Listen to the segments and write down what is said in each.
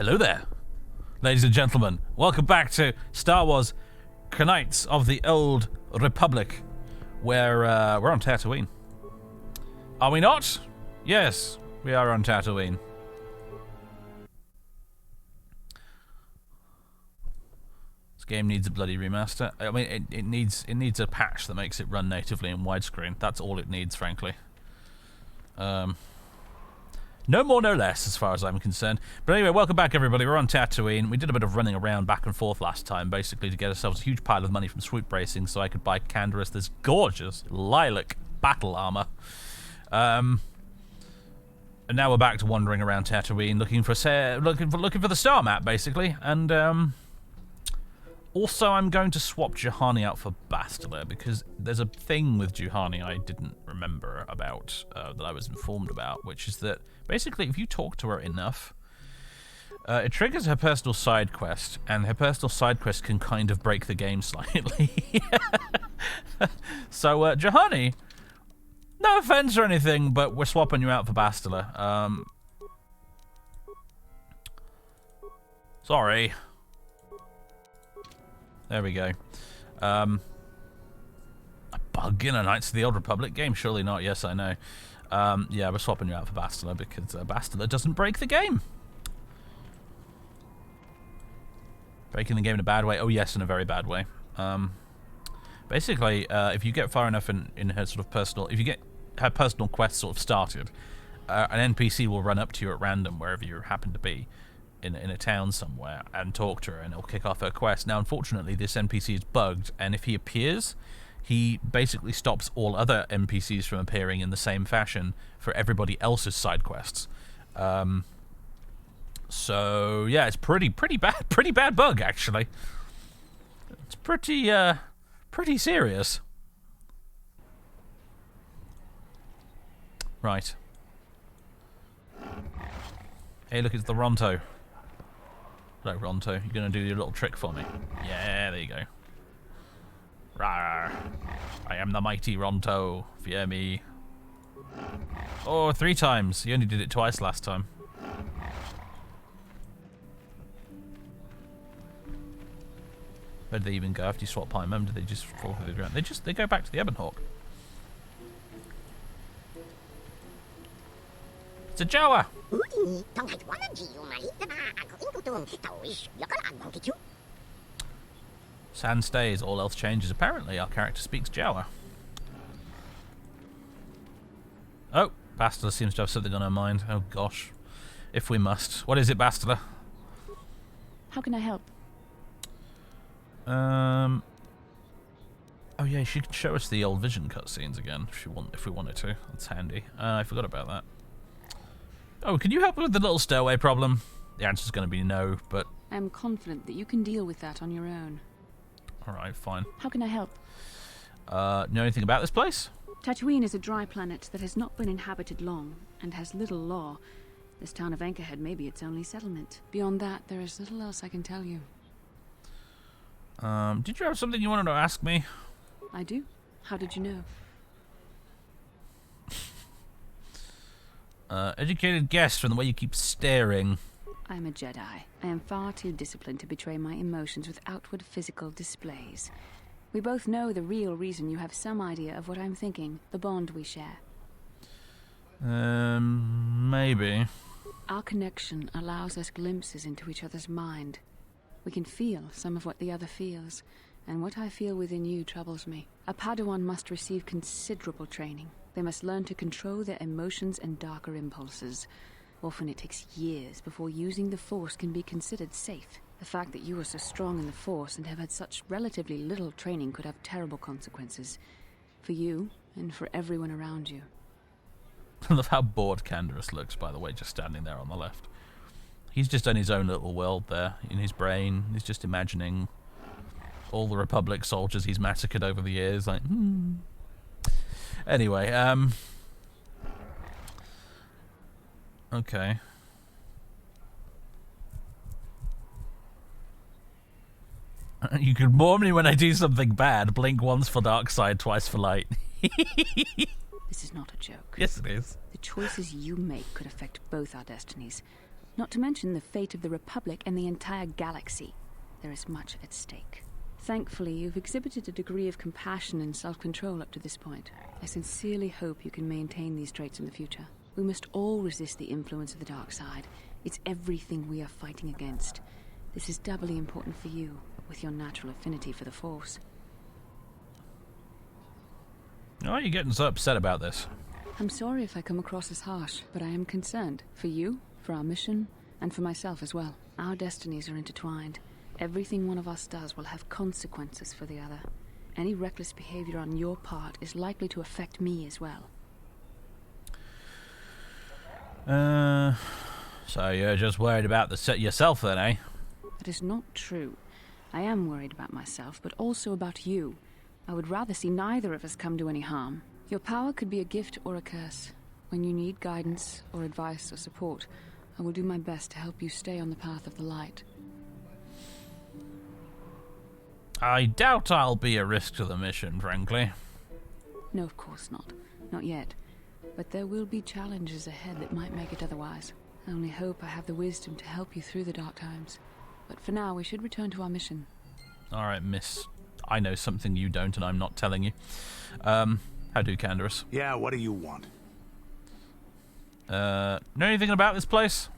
Hello there, ladies and gentlemen. Welcome back to Star Wars Knights of the Old Republic, where we're on Tatooine. Are we not? Yes, we are on Tatooine. This game needs a bloody remaster. I mean, it needs a patch that makes it run natively in widescreen. That's all it needs, frankly. No more, no less, as far as I'm concerned. But anyway, welcome back, everybody. We're on Tatooine. We did a bit of running around back and forth last time, basically to get ourselves a huge pile of money from Swoop Racing so I could buy Canderous this gorgeous lilac battle armor. And now we're back to wandering around Tatooine, looking for the star map, basically. And also, I'm going to swap Juhani out for Bastila, because there's a thing with Juhani I didn't remember about, that I was informed about, which is that, basically, if you talk to her enough, it triggers her personal side quest, and her personal side quest can kind of break the game slightly. So, Juhani, no offense or anything, but we're swapping you out for Bastila. Sorry. There we go. A bug in a Knights of the Old Republic game? Surely not. Yes, I know. Yeah, we're swapping you out for Bastila because Bastila doesn't break the game. Breaking the game in a bad way? Oh, yes, in a very bad way. Basically, if you get far enough in her sort of personal... If you get her personal quest sort of started, an NPC will run up to you at random wherever you happen to be. In a town somewhere and talk to her, and it'll kick off her quest. Now, unfortunately, this NPC is bugged, and if he appears, he basically stops all other NPCs from appearing in the same fashion for everybody else's side quests. So yeah, it's pretty bad bug, actually. It's pretty serious. Right. Hey, look, it's the Ronto. Hello, Ronto. You're going to do your little trick for me? Yeah, there you go. Rawr. I am the mighty Ronto. Fear me. Oh, 3 times. You only did it twice last time. Where did they even go after you swap Pine Mum? Did they just fall through the ground? They go back to the Ebon Hawk. It's a Jawa! Sand stays, all else changes. Apparently, our character speaks Jawa. Oh, Bastila seems to have something on her mind. Oh gosh. If we must. What is it, Bastila? How can I help? Oh yeah, she could show us the old Vision cutscenes again if we wanted to. That's handy. I forgot about that. Oh, can you help with the little stairway problem? The answer's going to be no, but... I am confident that you can deal with that on your own. Alright, fine. How can I help? Know anything about this place? Tatooine is a dry planet that has not been inhabited long, and has little law. This town of Anchorhead may be its only settlement. Beyond that, there is little else I can tell you. Did you have something you wanted to ask me? I do. How did you know? Educated guess from the way you keep staring. I am a Jedi. I am far too disciplined to betray my emotions with outward physical displays. We both know the real reason you have some idea of what I'm thinking, the bond we share. Maybe. Our connection allows us glimpses into each other's mind. We can feel some of what the other feels, and what I feel within you troubles me. A Padawan must receive considerable training. They must learn to control their emotions and darker impulses. Often it takes years before using the Force can be considered safe. The fact that you are so strong in the Force and have had such relatively little training could have terrible consequences. For you, and for everyone around you. I love how bored Canderous looks, by the way, just standing there on the left. He's just in his own little world there, in his brain. He's just imagining all the Republic soldiers he's massacred over the years, like, Anyway, okay. You can warn me when I do something bad. Blink once for dark side, twice for light. This is not a joke. Yes, it is. The choices you make could affect both our destinies. Not to mention the fate of the Republic and the entire galaxy. There is much at stake. Thankfully, you've exhibited a degree of compassion and self-control up to this point. I sincerely hope you can maintain these traits in the future. We must all resist the influence of the dark side. It's everything we are fighting against. This is doubly important for you, with your natural affinity for the Force. Why are you getting so upset about this? I'm sorry if I come across as harsh, but I am concerned. For you, for our mission, and for myself as well. Our destinies are intertwined. Everything one of us does will have consequences for the other. Any reckless behavior on your part is likely to affect me as well. So you're just worried about yourself then, eh? That is not true. I am worried about myself, but also about you. I would rather see neither of us come to any harm. Your power could be a gift or a curse. When you need guidance or advice or support, I will do my best to help you stay on the path of the light. I doubt I'll be a risk to the mission, frankly. No, of course not. Not yet. But there will be challenges ahead that might make it otherwise. I only hope I have the wisdom to help you through the dark times. But for now, we should return to our mission. Alright, miss. I know something you don't, and I'm not telling you. How do, Canderous? Yeah, what do you want? Know anything about this place?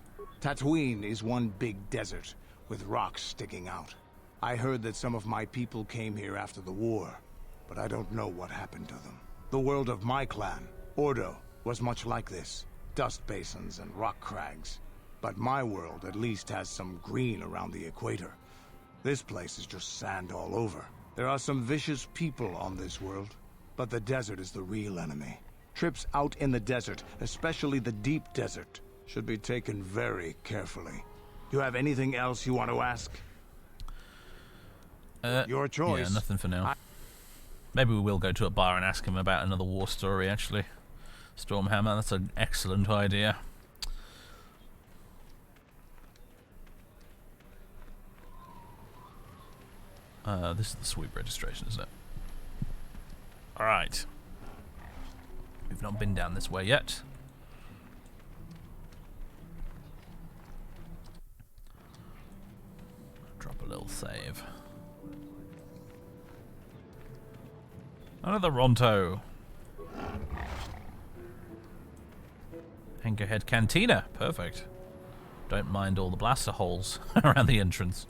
Tatooine is one big desert, with rocks sticking out. I heard that some of my people came here after the war, but I don't know what happened to them. The world of my clan, Ordo, was much like this. Dust basins and rock crags. But my world at least has some green around the equator. This place is just sand all over. There are some vicious people on this world, but the desert is the real enemy. Trips out in the desert, especially the deep desert, should be taken very carefully. Do you have anything else you want to ask? Your choice. Yeah, nothing for now. Maybe we will go to a bar and ask him about another war story, actually. Stormhammer, that's an excellent idea. This is the sweep registration, isn't it? Alright. We've not been down this way yet. Drop a little save. Another Ronto. Anchorhead Cantina. Perfect. Don't mind all the blaster holes around the entrance.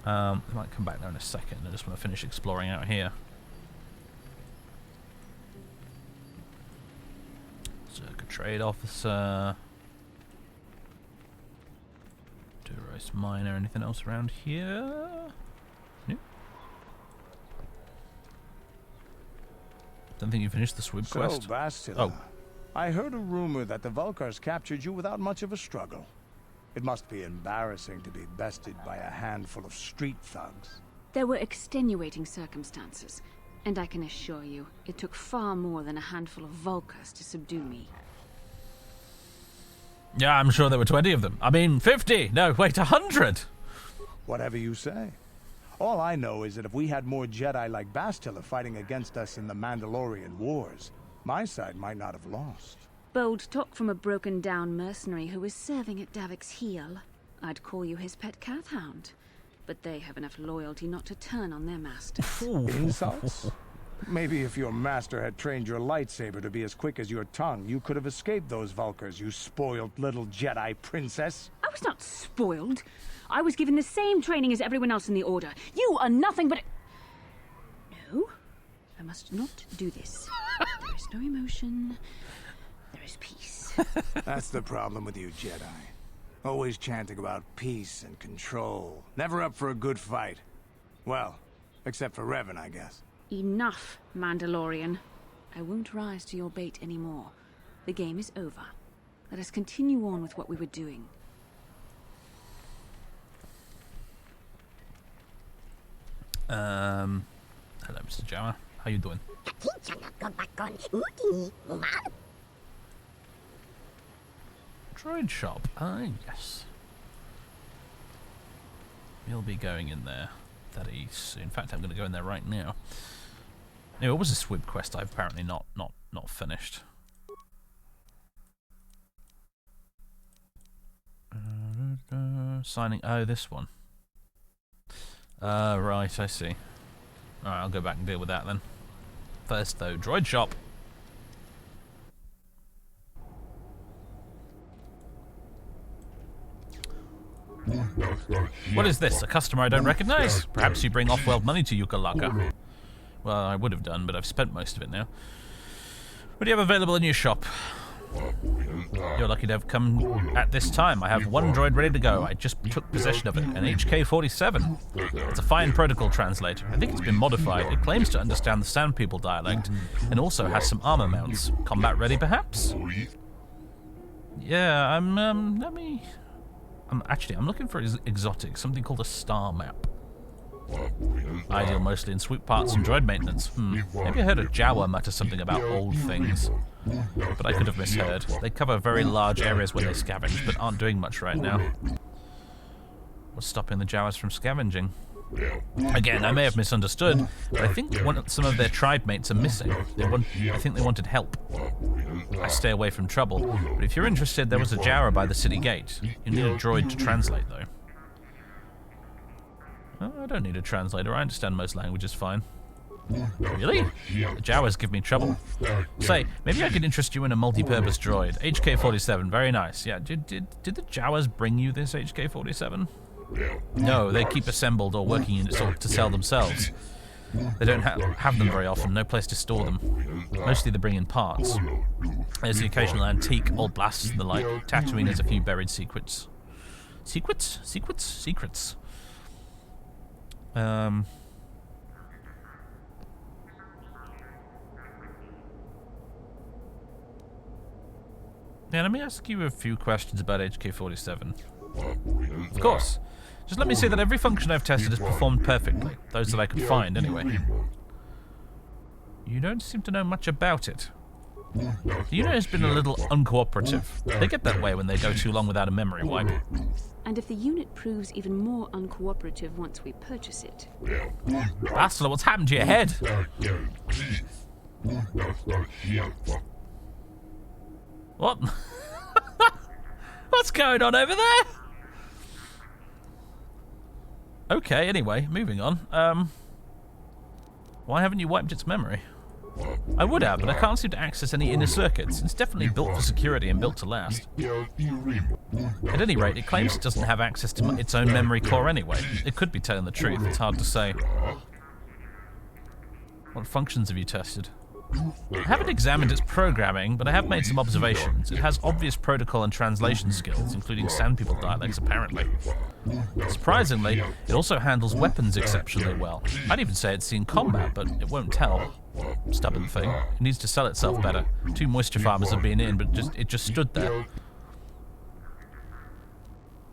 I might come back there in a second. I just want to finish exploring out here. Circa Trade Officer. Duros Miner. Anything else around here? Nope. Don't think you finished the swoop quest. So, Bastila, Oh. I heard a rumor that the Vulkars captured you without much of a struggle. It must be embarrassing to be bested by a handful of street thugs. There were extenuating circumstances, and I can assure you, it took far more than a handful of Vulkars to subdue me. Yeah, I'm sure there were 20 of them. I mean, 50! No, wait, 100! Whatever you say. All I know is that if we had more Jedi like Bastila fighting against us in the Mandalorian Wars, my side might not have lost. Bold talk from a broken-down mercenary who is serving at Davik's heel. I'd call you his pet cat-hound. But they have enough loyalty not to turn on their master. Insults? Maybe if your master had trained your lightsaber to be as quick as your tongue, you could have escaped those Vulkars, you spoiled little Jedi princess. I was not spoiled. I was given the same training as everyone else in the Order. You are nothing but No, I must not do this. There is no emotion. There is peace. That's the problem with you Jedi. Always chanting about peace and control. Never up for a good fight. Well, except for Revan, I guess. Enough, Mandalorian. I won't rise to your bait anymore. The game is over. Let us continue on with what we were doing. Hello, Mr. Jama. How you doing? Droid shop. Ah, yes. We'll be going in there that soon. In fact, I'm going to go in there right now. Anyway, what was a SWIB quest I've apparently not finished? Signing... Oh, this one. Right, I see. Alright, I'll go back and deal with that then. First, though, droid shop. What is this? A customer I don't recognize? Perhaps you bring off-world money to Yukalaka. Well, I would have done, but I've spent most of it now. What do you have available in your shop? You're lucky to have come at this time. I have one droid ready to go. I just took possession of it, an HK-47. It's a fine protocol translator. I think it's been modified. It claims to understand the Sand People dialect, and also has some armor mounts. Combat ready, perhaps? Yeah, I'm looking for exotic, something called a star map. Ideal mostly in swoop parts and droid maintenance. Maybe I heard a Jawa mutter something about old things. But I could have misheard. They cover very large areas when they scavenge, but aren't doing much right now. What's stopping the Jawas from scavenging? Again, I may have misunderstood, but I think some of their tribe mates are missing. I think they wanted help. I stay away from trouble, but if you're interested, there was a Jawa by the city gate. You need a droid to translate, though. Oh, I don't need a translator. I understand most languages fine. Really? The Jawas give me trouble. Say, maybe I could interest you in a multi-purpose droid. HK-47, very nice. Yeah, did the Jawas bring you this HK-47? No, they keep assembled or working units to sell themselves. They don't have them very often, no place to store them. Mostly they bring in parts. There's the occasional antique, old blasters and the like. Tatooine has a few buried secrets. Secrets? Secrets? Secrets. Yeah, let me ask you a few questions about HK-47. Of course. Just let me say that every function I've tested has performed perfectly. Those that I could find, anyway. You don't seem to know much about it. The unit has been a little uncooperative. They get that way when they go too long without a memory wipe. And if the unit proves even more uncooperative once we purchase it... Bastila, what's happened to your head? What? What's going on over there? Okay, anyway, moving on. Why haven't you wiped its memory? I would have, but I can't seem to access any inner circuits. It's definitely built for security and built to last. At any rate, it claims it doesn't have access to its own memory core anyway. It could be telling the truth, it's hard to say. What functions have you tested? I haven't examined its programming, but I have made some observations. It has obvious protocol and translation skills, including Sand People dialects, apparently. Surprisingly, it also handles weapons exceptionally well. I'd even say it's seen combat, but it won't tell. Stubborn thing. It needs to sell itself better. 2 moisture farmers have been in, but it just stood there.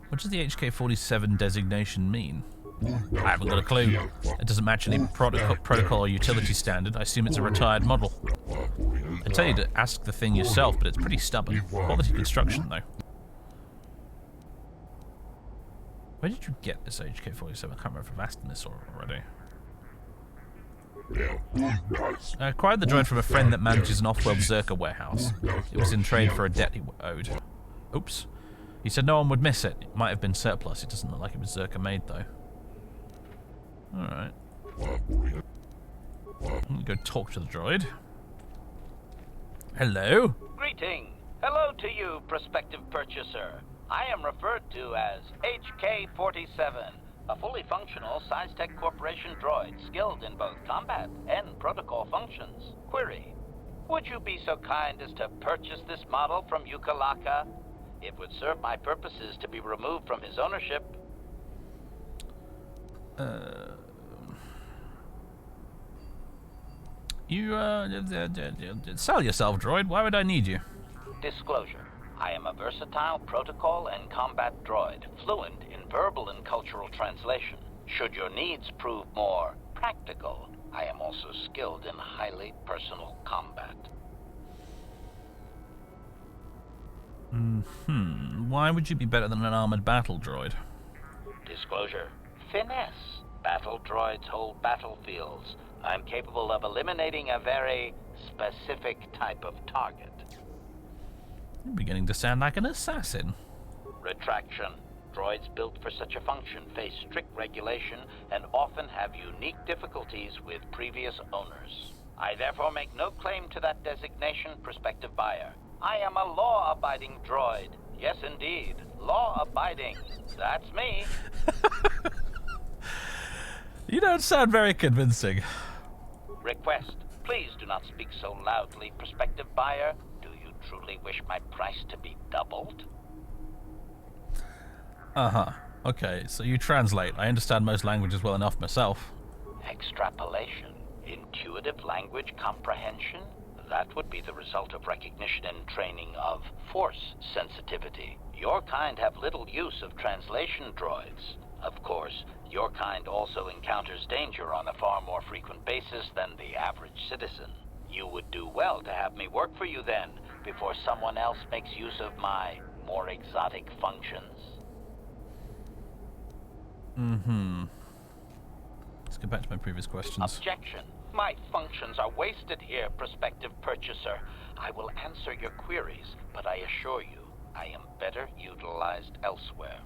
What does the HK-47 designation mean? I haven't got a clue. It doesn't match any protocol or utility standard. I assume it's a retired model. I tell you to ask the thing yourself, but it's pretty stubborn. Quality construction, though. Where did you get this HK-47? I can't remember if I've asked this already. I acquired the droid from a friend that manages an off-world Zerka warehouse. It was in trade for a debt he owed. Oops. He said no one would miss it. It might have been surplus. It doesn't look like it was Zerka made, though. Alright. Let me go talk to the droid. Hello? Greeting. Hello to you, prospective purchaser. I am referred to as HK-47, a fully functional SciTech Corporation droid skilled in both combat and protocol functions. Query. Would you be so kind as to purchase this model from Yukalaka? It would serve my purposes to be removed from his ownership. You, sell yourself, droid. Why would I need you? Disclosure. I am a versatile protocol and combat droid, fluent in verbal and cultural translation. Should your needs prove more practical, I am also skilled in highly personal combat. Why would you be better than an armored battle droid? Disclosure. Finesse. Battle droids hold battlefields. I'm capable of eliminating a very specific type of target. You're beginning to sound like an assassin. Retraction. Droids built for such a function face strict regulation and often have unique difficulties with previous owners. I therefore make no claim to that designation, prospective buyer. I am a law-abiding droid. Yes, indeed. Law-abiding. That's me. You don't sound very convincing. Request. Please do not speak so loudly, prospective buyer. Do you truly wish my price to be doubled? Uh-huh. Okay, so you translate. I understand most languages well enough myself. Extrapolation. Intuitive language comprehension? That would be the result of recognition and training of force sensitivity. Your kind have little use of translation droids. Of course, your kind also encounters danger on a far more frequent basis than the average citizen. You would do well to have me work for you then, before someone else makes use of my more exotic functions. Mm-hmm. Let's get back to my previous questions. Objection. My functions are wasted here, prospective purchaser. I will answer your queries, but I assure you, I am better utilized elsewhere.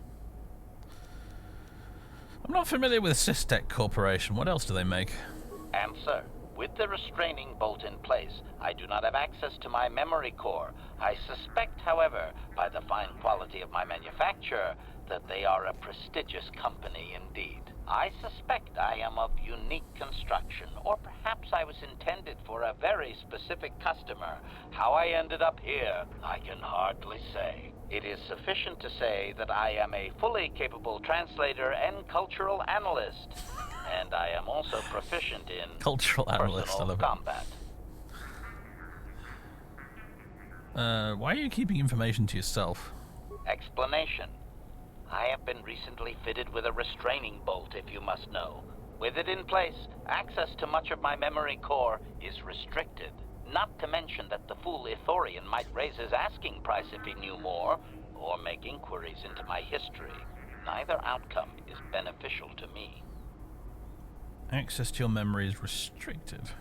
I'm not familiar with Systech Corporation. What else do they make? Answer. With the restraining bolt in place, I do not have access to my memory core. I suspect, however, by the fine quality of my manufacture, that they are a prestigious company indeed. I suspect I am of unique construction, or perhaps I was intended for a very specific customer. How I ended up here, I can hardly say. It is sufficient to say that I am a fully capable translator and cultural analyst, and I am also proficient in Cultural analyst, I love it. combat. Why are you keeping information to yourself? Explanation. I have been recently fitted with a restraining bolt, if you must know. With it in place, access to much of my memory core is restricted. Not to mention that the fool Ithorian might raise his asking price if he knew more, or make inquiries into my history. Neither outcome is beneficial to me. Access to your memory is restricted.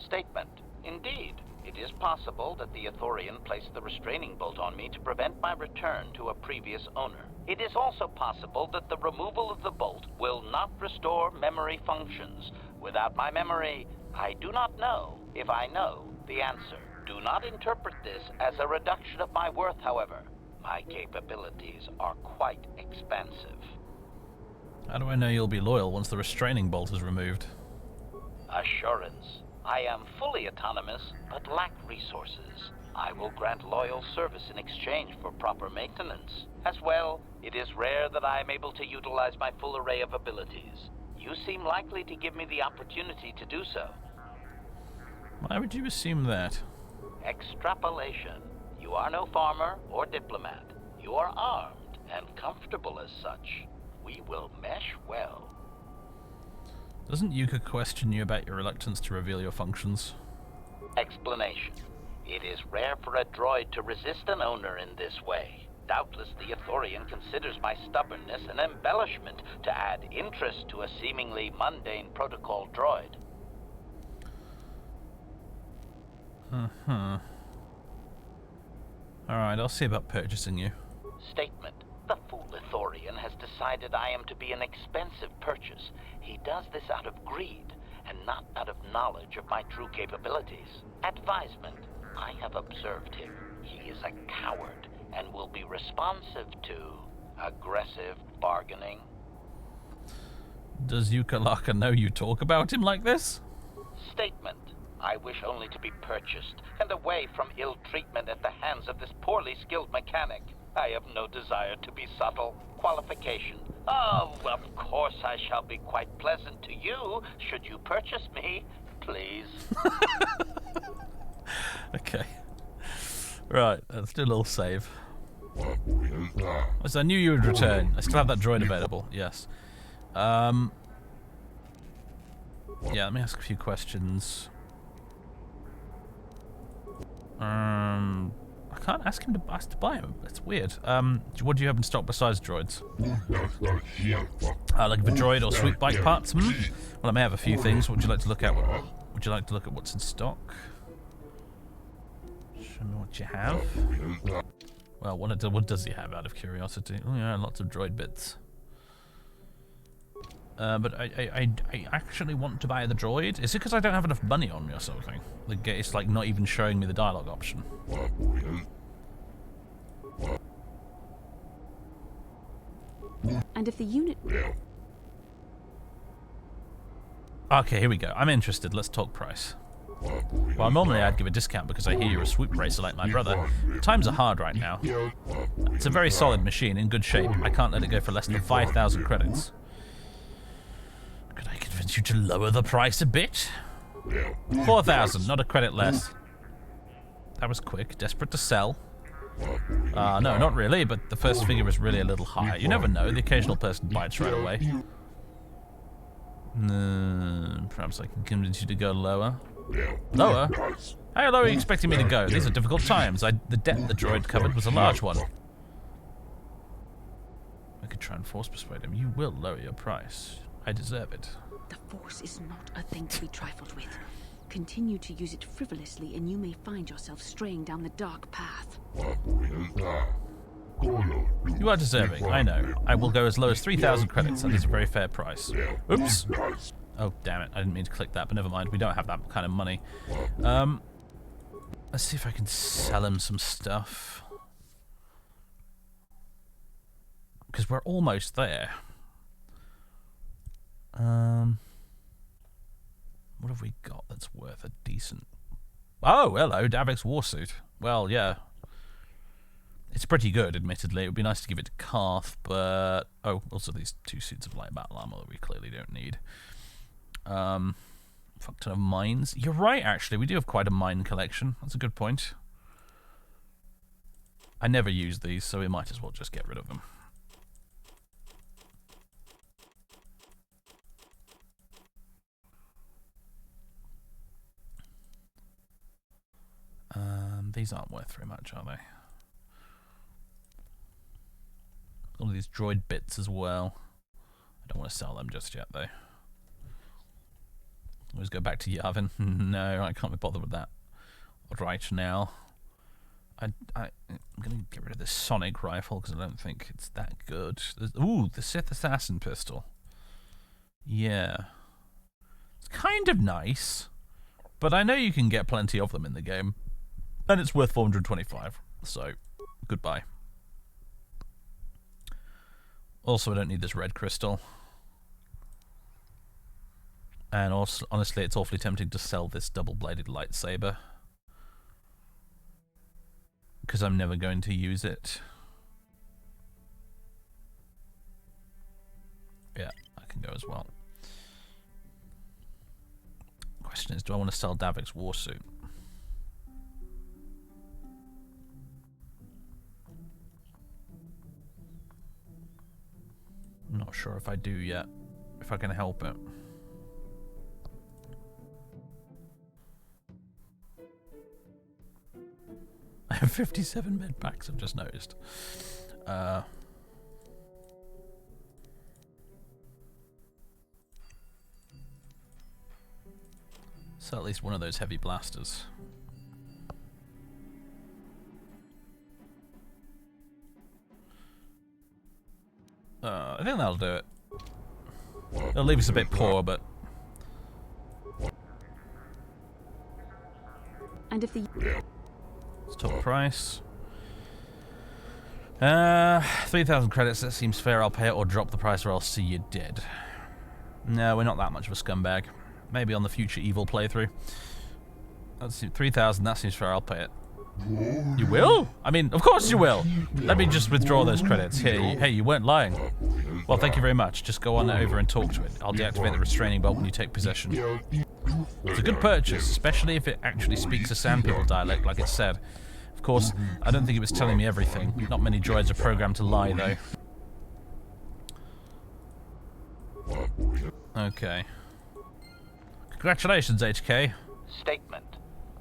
Statement. Indeed, it is possible that the Ithorian placed the restraining bolt on me to prevent my return to a previous owner. It is also possible that the removal of the bolt will not restore memory functions. Without my memory, I do not know if I know the answer. Do not interpret this as a reduction of my worth, however. My capabilities are quite expansive. How do I know you'll be loyal once the restraining bolt is removed? Assurance. I am fully autonomous, but lack resources. I will grant loyal service in exchange for proper maintenance. As well, it is rare that I am able to utilize my full array of abilities. You seem likely to give me the opportunity to do so. Why would you assume that? Extrapolation. You are no farmer or diplomat. You are armed and comfortable as such. We will mesh well. Doesn't Yuka question you about your reluctance to reveal your functions? Explanation. It is rare for a droid to resist an owner in this way. Doubtless the Ithorian considers my stubbornness an embellishment to add interest to a seemingly mundane protocol droid. Alright, I'll see about purchasing you. Statement. The fool Ithorian has decided I am to be an expensive purchase. He does this out of greed, and not out of knowledge of my true capabilities. Advisement. I have observed him. He is a coward, and will be responsive to aggressive bargaining. Does Yuka Laka know you talk about him like this? Statement. I wish only to be purchased, and away from ill treatment at the hands of this poorly skilled mechanic. I have no desire to be subtle. Qualification. Oh, of course I shall be quite pleasant to you, should you purchase me, please. Okay. Right, let's do a little save. As I knew you would return. I still have that droid available, yes. Yeah, let me ask a few questions. I can't ask him to buy him. That's weird. What do you have in stock besides droids? Like a droid or sweet bike parts? Well, I may have a few things. What would you like to look at? Would you like to look at what's in stock? Show me what you have. Well, what does he have out of curiosity? Oh yeah, lots of droid bits. But I actually want to buy the droid. Is it because I don't have enough money on me or something? It's like not even showing me the dialogue option. And if the unit... Okay, here we go. I'm interested. Let's talk price. Well, normally I'd give a discount because I hear you're a swoop racer like my brother. Times are hard right now. It's a very solid machine, in good shape. I can't let it go for less than 5,000 credits. Could I convince you to lower the price a bit? 4,000, not a credit less. That was quick. Desperate to sell. No, not really, but the first figure was really a little high. You never know, the occasional person bites right away. Perhaps I can convince you to go lower. Lower? How low are you expecting me to go? These are difficult times. The debt the droid covered was a large one. I could try and force persuade him. You will lower your price. I deserve it. The Force is not a thing to be trifled with. Continue to use it frivolously and you may find yourself straying down the dark path. You are deserving, I know. I will go as low as 3,000 credits. That is a very fair price. Oops. Oh, damn it. I didn't mean to click that, but never mind. We don't have that kind of money. Let's see if I can sell him some stuff. Because we're almost there. What have we got that's worth a decent... Oh, hello, Davek's warsuit. Well, yeah. It's pretty good, admittedly. It would be nice to give it to Karth, but... Oh, also these 2 suits of light battle armor that we clearly don't need. Fuck ton of mines. You're right, actually. We do have quite a mine collection. That's a good point. I never use these, so we might as well just get rid of them. These aren't worth very much, are they? All of these droid bits as well. I don't want to sell them just yet, though. Always go back to Yavin. No, I can't be bothered with that right now. I'm going to get rid of this sonic rifle because I don't think it's that good. Ooh, the Sith Assassin pistol. Yeah. It's kind of nice, but I know you can get plenty of them in the game. And it's worth 425, so goodbye. Also, I don't need this red crystal. And also, honestly, it's awfully tempting to sell this double-bladed lightsaber. Because I'm never going to use it. Yeah, I can go as well. Question is, do I want to sell Davek's warsuit? I'm not sure if I do yet, if I can help it. I have 57 med packs, I've just noticed. So at least one of those heavy blasters. I think that'll do it. It'll leave us a bit poor, but... And if the... Let's talk price. 3,000 credits, that seems fair. I'll pay it or drop the price or I'll see you dead. No, we're not that much of a scumbag. Maybe on the future evil playthrough. Let's see, 3,000, that seems fair. I'll pay it. You will? I mean, of course you will. Let me just withdraw those credits. Hey, you weren't lying. Well, thank you very much. Just go on over and talk to it. I'll deactivate the restraining bolt when you take possession. It's a good purchase, especially if it actually speaks a Sand People dialect, like it said. Of course, I don't think it was telling me everything. Not many droids are programmed to lie, though. Okay. Congratulations, HK. Statement.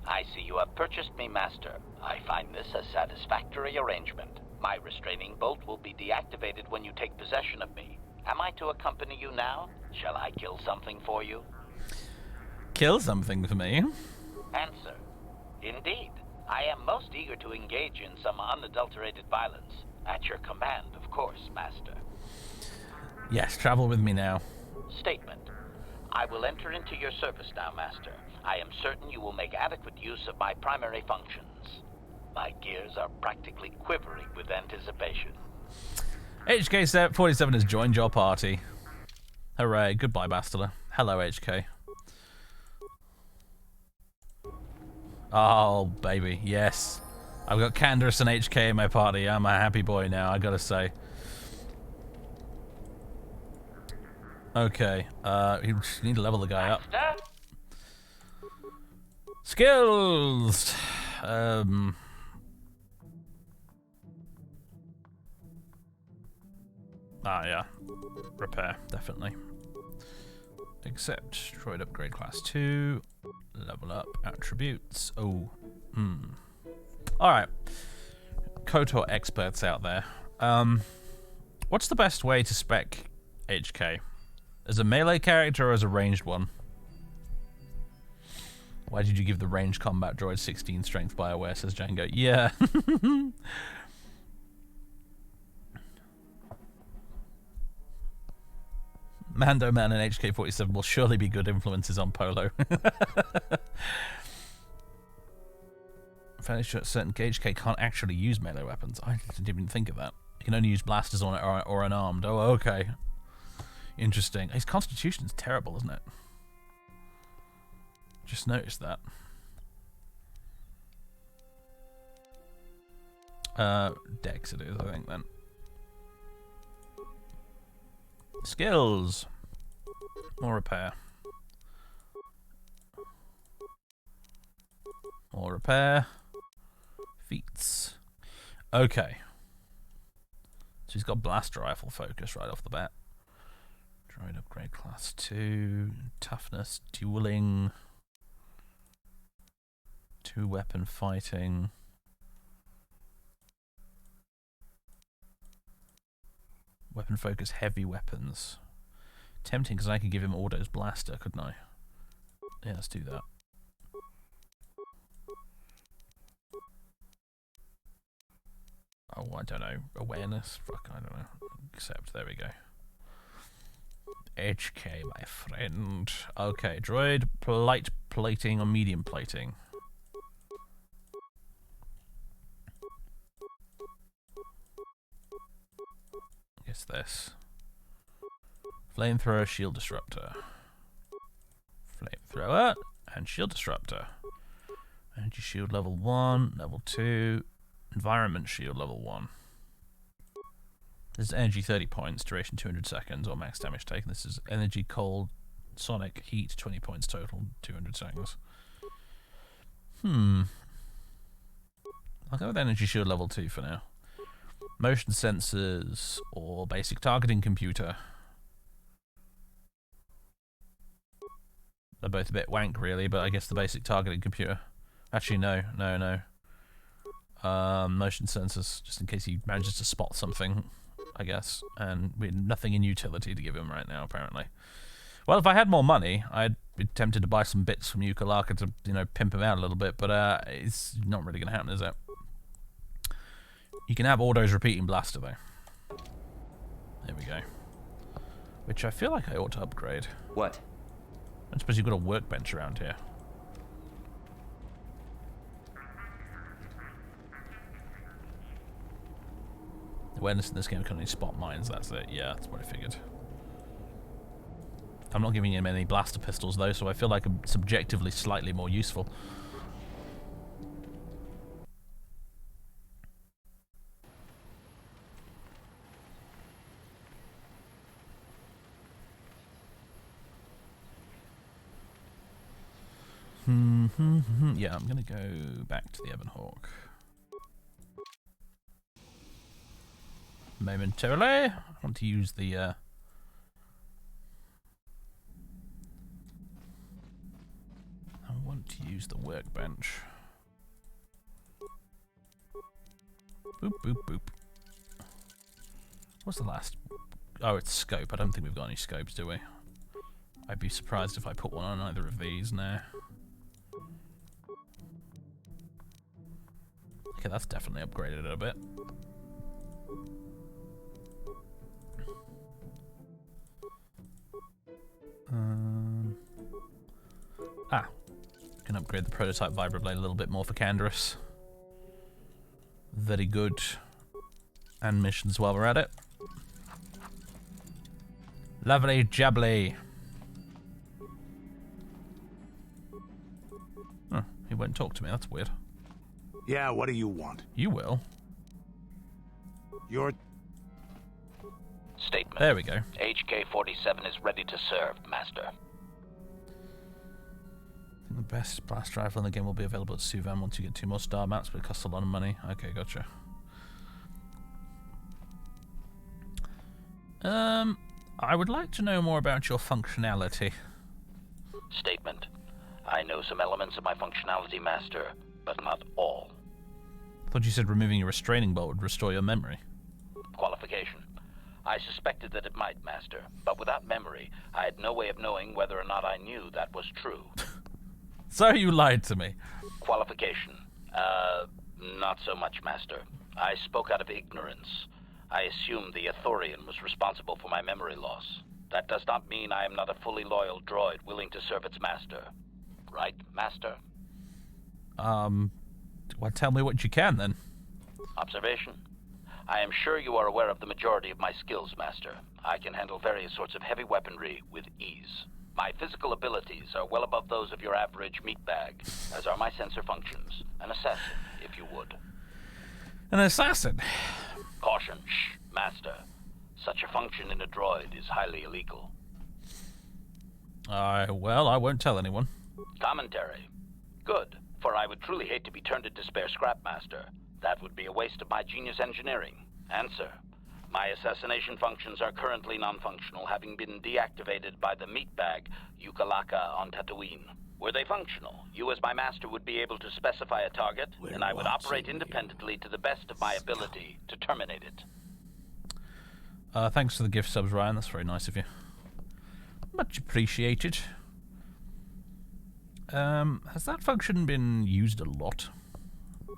I see you have purchased me, Master. I find this a satisfactory arrangement. My restraining bolt will be deactivated when you take possession of me. Am I to accompany you now? Shall I kill something for you? Kill something for me? Answer. Indeed. I am most eager to engage in some unadulterated violence. At your command, of course, Master. Yes, travel with me now. Statement. I will enter into your service now, Master. I am certain you will make adequate use of my primary functions. My gears are practically quivering with anticipation. HK47 has joined your party. Hooray. Goodbye, Bastila. Hello, HK. Oh, baby. Yes. I've got Candace and HK in my party. I'm a happy boy now, I gotta say. Okay. You need to level the guy up. Master? Skills! Yeah. Repair, definitely. Accept. Droid upgrade class 2. Level up. Attributes. Oh. Alright. KOTOR experts out there. What's the best way to spec HK? As a melee character or as a ranged one? Why did you give the ranged combat droid 16 strength BioWare, says Django. Yeah. Mando Man and HK47 will surely be good influences on Polo. Fairly sure certain HK can't actually use melee weapons. I didn't even think of that. You can only use blasters on it or unarmed. Oh, okay. Interesting. His constitution's terrible, isn't it? Just noticed that. Dex it is, I think, then. Skills. More repair. More repair. Feats. Okay. So he's got blaster rifle focus right off the bat. Droid upgrade class 2. Toughness, dueling. 2 weapon fighting. Weapon focus, heavy weapons. Tempting because I could give him Ordo's blaster, couldn't I? Yeah, let's do that. Oh, I don't know. Awareness? Fuck, I don't know. Accept. There we go. HK, my friend. Okay, droid, light plating or medium plating? I guess this. Flamethrower, shield disruptor. Flamethrower and shield disruptor. Energy shield level 1, level 2. Environment shield level 1. This is energy 30 points, duration 200 seconds, or max damage taken. This is energy cold, sonic heat 20 points total, 200 seconds. I'll go with energy shield level 2 for now. Motion sensors or basic targeting computer. They're both a bit wank, really, but I guess the basic targeting computer. Actually, no. Motion sensors, just in case he manages to spot something, I guess. And we have nothing in utility to give him right now, apparently. Well, if I had more money, I'd be tempted to buy some bits from Yukalaka to, pimp him out a little bit, but it's not really going to happen, is it? You can have Ordo's repeating blaster, though. There we go. Which I feel like I ought to upgrade. What? I suppose you've got a workbench around here. Awareness in this game can only spot mines, that's it. Yeah, that's what I figured. I'm not giving him any blaster pistols, though, so I feel like I'm subjectively slightly more useful. Yeah, I'm gonna go back to the Ebon Hawk momentarily. I want to use the I want to use the workbench. Boop boop boop. What's the last? Oh, it's scope. I don't think we've got any scopes, do we? I'd be surprised if I put one on either of these now. Okay, that's definitely upgraded it a bit. Can upgrade the prototype vibroblade a little bit more for Canderous. Very good. And missions while we're at it. Lovely jubbly. Huh, he won't talk to me, that's weird. Yeah, what do you want? You will. You're... Statement. There we go. HK-47 is ready to serve, Master. I think the best blast rifle in the game will be available at Suvan once you get 2 more star maps, but it costs a lot of money. Okay, gotcha. I would like to know more about your functionality. Statement. I know some elements of my functionality, Master, but not all. I thought you said removing your restraining bolt would restore your memory. Qualification. I suspected that it might, Master, but without memory, I had no way of knowing whether or not I knew that was true. So you lied to me. Qualification. Not so much, Master. I spoke out of ignorance. I assumed the Athorian was responsible for my memory loss. That does not mean I am not a fully loyal droid willing to serve its master. Right, Master? Well, tell me what you can, then. Observation. I am sure you are aware of the majority of my skills, Master. I can handle various sorts of heavy weaponry with ease. My physical abilities are well above those of your average meatbag, as are my sensor functions. An assassin, if you would. An assassin? Caution, shh, Master. Such a function in a droid is highly illegal. Well, I won't tell anyone. Commentary. Good, for I would truly hate to be turned into spare scrap, Master. That would be a waste of my genius engineering. Answer. My assassination functions are currently non-functional, having been deactivated by the meatbag Yukalaka on Tatooine. Were they functional, you as my master would be able to specify a target, and I would operate independently to the best of my ability to terminate it. Thanks for the gift subs, Ryan. That's very nice of you. Much appreciated. Has that function been used a lot?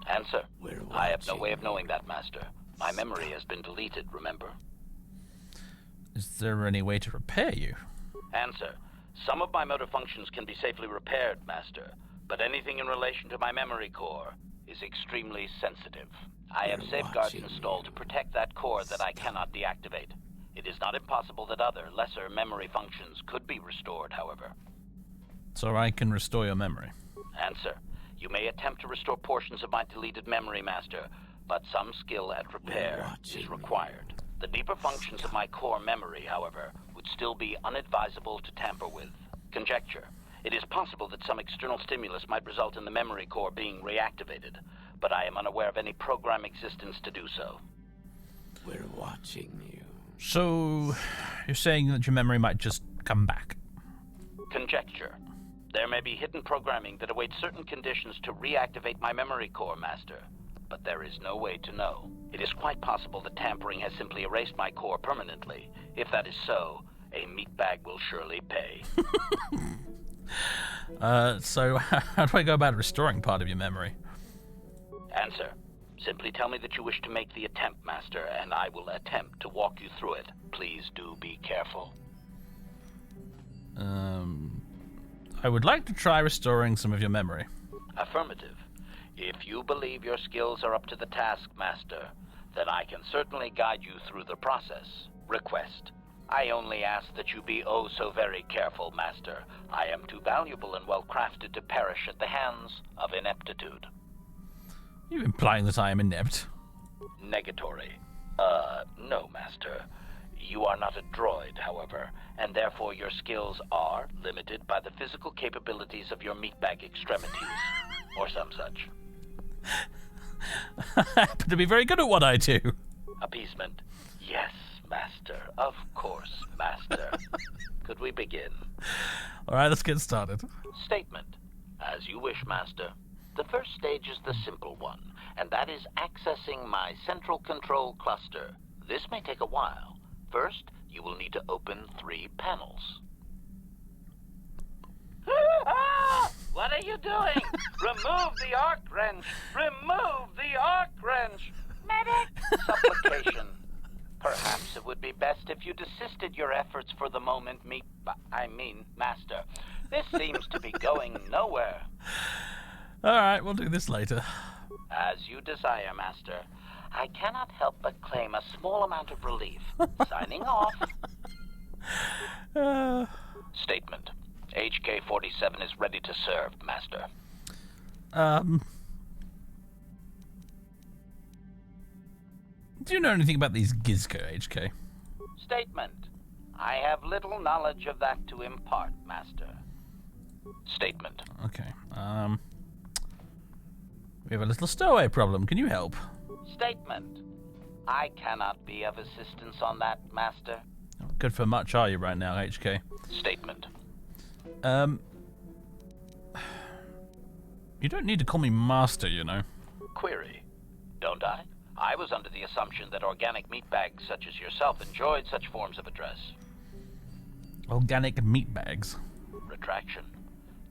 Answer. I have no way of knowing that, Master. My memory has been deleted, remember? Is there any way to repair you? Answer. Some of my motor functions can be safely repaired, Master, but anything in relation to my memory core is extremely sensitive. I have safeguards installed to protect that core that I cannot deactivate. It is not impossible that other, lesser memory functions could be restored, however. So I can restore your memory? Answer. You may attempt to restore portions of my deleted memory, Master, but some skill at repair is required. The deeper functions of my core memory, however, would still be unadvisable to tamper with. Conjecture. It is possible that some external stimulus might result in the memory core being reactivated, but I am unaware of any program existence to do so. We're watching you. So, you're saying that your memory might just come back? Conjecture. There may be hidden programming that awaits certain conditions to reactivate my memory core, Master, but there is no way to know. It is quite possible that tampering has simply erased my core permanently. If that is so, a meatbag will surely pay. So how do I go about restoring part of your memory? Answer. Simply tell me that you wish to make the attempt, Master, and I will attempt to walk you through it. Please do be careful. I would like to try restoring some of your memory. Affirmative. If you believe your skills are up to the task, Master, then I can certainly guide you through the process. Request. I only ask that you be oh so very careful, Master. I am too valuable and well-crafted to perish at the hands of ineptitude. You implying that I am inept? Negatory. No, Master. You are not a droid, however, and therefore your skills are limited by the physical capabilities of your meatbag extremities, or some such. I happen to be very good at what I do. Appeasement. Yes, Master. Of course, Master. Could we begin? All right, let's get started. Statement. As you wish, Master. The first stage is the simple one, and that is accessing my central control cluster. This may take a while. First, you will need to open 3 panels. What are you doing? Remove the arc wrench! Remove the arc wrench! Medic! Supplication. Perhaps it would be best if you desisted your efforts for the moment, Master. This seems to be going nowhere. Alright, we'll do this later. As you desire, Master. I cannot help but claim a small amount of relief. Signing off. Statement. HK-47 is ready to serve, Master. Do you know anything about these Gizko, HK? Statement. I have little knowledge of that to impart, Master. Statement. Okay, we have a little stowaway problem. Can you help? Statement. I cannot be of assistance on that, Master. Good for much are you right now, HK? Statement. You don't need to call me Master, you know. Query. Don't I? I was under the assumption that organic meatbags such as yourself enjoyed such forms of address. Organic meatbags. Retraction.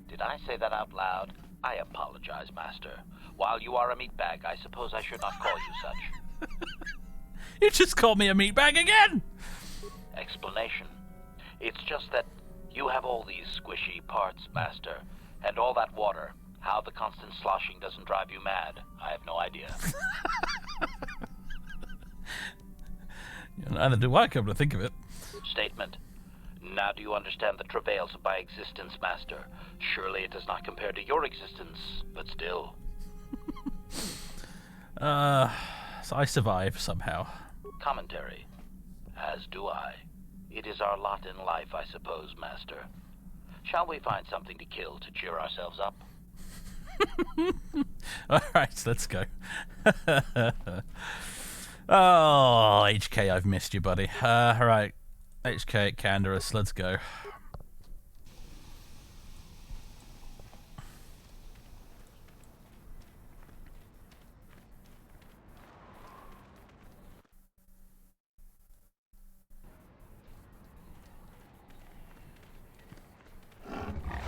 Did I say that out loud? I apologize, Master. While you are a meatbag, I suppose I should not call you such. You just called me a meatbag again! Explanation. It's just that you have all these squishy parts, Master, and all that water. How the constant sloshing doesn't drive you mad, I have no idea. Neither do I, come to think of it. Statement. Now do you understand the travails of my existence, Master? Surely it does not compare to your existence, but still. So I survive somehow. Commentary. As do I. It is our lot in life, I suppose, Master. Shall we find something to kill to cheer ourselves up? Alright, let's go. Oh, HK, I've missed you, buddy. Alright. HK, Canderous, let's go.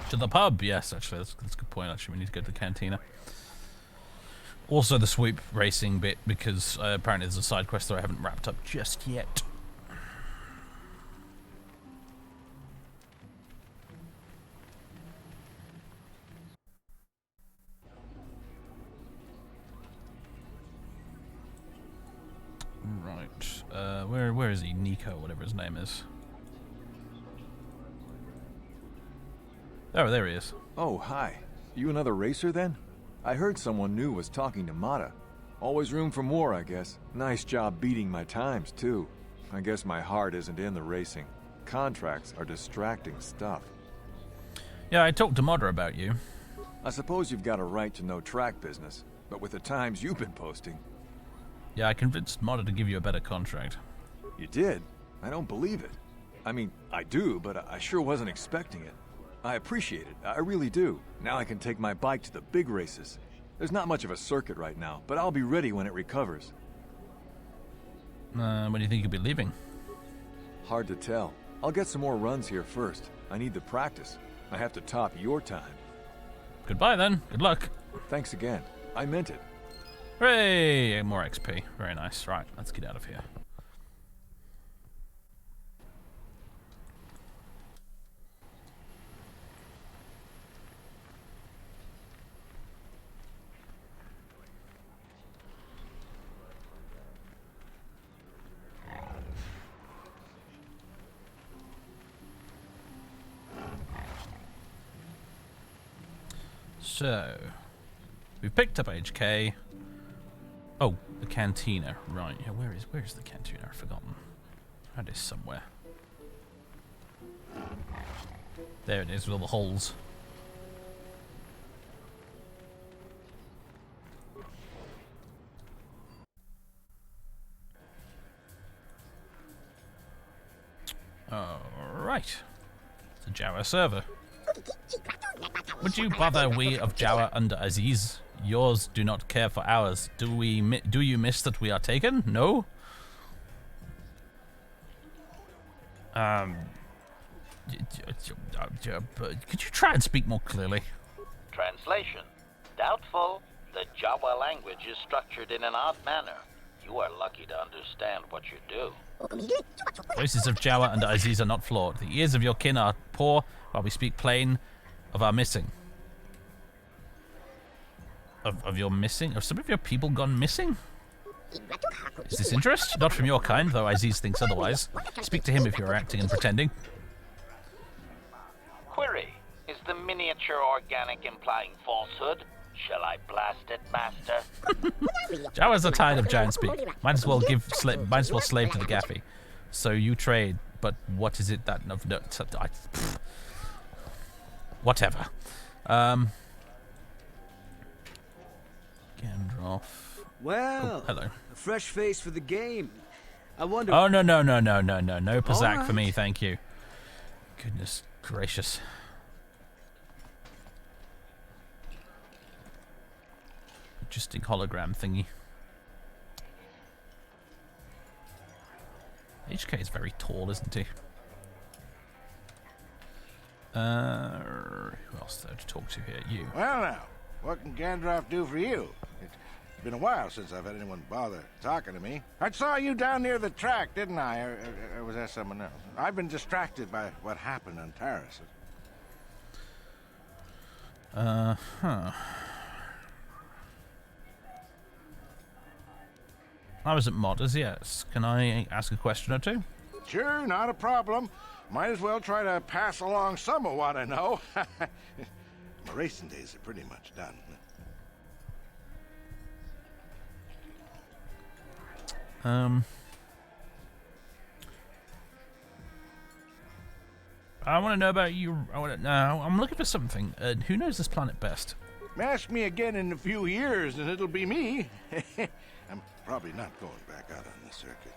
To the pub, yes, actually, that's a good point. Actually, we need to go to the cantina. Also, the swoop racing bit, because apparently there's a side quest that I haven't wrapped up just yet. Right, where is he? Nico, whatever his name is. Oh, there he is. Oh, hi. You another racer then? I heard someone new was talking to Mata. Always room for more, I guess. Nice job beating my times, too. I guess my heart isn't in the racing. Contracts are distracting stuff. Yeah, I talked to Modder about you. I suppose you've got a right to know track business, but with the times you've been posting. Yeah, I convinced Modder to give you a better contract. You did? I don't believe it. I mean, I do, but I sure wasn't expecting it. I appreciate it, I really do. Now I can take my bike to the big races. There's not much of a circuit right now, but I'll be ready when it recovers. When do you think you'll be leaving? Hard to tell. I'll get some more runs here first. I need the practice. I have to top your time. Goodbye then. Good luck. Thanks again. I meant it. Hooray! More XP. Very nice. Right, let's get out of here. So, we've picked up HK. Oh, the cantina. Right, yeah, where's the cantina? I've forgotten. It is somewhere. There it is with all the holes. Alright. It's a Jawa server. Would you bother we of Jawa under Aziz? Yours do not care for ours. Do you miss that we are taken? No? Could you try and speak more clearly? Translation: doubtful. The Jawa language is structured in an odd manner. You are lucky to understand what you do. Voices of Jawa and Aziz are not flawed. The ears of your kin are poor, while we speak plain of our missing. Of your missing? Have some of your people gone missing? Is this interest? Not from your kind, though Aziz thinks otherwise. Speak to him if you're acting and pretending. Query: is the miniature organic implying falsehood? Shall I blast it, master? Jawas are tired of giant speak. Might as well slave to the gaffy. So you trade, but what is it that... No, whatever. Gandalf. Well, Oh, hello. a fresh face for the game. I wonder... Oh, no. No Pazak for All me, right. thank you. Goodness gracious. Interesting hologram thingy. HK is very tall, isn't he? Who else though to talk to here? You. Well now, what can Gandalf do for you? It's been a while since I've had anyone bother talking to me. I saw you down near the track, didn't I? Or was that someone else? I've been distracted by what happened on Taris. I was at Modders, yes. Can I ask a question or two? Sure, not a problem. Might as well try to pass along some of what I know. My racing days are pretty much done. I want to know about you. I'm looking for something. Who knows this planet best? Ask me again in a few years and it'll be me. I'm probably not going back out on the circuit.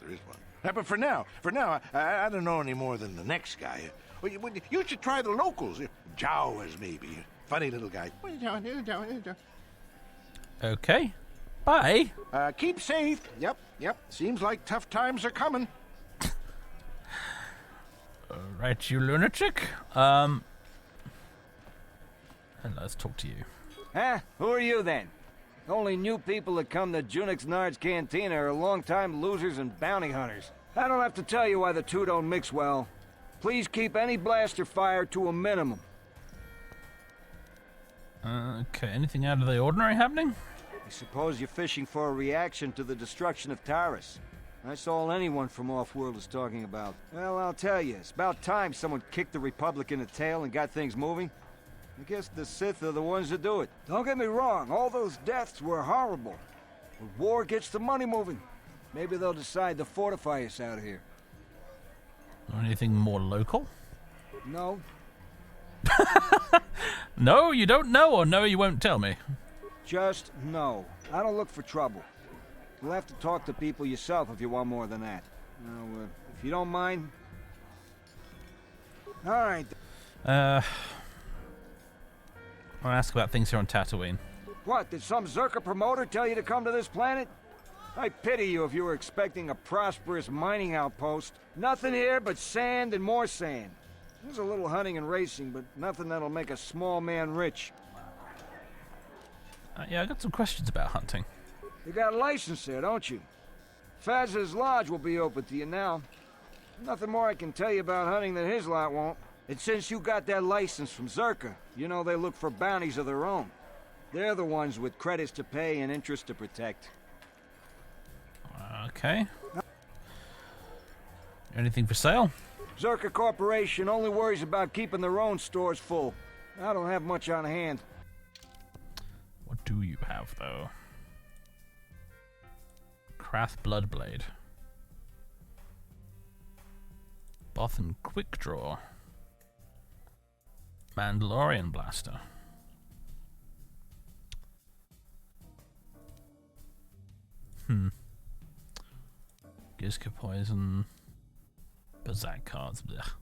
There is one. But for now, I don't know any more than the next guy. Well, you should try the locals. Jawas, maybe. Funny little guy. Okay. Bye. Keep safe. Yep. Seems like tough times are coming. Right, you lunatic. And let's talk to you. Huh? Who are you then? Only new people that come to Junix Nard's Cantina are long-time losers and bounty hunters. I don't have to tell you why the two don't mix well. Please keep any blaster fire to a minimum. Okay, anything out of the ordinary happening? I suppose you're fishing for a reaction to the destruction of Taris. That's all anyone from Off-World is talking about. Well, I'll tell you, it's about time someone kicked the Republic in the tail and got things moving. I guess the Sith are the ones that do it. Don't get me wrong, all those deaths were horrible. But war gets the money moving. Maybe they'll decide to fortify us out here. Or anything more local? No? No, you don't know, or no, you won't tell me. Just no. I don't look for trouble. You'll have to talk to people yourself if you want more than that. Now, if you don't mind... All right. I'll ask about things here on Tatooine. What, did some Zerka promoter tell you to come to this planet? I pity you if you were expecting a prosperous mining outpost. Nothing here but sand and more sand. There's a little hunting and racing, but nothing that'll make a small man rich. Yeah, I got some questions about hunting. You got a license there, don't you? Faz's Lodge will be open to you now. Nothing more I can tell you about hunting that his lot won't. And since you got that license from Zerka, you know they look for bounties of their own. They're the ones with credits to pay and interest to protect. Okay. Anything for sale? Zerka Corporation only worries about keeping their own stores full. I don't have much on hand. What do you have, though? Krath Bloodblade. Bothan Quick Draw. Mandalorian Blaster. Gizka Poison. Bazak cards. Blech.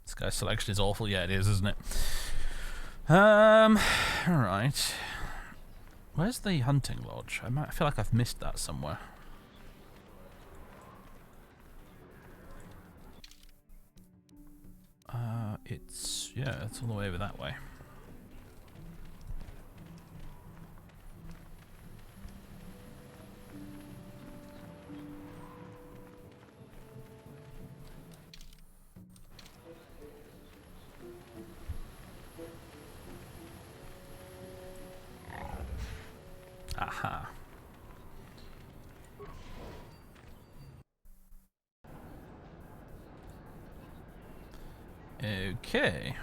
This guy's selection is awful. Yeah, it is, isn't it? Alright. Where's the hunting lodge? I feel like I've missed that somewhere. Yeah, it's all the way over that way. Aha. Okay.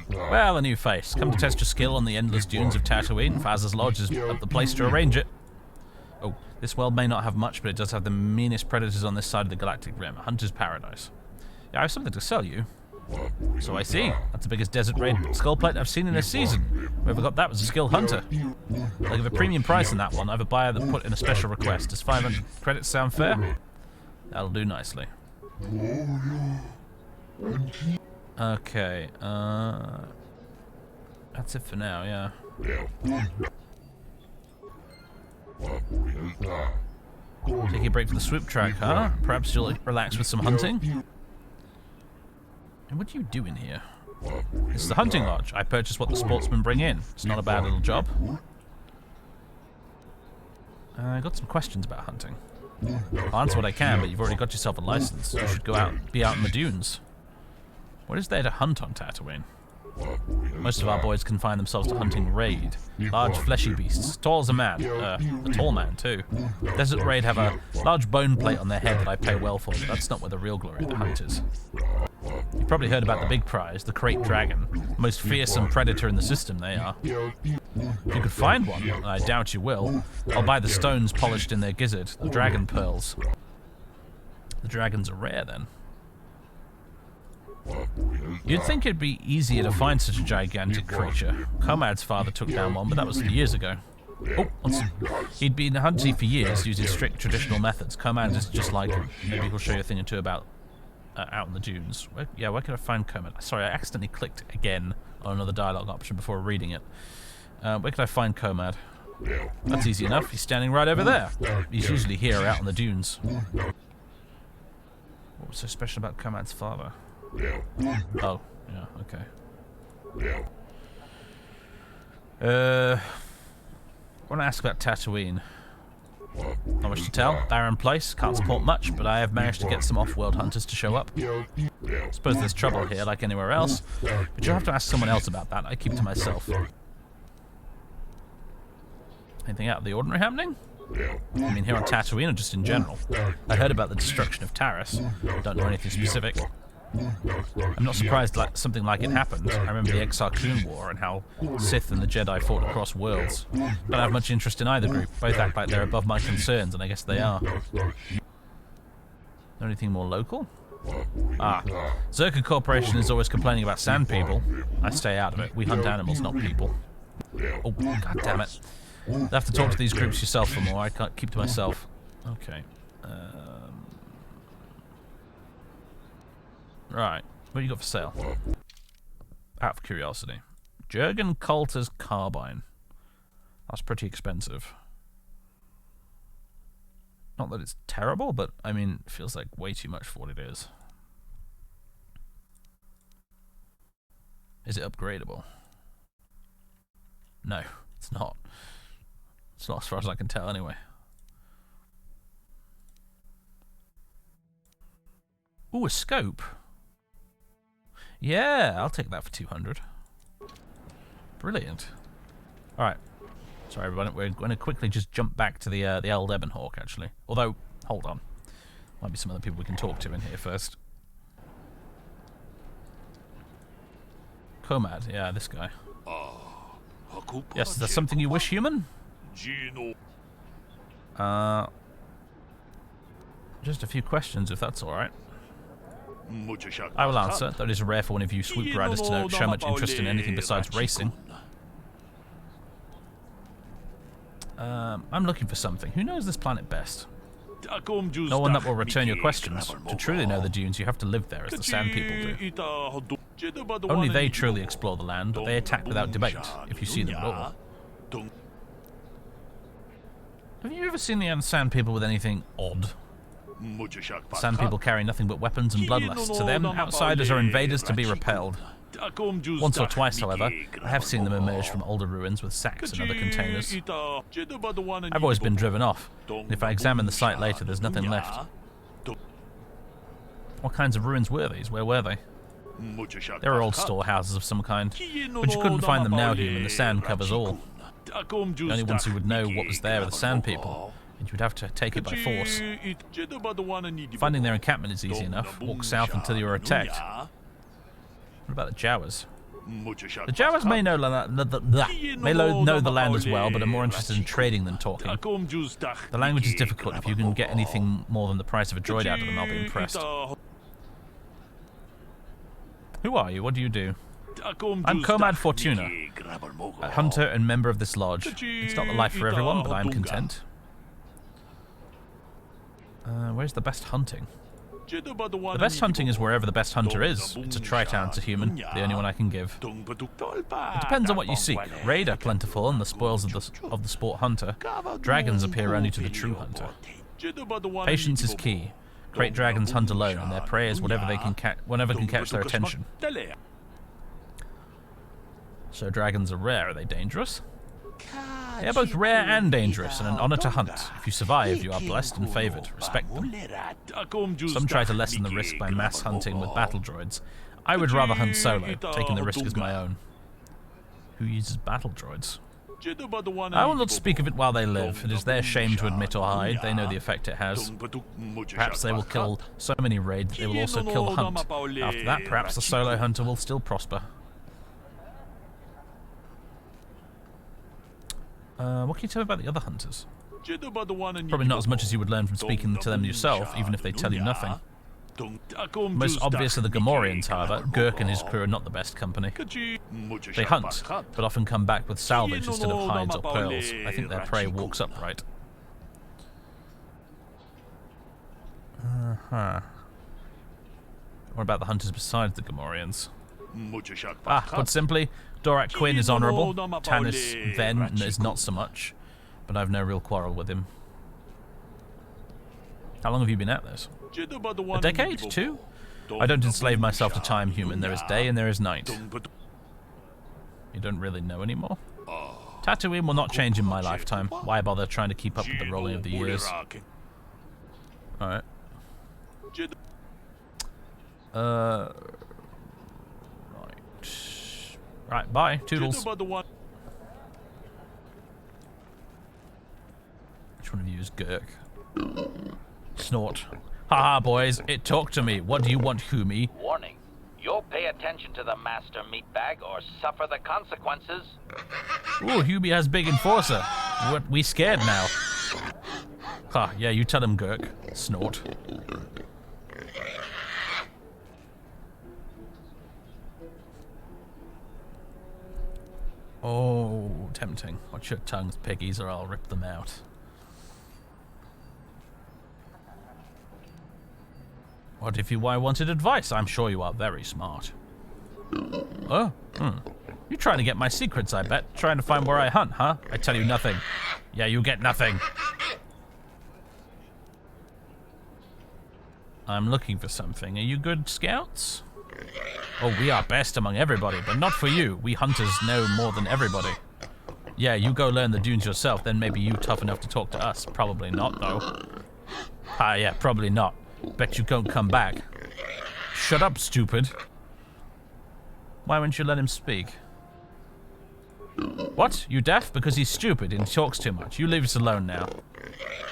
Well, a new face. Come to test your skill on the endless dunes of Tatooine. Faz's Lodge is the place to arrange it. Oh, this world may not have much, but it does have the meanest predators on this side of the galactic rim. A hunter's paradise. Yeah, I have something to sell you. So I see. That's the biggest desert raid skull plate I've seen in a season. Whoever got that was a skilled hunter. I'll give a premium price on that one. I have a buyer that put in a special request. Does 500 credits sound fair? That'll do nicely. Okay, that's it for now, yeah. Taking a break from the swoop track, huh? Perhaps you'll relax with some hunting? And what do you do in here? This is the hunting lodge. I purchase what the sportsmen bring in. It's not a bad little job. I got some questions about hunting. I'll answer what I can, but you've already got yourself a license. You should be out in the dunes. What is there to hunt on Tatooine? Most of our boys confine themselves to hunting raid. Large fleshy beasts, tall as a man. A tall man, too. Desert raid have a large bone plate on their head that I pay well for, but that's not where the real glory of the hunt is. You've probably heard about the big prize, the Krayt Dragon. The most fearsome predator in the system, they are. If you could find one, and I doubt you will, I'll buy the stones polished in their gizzard, the dragon pearls. The dragons are rare, then. You'd think it'd be easier to find such a gigantic creature. Comad's father took down one, but that was years ago. Oh, he'd been hunting for years using strict traditional methods. Comad is just like him. Maybe he'll show you a thing or two about out in the dunes. Where can I find Comad? Sorry, I accidentally clicked again on another dialogue option before reading it. Where can I find Comad? That's easy enough. He's standing right over there. He's usually here out in the dunes. What was so special about Comad's father? Oh, yeah, okay. I want to ask about Tatooine. Not much to tell. Barren place, can't support much, but I have managed to get some off-world hunters to show up. Suppose there's trouble here, like anywhere else, but you'll have to ask someone else about that. I keep to myself. Anything out of the ordinary happening? I mean, here on Tatooine or just in general? I heard about the destruction of Taris. Don't know anything specific. I'm not surprised something like it happened. I remember the Exar Kun War and how Sith and the Jedi fought across worlds. Don't have much interest in either group. Both act like they're above my concerns, and I guess they are. Know anything more local? Zerka Corporation is always complaining about sand people. I stay out of it. We hunt animals, not people. Oh, god damn it. You'll have to talk to these groups yourself for more. I can't keep to myself. Okay. Right, what do you got for sale? Out of curiosity. Jurgen Coulter's carbine. That's pretty expensive. Not that it's terrible, but I mean, it feels like way too much for what it is. Is it upgradable? No, it's not. It's not as far as I can tell anyway. Ooh, a scope. Yeah, I'll take that for 200. Brilliant. Alright. Sorry, everyone. We're going to quickly just jump back to the old Ebon Hawk, actually. Although, hold on. Might be some other people we can talk to in here first. Comad. Yeah, this guy. Yes, is that something you wish, human? Just a few questions, if that's alright. I will answer, though it is rare for one of you swoop riders to show much interest in anything besides racing. I'm looking for something. Who knows this planet best? No one that will return your questions. To truly know the dunes, you have to live there, as the Sand People do. Only they truly explore the land, but they attack without debate, if you see them at all. Have you ever seen the Sand People with anything odd? Sand people carry nothing but weapons and bloodlust. To them, outsiders are invaders to be repelled. Once or twice, however, I have seen them emerge from older ruins with sacks and other containers. I've always been driven off, and if I examine the site later, there's nothing left. What kinds of ruins were these? Where were they? They were old storehouses of some kind, but you couldn't find them now, human. The sand covers all. The only ones who would know what was there are the sand people, and you'd have to take it by force. Finding their encampment is easy enough. Walk south until you are attacked. What about the Jawas? The Jawas may know the land as well, but are more interested in trading than talking. The language is difficult. If you can get anything more than the price of a droid out of them, I'll be impressed. Who are you? What do you do? I'm Comad Fortuna, a hunter and member of this lodge. It's not the life for everyone, but I'm content. Where's the best hunting? The best hunting is wherever the best hunter is. It's a tri-talent human, the only one I can give. It depends on what you seek. Raid are plentiful and the spoils of the sport hunter. Dragons appear only to the true hunter. Patience is key. Great dragons hunt alone, and their prey is whatever can catch their attention. So dragons are rare. Are they dangerous? They are both rare and dangerous, and an honor to hunt. If you survive, you are blessed and favored. Respect them. Some try to lessen the risk by mass hunting with battle droids. I would rather hunt solo. Taking the risk is my own. Who uses battle droids? I will not speak of it while they live. It is their shame to admit or hide. They know the effect it has. Perhaps they will kill so many raids that they will also kill the hunt. After that, perhaps the solo hunter will still prosper. What can you tell me about the other hunters? Probably not as much as you would learn from speaking to them yourself, even if they tell you nothing. Most obvious are the Gamorreans, however. Gurk and his crew are not the best company. They hunt, but often come back with salvage instead of hides or pearls. I think their prey walks upright. What about the hunters besides the Gamorreans? Put simply, Dorak Quinn is honourable. Tanis Ven is not so much, but I've no real quarrel with him. How long have you been at this? A decade? 2? I don't enslave myself to time, human. There is day and there is night. You don't really know anymore? Tatooine will not change in my lifetime. Why bother trying to keep up with the rolling of the years? Alright. Right, bye. Toodles. Which one of you is Gurk? Snort. Haha, boys, it talked to me. What do you want, Humi? Warning. You'll pay attention to the master meatbag or suffer the consequences. Ooh, Humi has big enforcer. What, we scared now? Ha, yeah, you tell him, Gurk. Snort. Oh, tempting. Watch your tongues, piggies, or I'll rip them out. What if I wanted advice? I'm sure you are very smart. Oh? You're trying to get my secrets, I bet. Trying to find where I hunt, huh? I tell you nothing. Yeah, you get nothing. I'm looking for something. Are you good scouts? Oh, we are best among everybody, but not for you. We hunters know more than everybody. Yeah, you go learn the dunes yourself, then maybe you tough enough to talk to us. Probably not, though. Ah, yeah, probably not. Bet you don't come back. Shut up, stupid. Why won't you let him speak? What? You deaf? Because he's stupid and talks too much. You leave us alone now.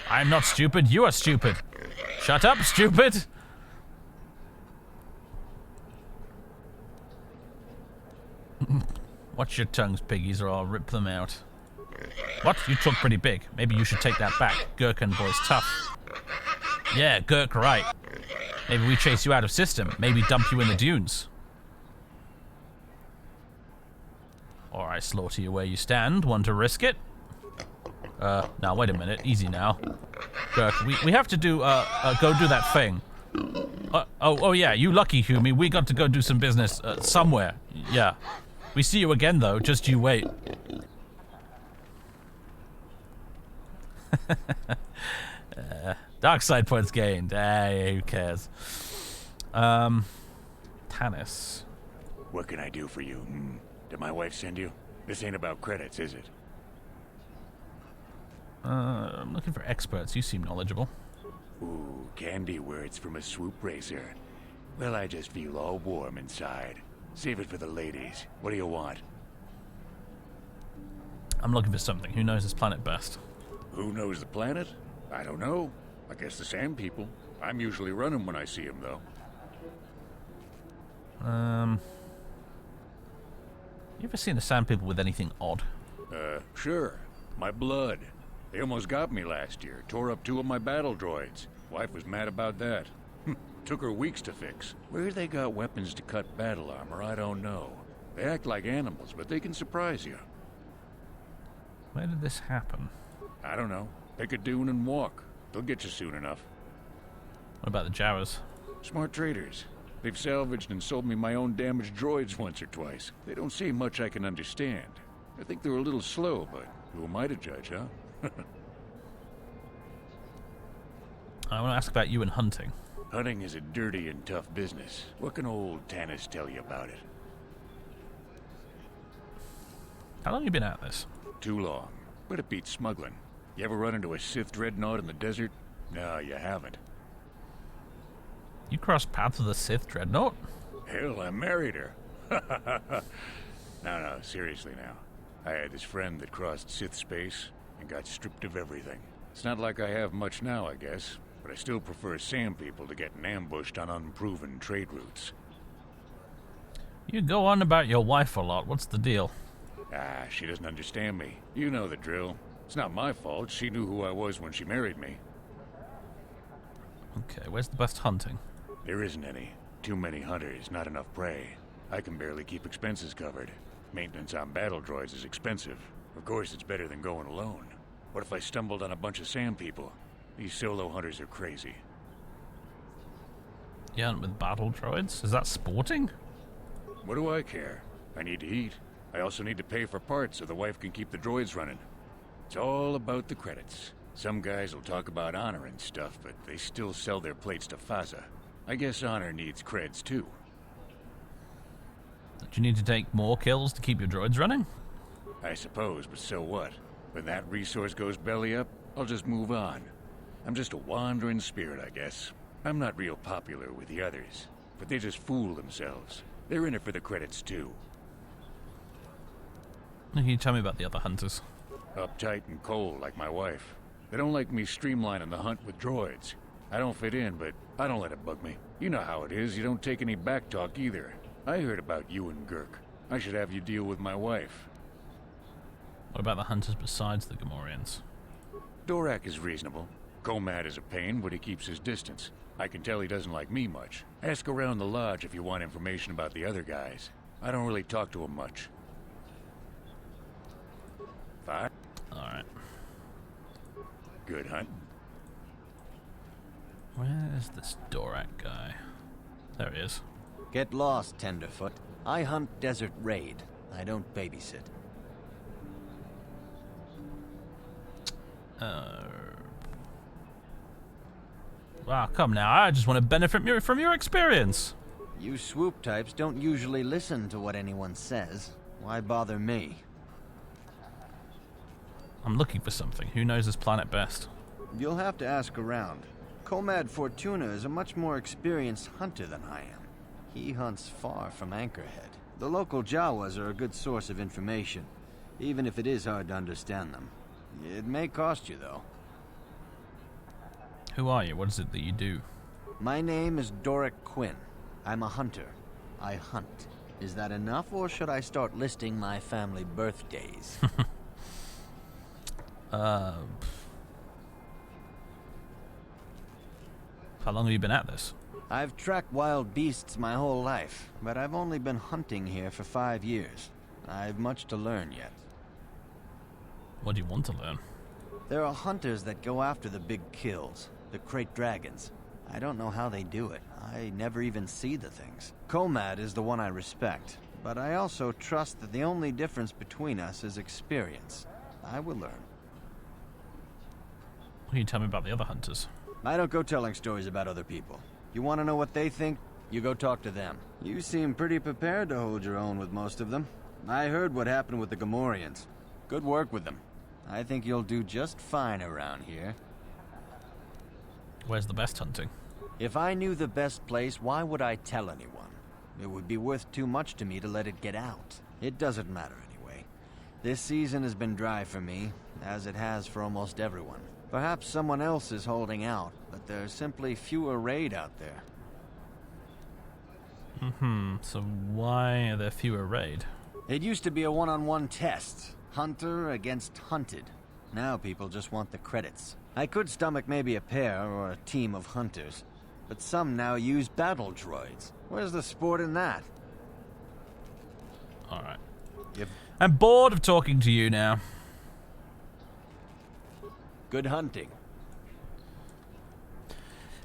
I'm not stupid. You are stupid. Shut up, stupid. Watch your tongues, piggies, or I'll rip them out. What? You talk pretty big. Maybe you should take that back. Gurkhan boy's tough. Yeah, Gurk, right. Maybe we chase you out of system. Maybe dump you in the dunes. Or I slaughter you where you stand. Want to risk it? Now, wait a minute. Easy now. Gurk, we have to do, go do that thing. Oh yeah, you lucky, Humi. We got to go do some business, somewhere. Yeah. We see you again, though. Just you wait. Dark side points gained. Hey, who cares? Tannis. What can I do for you? Did my wife send you? This ain't about credits, is it? I'm looking for experts. You seem knowledgeable. Ooh, candy words from a swoop racer. Well, I just feel all warm inside. Save it for the ladies. What do you want? I'm looking for something. Who knows this planet best? Who knows the planet? I don't know. I guess the sand people. I'm usually running when I see them, though. You ever seen the sand people with anything odd? Sure. My blood. They almost got me last year. Tore up 2 of my battle droids. Wife was mad about that. Took her weeks to fix. Where they got weapons to cut battle armor, I don't know. They act like animals, but they can surprise you. Where did this happen? I don't know. Pick a dune and walk. They'll get you soon enough. What about the Jawas? Smart traders. They've salvaged and sold me my own damaged droids once or twice. They don't say much I can understand. I think they're a little slow, but who am I to judge, huh? I want to ask about you and hunting. Hunting is a dirty and tough business. What can old Tannis tell you about it? How long have you been at this? Too long. But it beats smuggling. You ever run into a Sith dreadnought in the desert? No, you haven't. You crossed paths with a Sith dreadnought? Hell, I married her. No, seriously now. I had this friend that crossed Sith space and got stripped of everything. It's not like I have much now, I guess, but I still prefer sand people to getting ambushed on unproven trade routes. You go on about your wife a lot. What's the deal? She doesn't understand me. You know the drill. It's not my fault. She knew who I was when she married me. Okay, where's the best hunting? There isn't any. Too many hunters, not enough prey. I can barely keep expenses covered. Maintenance on battle droids is expensive. Of course, it's better than going alone. What if I stumbled on a bunch of sand people? These solo hunters are crazy. You hunt with battle droids? Is that sporting? What do I care? I need to eat. I also need to pay for parts so the wife can keep the droids running. It's all about the credits. Some guys will talk about honor and stuff, but they still sell their plates to Faza. I guess honor needs creds too. Do you need to take more kills to keep your droids running? I suppose, but so what? When that resource goes belly up, I'll just move on. I'm just a wandering spirit, I guess. I'm not real popular with the others, but they just fool themselves. They're in it for the credits too. Can you tell me about the other hunters? Uptight and cold like my wife. They don't like me streamlining the hunt with droids. I don't fit in, but I don't let it bug me. You know how it is, you don't take any backtalk either. I heard about you and Gurk. I should have you deal with my wife. What about the hunters besides the Gamorreans? Dorak is reasonable. Komad is a pain, but he keeps his distance. I can tell he doesn't like me much. Ask around the lodge if you want information about the other guys. I don't really talk to him much. Fine. Alright. Good hunting. Where's this Dorak guy? There he is. Get lost, Tenderfoot. I hunt Desert Raid. I don't babysit. Wow, come now. I just want to benefit from your experience. You swoop types don't usually listen to what anyone says. Why bother me? I'm looking for something. Who knows this planet best? You'll have to ask around. Comad Fortuna is a much more experienced hunter than I am. He hunts far from Anchorhead. The local Jawas are a good source of information, even if it is hard to understand them. It may cost you, though. Who are you? What is it that you do? My name is Doric Quinn. I'm a hunter. I hunt. Is that enough, or should I start listing my family birthdays? How long have you been at this? I've tracked wild beasts my whole life, but I've only been hunting here for 5 years. I've much to learn yet. What do you want to learn? There are hunters that go after the big kills, the crate dragons. I don't know how they do it. I never even see the things. Komad is the one I respect, but I also trust that the only difference between us is experience. I will learn. What can you tell me about the other hunters? I don't go telling stories about other people. You want to know what they think? You go talk to them. You seem pretty prepared to hold your own with most of them. I heard what happened with the Gamorreans. Good work with them. I think you'll do just fine around here. Where's the best hunting? If I knew the best place, why would I tell anyone? It would be worth too much to me to let it get out. It doesn't matter anyway. This season has been dry for me, as it has for almost everyone. Perhaps someone else is holding out, but there's simply fewer raid out there. So why are there fewer raid? It used to be a one-on-one test. Hunter against hunted. Now people just want the credits. I could stomach maybe a pair or a team of hunters, but some now use battle droids. Where's the sport in that? Alright. Yep. I'm bored of talking to you now. Good hunting.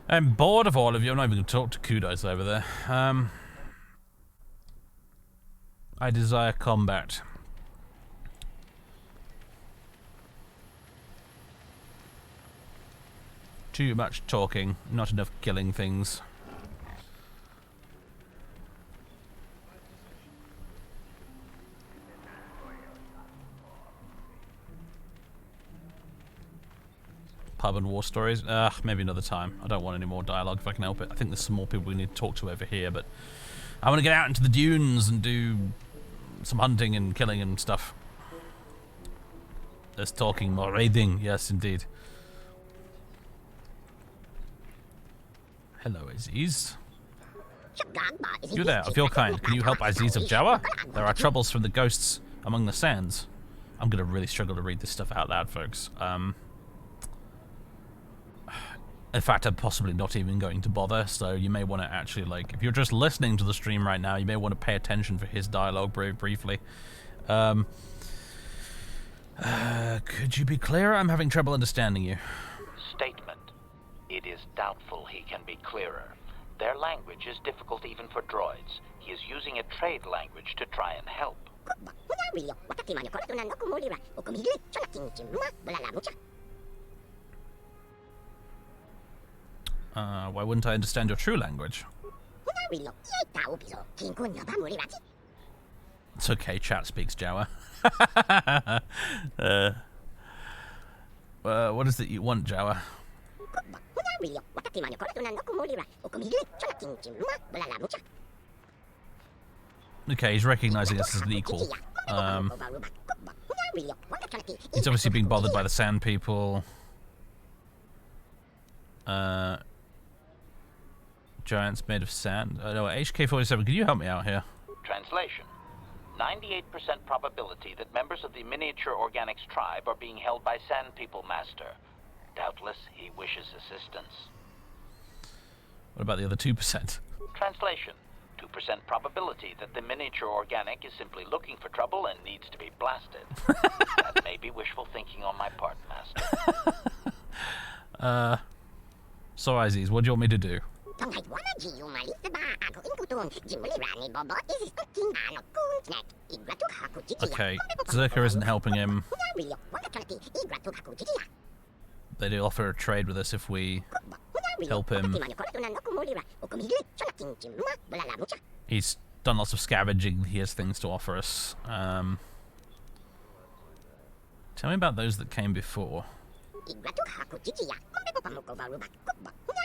I'm bored of all of you. I'm not even going to talk to Kudos over there. I desire combat. Too much talking, not enough killing things. Pub and war stories? Maybe another time. I don't want any more dialogue if I can help it. I think there's some more people we need to talk to over here, but I want to get out into the dunes and do some hunting and killing and stuff. There's talking, more raiding. Yes, indeed. Hello, Aziz. You there, of your kind. Can you help Aziz of Jawa? There are troubles from the ghosts among the sands. I'm going to really struggle to read this stuff out loud, folks. In fact, I'm possibly not even going to bother, so you may want to actually, like, if you're just listening to the stream right now, you may want to pay attention for his dialogue very briefly. Could you be clearer? I'm having trouble understanding you. Statement. It is doubtful he can be clearer. Their language is difficult even for droids. He is using a trade language to try and help. Why wouldn't I understand your true language? It's okay, chat speaks Jawa. What is it you want, Jawa? Okay, he's recognizing us as an equal. He's obviously being bothered by the sand people. Giants made of sand. No, HK-47, can you help me out here? Translation. 98% probability that members of the miniature organics tribe are being held by Sand People Master. Doubtless, he wishes assistance. What about the other 2%? Translation. 2% probability that the miniature organic is simply looking for trouble and needs to be blasted. That may be wishful thinking on my part, Master. So, Aziz, what do you want me to do? Okay, Zerka isn't helping him. They do offer a trade with us if we help him. He's done lots of scavenging. He has things to offer us. Tell me about those that came before.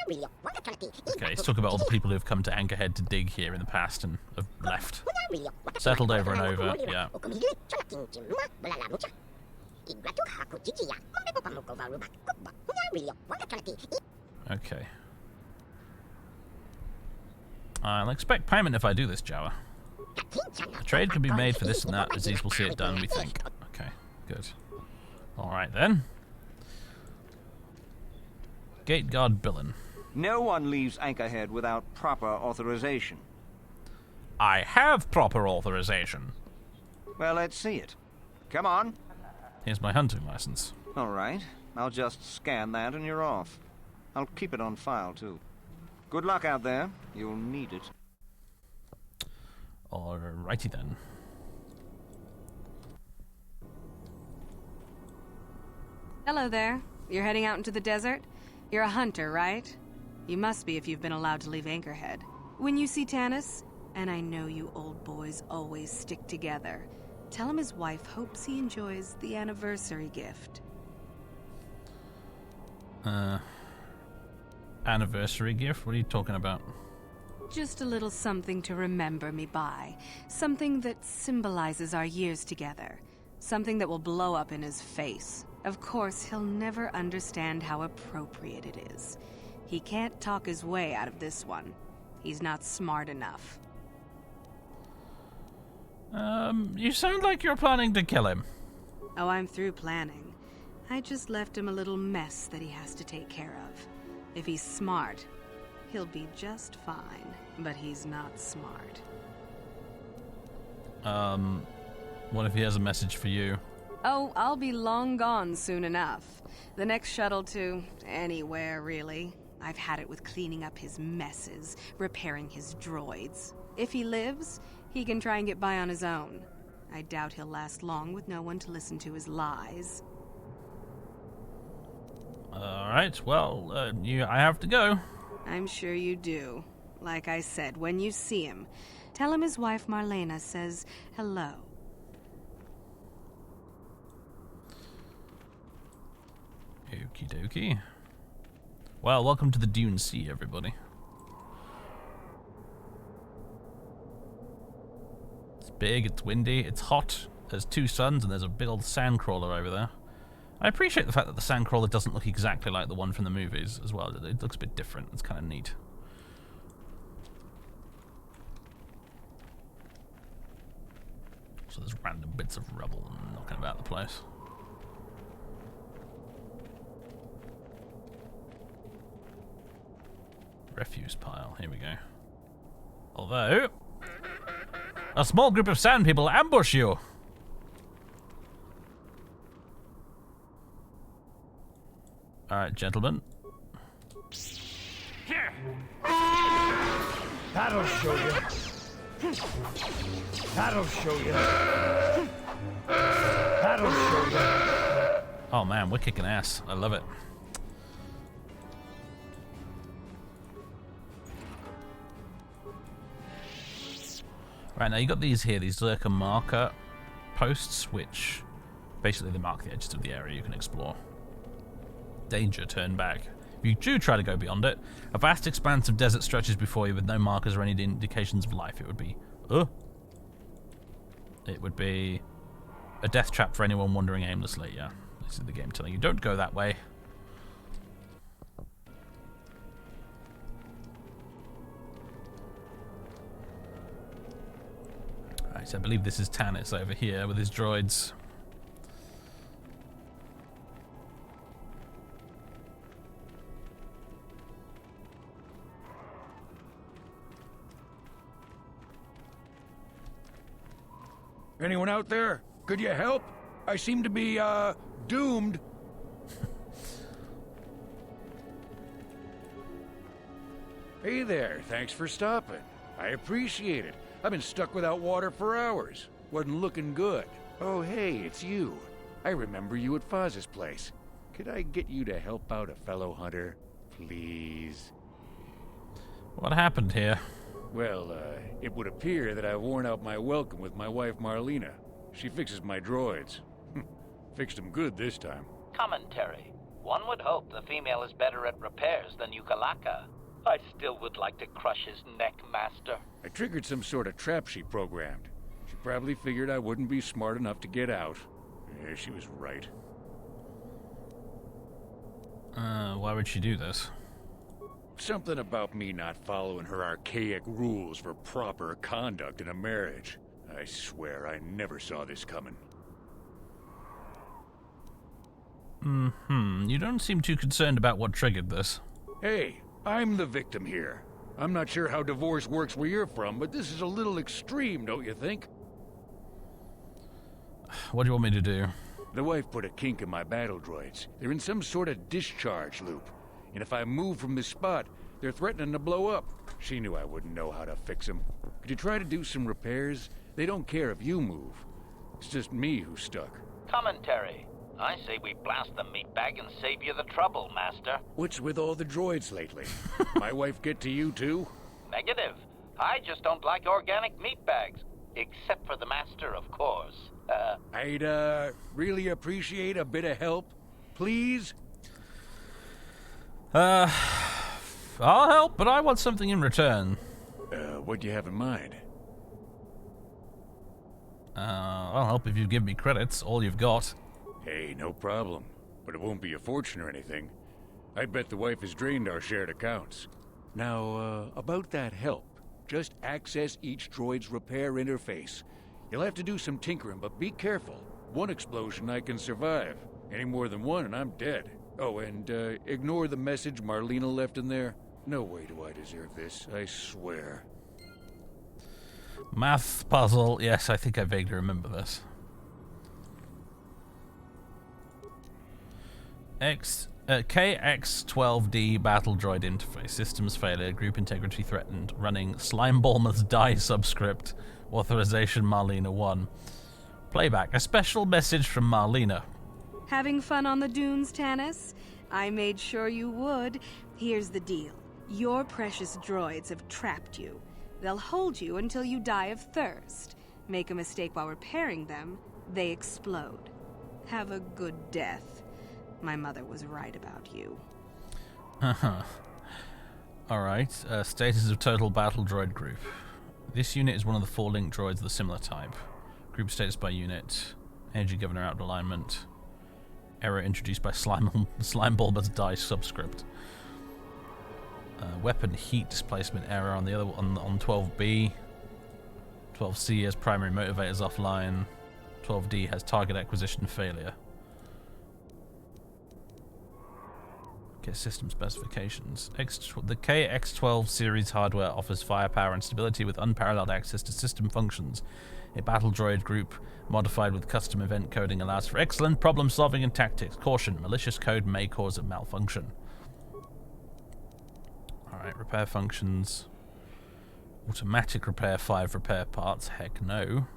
Okay, let's talk about all the people who have come to Anchorhead to dig here in the past and have left. Settled over and over, yeah. Okay. I'll expect payment if I do this, Jawa. A trade can be made for this and that. Aziz will see it done, we think. Okay, good. Alright then. Gate guard Billin. No one leaves Anchorhead without proper authorization. I have proper authorization. Well, let's see it. Come on. Here's my hunting license. All right. I'll just scan that and you're off. I'll keep it on file, too. Good luck out there. You'll need it. Alrighty then. Hello there. You're heading out into the desert? You're a hunter, right? You must be if you've been allowed to leave Anchorhead. When you see Tanis, and I know you old boys always stick together, tell him his wife hopes he enjoys the anniversary gift. Anniversary gift? What are you talking about? Just a little something to remember me by. Something that symbolizes our years together. Something that will blow up in his face. Of course, he'll never understand how appropriate it is. He can't talk his way out of this one. He's not smart enough. You sound like you're planning to kill him. Oh, I'm through planning. I just left him a little mess that he has to take care of. If he's smart, he'll be just fine. But he's not smart. What if he has a message for you? Oh, I'll be long gone soon enough. The next shuttle to anywhere, really. I've had it with cleaning up his messes, repairing his droids. If he lives, he can try and get by on his own. I doubt he'll last long with no one to listen to his lies. Alright, well, I have to go. I'm sure you do. Like I said, when you see him, tell him his wife Marlena says hello. Okie dokie. Well, welcome to the Dune Sea, everybody. It's big, it's windy, it's hot. There's two suns, and there's a big old sandcrawler over there. I appreciate the fact that the sandcrawler doesn't look exactly like the one from the movies as well. It looks a bit different. It's kind of neat. So there's random bits of rubble knocking about the place. Refuse pile. Here we go. Although, a small group of sand people ambush you. Alright, gentlemen. That'll show you. That'll show you. That'll show you. Oh man, we're kicking ass. I love it. Right, now you got these here, these Zerka marker posts, which basically they mark the edges of the area you can explore. Danger, turn back. If you do try to go beyond it, a vast expanse of desert stretches before you with no markers or any indications of life. It would be a death trap for anyone wandering aimlessly, yeah. This is the game telling you, don't go that way. Right, so I believe this is Tanis over here with his droids. Anyone out there? Could you help? I seem to be, doomed. Hey there, thanks for stopping. I appreciate it. I've been stuck without water for hours. Wasn't looking good. Oh, hey, it's you. I remember you at Foz's place. Could I get you to help out a fellow hunter? Please? What happened here? Well, it would appear that I've worn out my welcome with my wife Marlena. She fixes my droids. Fixed them good this time. Commentary. One would hope the female is better at repairs than Yukalaka. I still would like to crush his neck, Master. I triggered some sort of trap she programmed. She probably figured I wouldn't be smart enough to get out. Yeah, she was right. Why would she do this? Something about me not following her archaic rules for proper conduct in a marriage. I swear I never saw this coming. You don't seem too concerned about what triggered this. Hey, I'm the victim here. I'm not sure how divorce works where you're from, but this is a little extreme, don't you think? What do you want me to do? The wife put a kink in my battle droids. They're in some sort of discharge loop. And if I move from this spot, they're threatening to blow up. She knew I wouldn't know how to fix them. Could you try to do some repairs? They don't care if you move. It's just me who's stuck. Commentary. I say we blast the meatbag and save you the trouble, Master. What's with all the droids lately? My wife get to you too? Negative. I just don't like organic meatbags. Except for the Master, of course. I'd, really appreciate a bit of help. Please? I'll help, but I want something in return. What do you have in mind? I'll help if you give me credits, all you've got. Hey, no problem. But it won't be a fortune or anything. I bet the wife has drained our shared accounts. Now, about that help. Just access each droid's repair interface. You'll have to do some tinkering, but be careful. One explosion I can survive. Any more than one and I'm dead. Oh, and ignore the message Marlena left in there. No way do I deserve this, I swear. Math puzzle. Yes, I think I vaguely remember this. KX-12D battle droid interface. Systems failure. Group integrity threatened. Running Slimeballmer's die subscript. Authorization Marlena 1. Playback. A special message from Marlena. Having fun on the dunes, Tanis? I made sure you would. Here's the deal. Your precious droids have trapped you. They'll hold you until you die of thirst. Make a mistake while repairing them, they explode. Have a good death. My mother was right about you. Alright. Status of total battle droid group. This unit is one of the 4 linked droids of the similar type. Group status by unit. Energy governor out of alignment. Error introduced by Slimeballmer's die subscript. Weapon heat displacement error on the other on 12B. 12C has primary motivators offline. 12D has target acquisition failure. Okay, system specifications. The KX-12 series hardware offers firepower and stability with unparalleled access to system functions. A battle droid group modified with custom event coding allows for excellent problem solving and tactics. Caution, malicious code may cause a malfunction. Alright, repair functions. Automatic repair 5 repair parts. Heck no.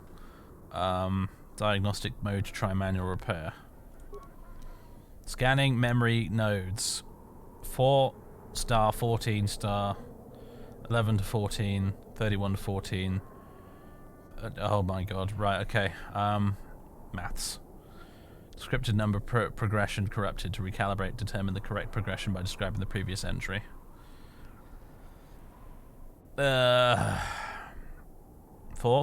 Diagnostic mode to try manual repair. Scanning memory nodes. 4 star, 14 star, 11 to 14, 31 to 14. Oh my god, right, okay. Maths. Scripted number progression corrupted. To recalibrate, determine the correct progression by describing the previous entry. 4,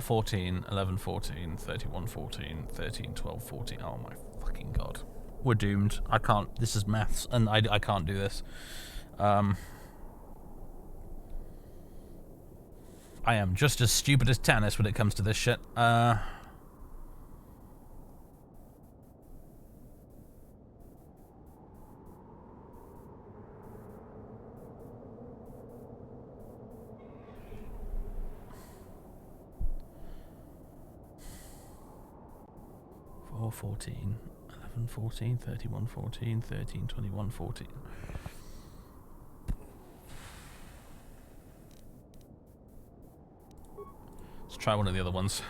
14, 11, 14, 31, 14, 13, 12, 14. Oh my fucking god. We're doomed. I can't. This is maths, and I can't do this. I am just as stupid as Tanis when it comes to this shit. 4, 14, 11, 14, 31, 14, 13, 21, 14. Let's try one of the other ones.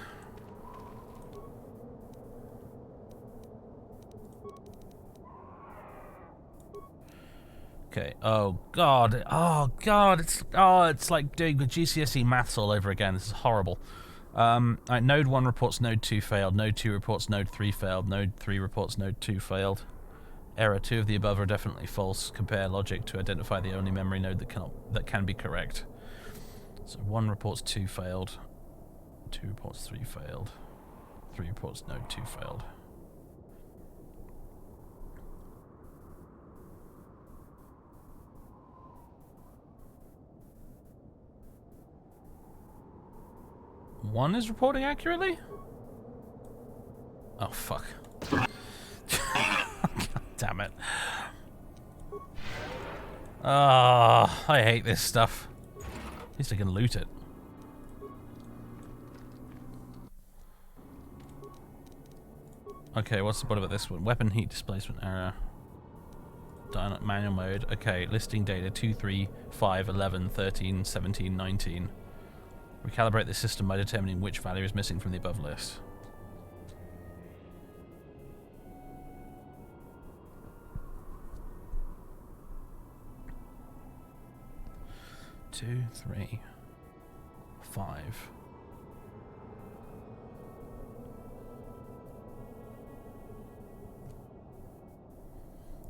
Okay. Oh god. Oh god. It's like doing the GCSE maths all over again. This is horrible. Right, node 1 reports node 2 failed. Node 2 reports node 3 failed. Node 3 reports node 2 failed. Error. 2 of the above are definitely false. Compare logic to identify the only memory node that can be correct. So 1 reports 2 failed. 2 reports 3 failed. 3 reports node 2 failed. One is reporting accurately? Oh, fuck. God damn it. Oh, I hate this stuff. At least I can loot it. Okay, what about this one? Weapon heat displacement error. Manual mode. Okay, listing data 2, 3, 5, 11, 13, 17, 19. Recalibrate the system by determining which value is missing from the above list. 2, 3, 5.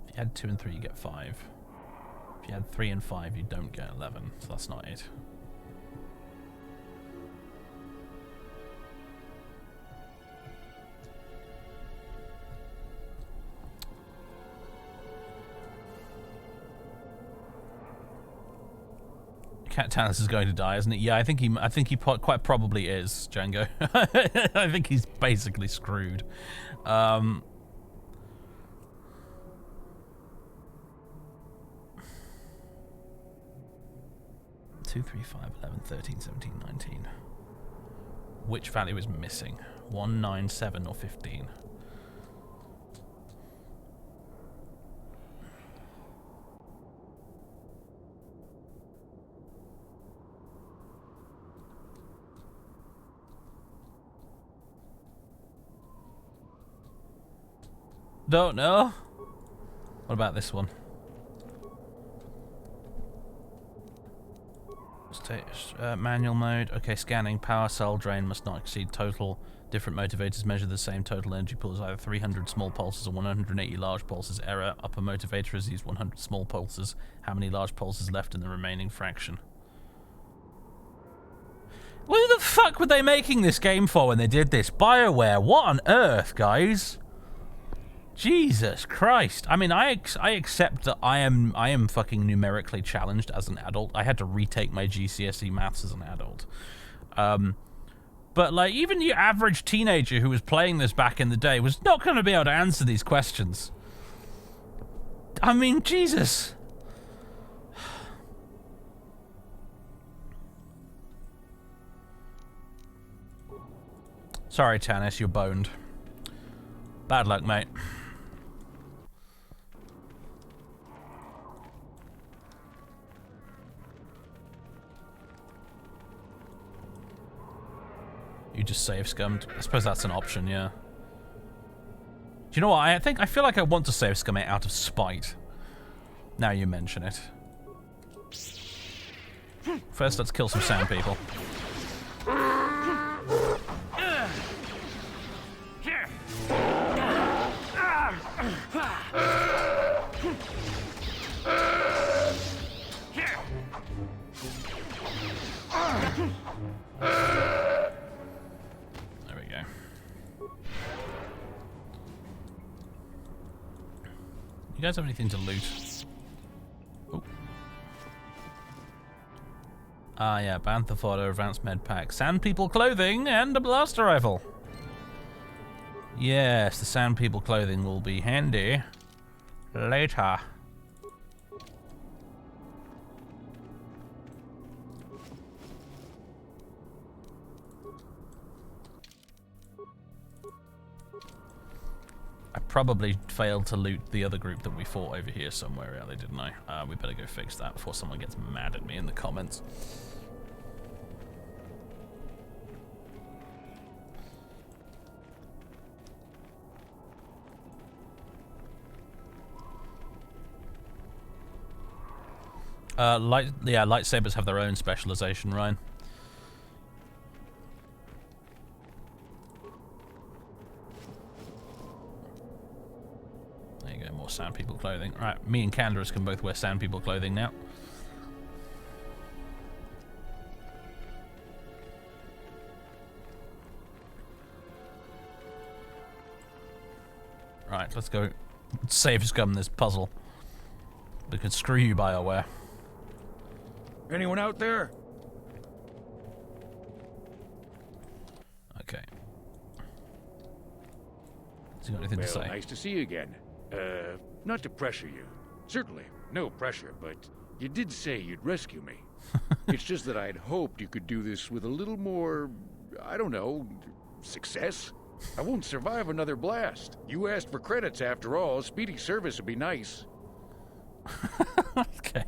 If you add 2 and 3, you get 5. If you add 3 and 5, you don't get 11, so that's not it. Cat Talus is going to die, isn't it? Yeah, I think he quite probably is, Django. I think he's basically screwed. 2, 3, 5, 11, 13, 17, 19. Which value is missing? 1, 9, 7, or 15? Don't know. What about this one? Manual mode. Okay, scanning. Power cell drain must not exceed total. Different motivators measure the same total energy pool as either 300 small pulses or 180 large pulses. Error. Upper motivator has used 100 small pulses. How many large pulses left in the remaining fraction? What the fuck were they making this game for when they did this? BioWare, what on earth, guys? Jesus Christ. I mean, I accept that I am fucking numerically challenged as an adult. I had to retake my GCSE maths as an adult. But like, even your average teenager who was playing this back in the day was not going to be able to answer these questions. I mean, Jesus. Sorry, Tanis, you're boned. Bad luck, mate. You just save scummed. I suppose that's an option, yeah. Do you know what? I feel like I want to save scum it out of spite. Now you mention it. First, let's kill some sand people. There we go. You guys have anything to loot? Oh. Ah, yeah, Bantha fodder, advanced med pack, sand people clothing, and a blaster rifle. Yes, the sand people clothing will be handy later. I probably failed to loot the other group that we fought over here somewhere earlier, didn't I? We better go fix that before someone gets mad at me in the comments. Lightsabers have their own specialization, Ryan. There you go, more sand people clothing. Right, me and Canderous can both wear sand people clothing now. Right, let's go save scum this puzzle. Because screw you, BioWare. Anyone out there? Okay. Has he got anything to say? Nice to see you again. Not to pressure you. Certainly, no pressure, but you did say you'd rescue me. It's just that I'd hoped you could do this with a little more, I don't know, success? I won't survive another blast. You asked for credits after all. Speedy service would be nice. Okay.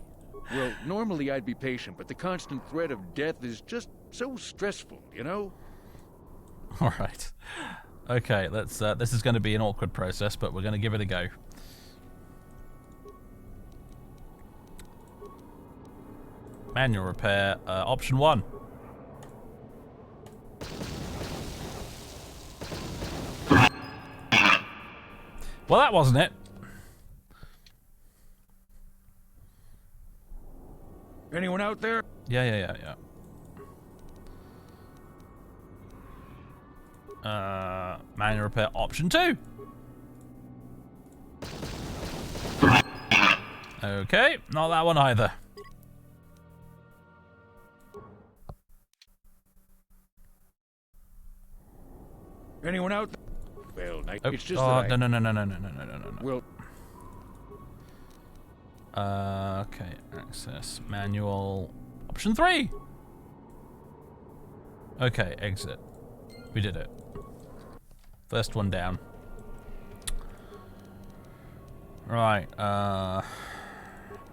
Well, normally I'd be patient, but the constant threat of death is just so stressful, you know? All right. Okay, let's. This is going to be an awkward process, but we're going to give it a go. Manual repair, option 1. Well, that wasn't it. Anyone out there? Yeah. Manual repair, option 2. Okay, not that one either. Anyone out there? Well, Oh, it's just oh, that no. Well, Okay, access, manual, option 3. Okay, exit. We did it. First one down. Right,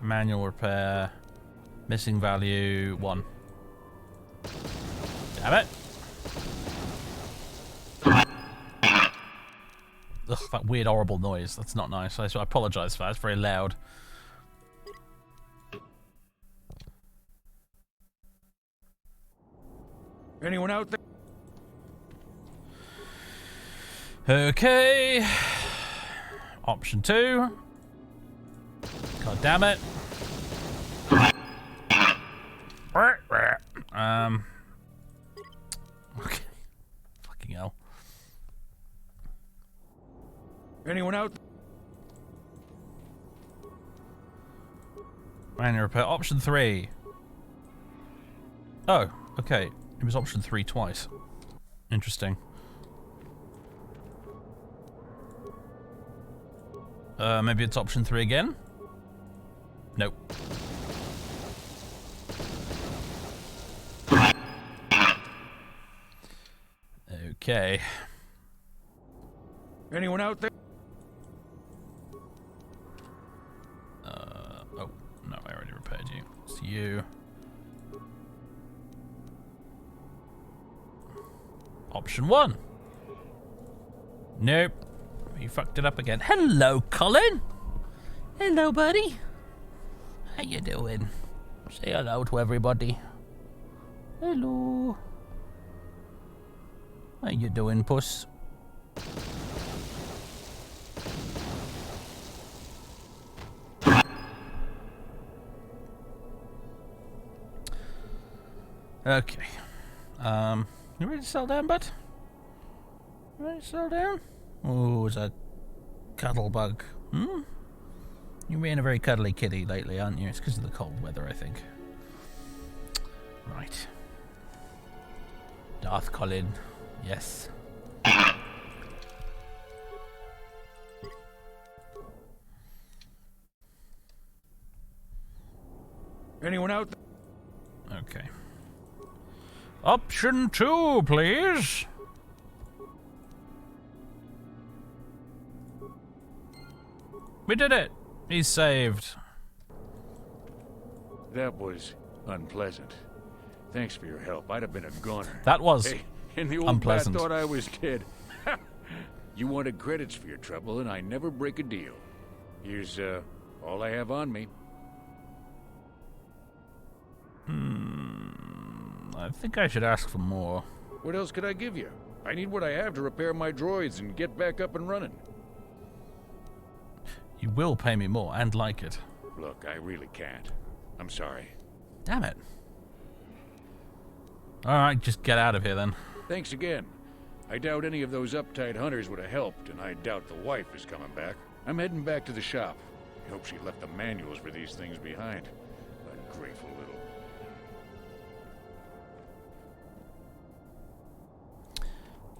manual repair, missing value 1. Damn it! Ugh, that weird horrible noise. That's not nice. I apologize for that. It's very loud. anyone out there? Okay. Option 2. God damn it. Okay. Fucking hell. Anyone out there? Manual repair, option 3. Oh, okay. It was option 3 twice. Interesting. Maybe it's option 3 again? Nope. Okay. Anyone out there? Oh, no, I already repaired you. It's you. Option 1. Nope. You fucked it up again. Hello, Colin. Hello, buddy. How you doing? Say hello to everybody. Hello. How you doing, puss? Okay. You ready to settle down, bud? You ready to settle down? Oh, it's a cuddle bug. Hmm? You've been a very cuddly kitty lately, aren't you? It's because of the cold weather, I think. Right. Darth Colin. Yes. Anyone out there? Okay. Option 2, please. We did it. He's saved. That was unpleasant. Thanks for your help. I'd have been a goner. That was hey, and the old unpleasant. bat thought I was dead. You wanted credits for your trouble, and I never break a deal. Here's all I have on me. I think I should ask for more. What else could I give you? I need what I have to repair my droids and get back up and running. You will pay me more and like it. Look, I really can't. I'm sorry. Damn it. Alright, just get out of here then. Thanks again. I doubt any of those uptight hunters would have helped, and I doubt the wife is coming back. I'm heading back to the shop. I hope she left the manuals for these things behind. Ungrateful little...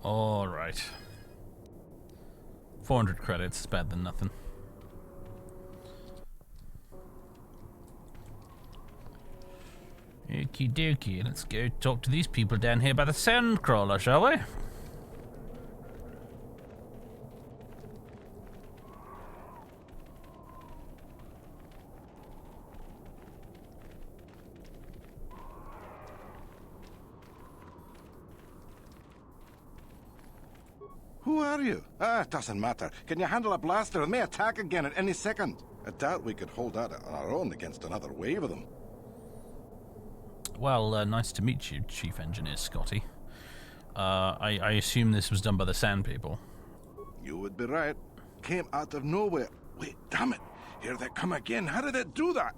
Alright. 400 credits is better than nothing. Okie dokie, let's go talk to these people down here by the sandcrawler, shall we? Who are you? It doesn't matter. Can you handle a blaster? It may attack again at any second. I doubt we could hold out on our own against another wave of them. Well, nice to meet you, Chief Engineer Scotty. I assume this was done by the Sand People. You would be right. Came out of nowhere. Wait, damn it. Here they come again. How did it do that?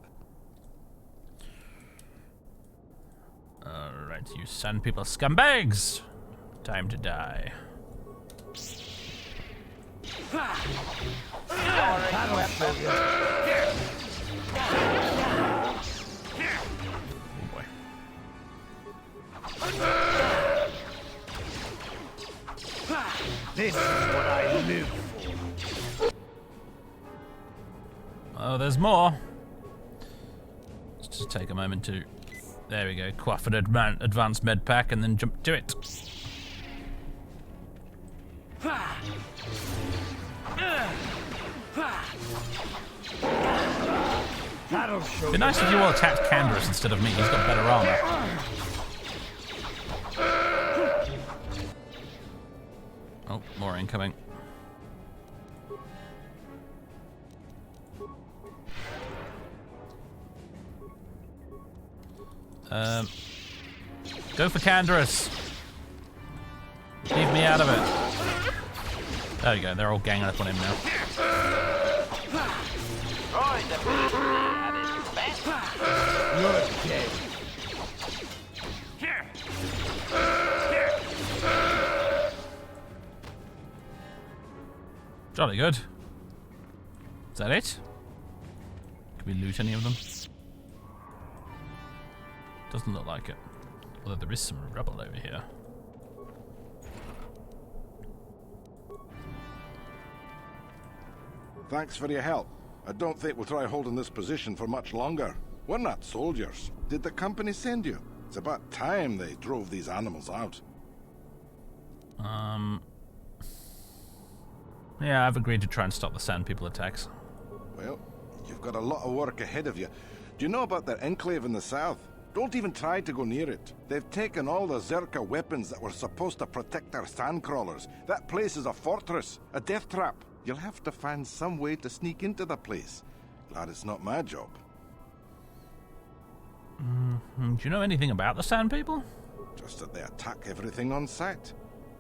Alright, you Sand People scumbags! Time to die. That'll show you. Oh boy. This is what I live for. Oh, there's more. Let's just take a moment to... There we go. Quaff an advanced med pack and then jump to it. That'll show It'd be nice if you all attacked Canderous instead of me. He's got better armor. Oh, more incoming. Go for Canderous. Leave me out of it. There you go. They're all ganging up on him now. You're dead. Jolly good. Is that it? Can we loot any of them? Doesn't look like it. Although there is some rubble over here. Thanks for your help. I don't think we'll try holding this position for much longer. We're not soldiers. Did the company send you? It's about time they drove these animals out. Yeah, I've agreed to try and stop the Sand People attacks. Well, you've got a lot of work ahead of you. Do you know about their enclave in the south? Don't even try to go near it. They've taken all the Zerka weapons that were supposed to protect our sandcrawlers. That place is a fortress, a death trap. You'll have to find some way to sneak into the place. Glad it's not my job. Do you know anything about the Sand People? Just that they attack everything on sight.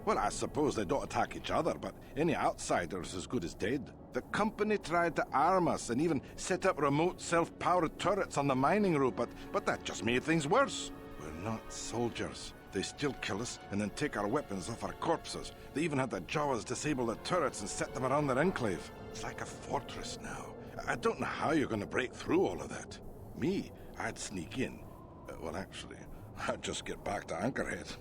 Well, I suppose they don't attack each other, but any outsider's as good as dead. The company tried to arm us and even set up remote self-powered turrets on the mining route, but that just made things worse. We're not soldiers. They still kill us and then take our weapons off our corpses. They even had the Jawas disable the turrets and set them around their enclave. It's like a fortress now. I don't know how you're going to break through all of that. Me, I'd sneak in. Well, actually, I'd just get back to Anchorhead.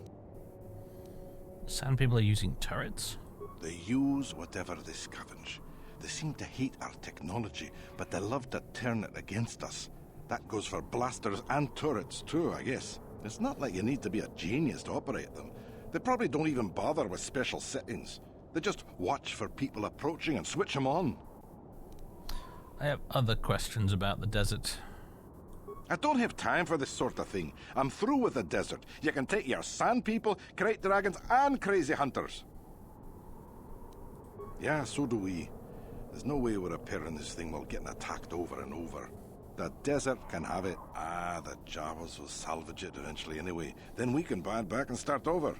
Sand People are using turrets? They use whatever they scavenge. They seem to hate our technology, but they love to turn it against us. That goes for blasters and turrets too, I guess. It's not like you need to be a genius to operate them. They probably don't even bother with special settings. They just watch for people approaching and switch them on. I have other questions about the desert. I don't have time for this sort of thing. I'm through with the desert. You can take your sand people, crate dragons, and crazy hunters. Yeah, so do we. There's no way we're repairing this thing while getting attacked over and over. The desert can have it. The Jawas will salvage it eventually anyway. Then we can buy it back and start over.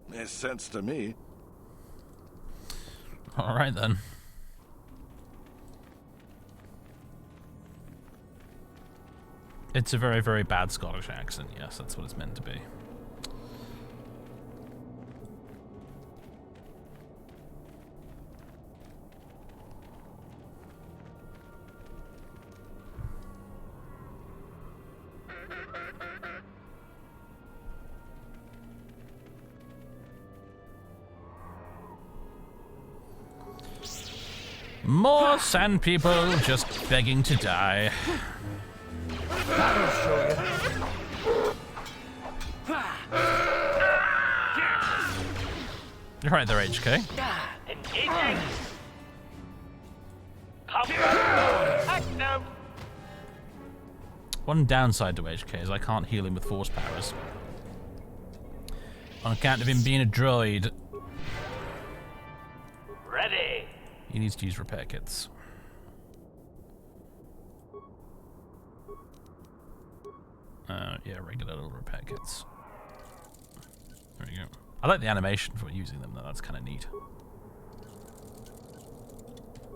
Makes sense to me. Alright then. It's a very, very bad Scottish accent. Yes, that's what it's meant to be. More sand people just begging to die. That'll show you. You're right there, HK. Engaging. Combat active. One downside to HK is I can't heal him with force powers. On account of him being a droid, Ready. he needs to use repair kits. Yeah, regular little repair kits. There we go. I like the animation for using them, though. That's kind of neat.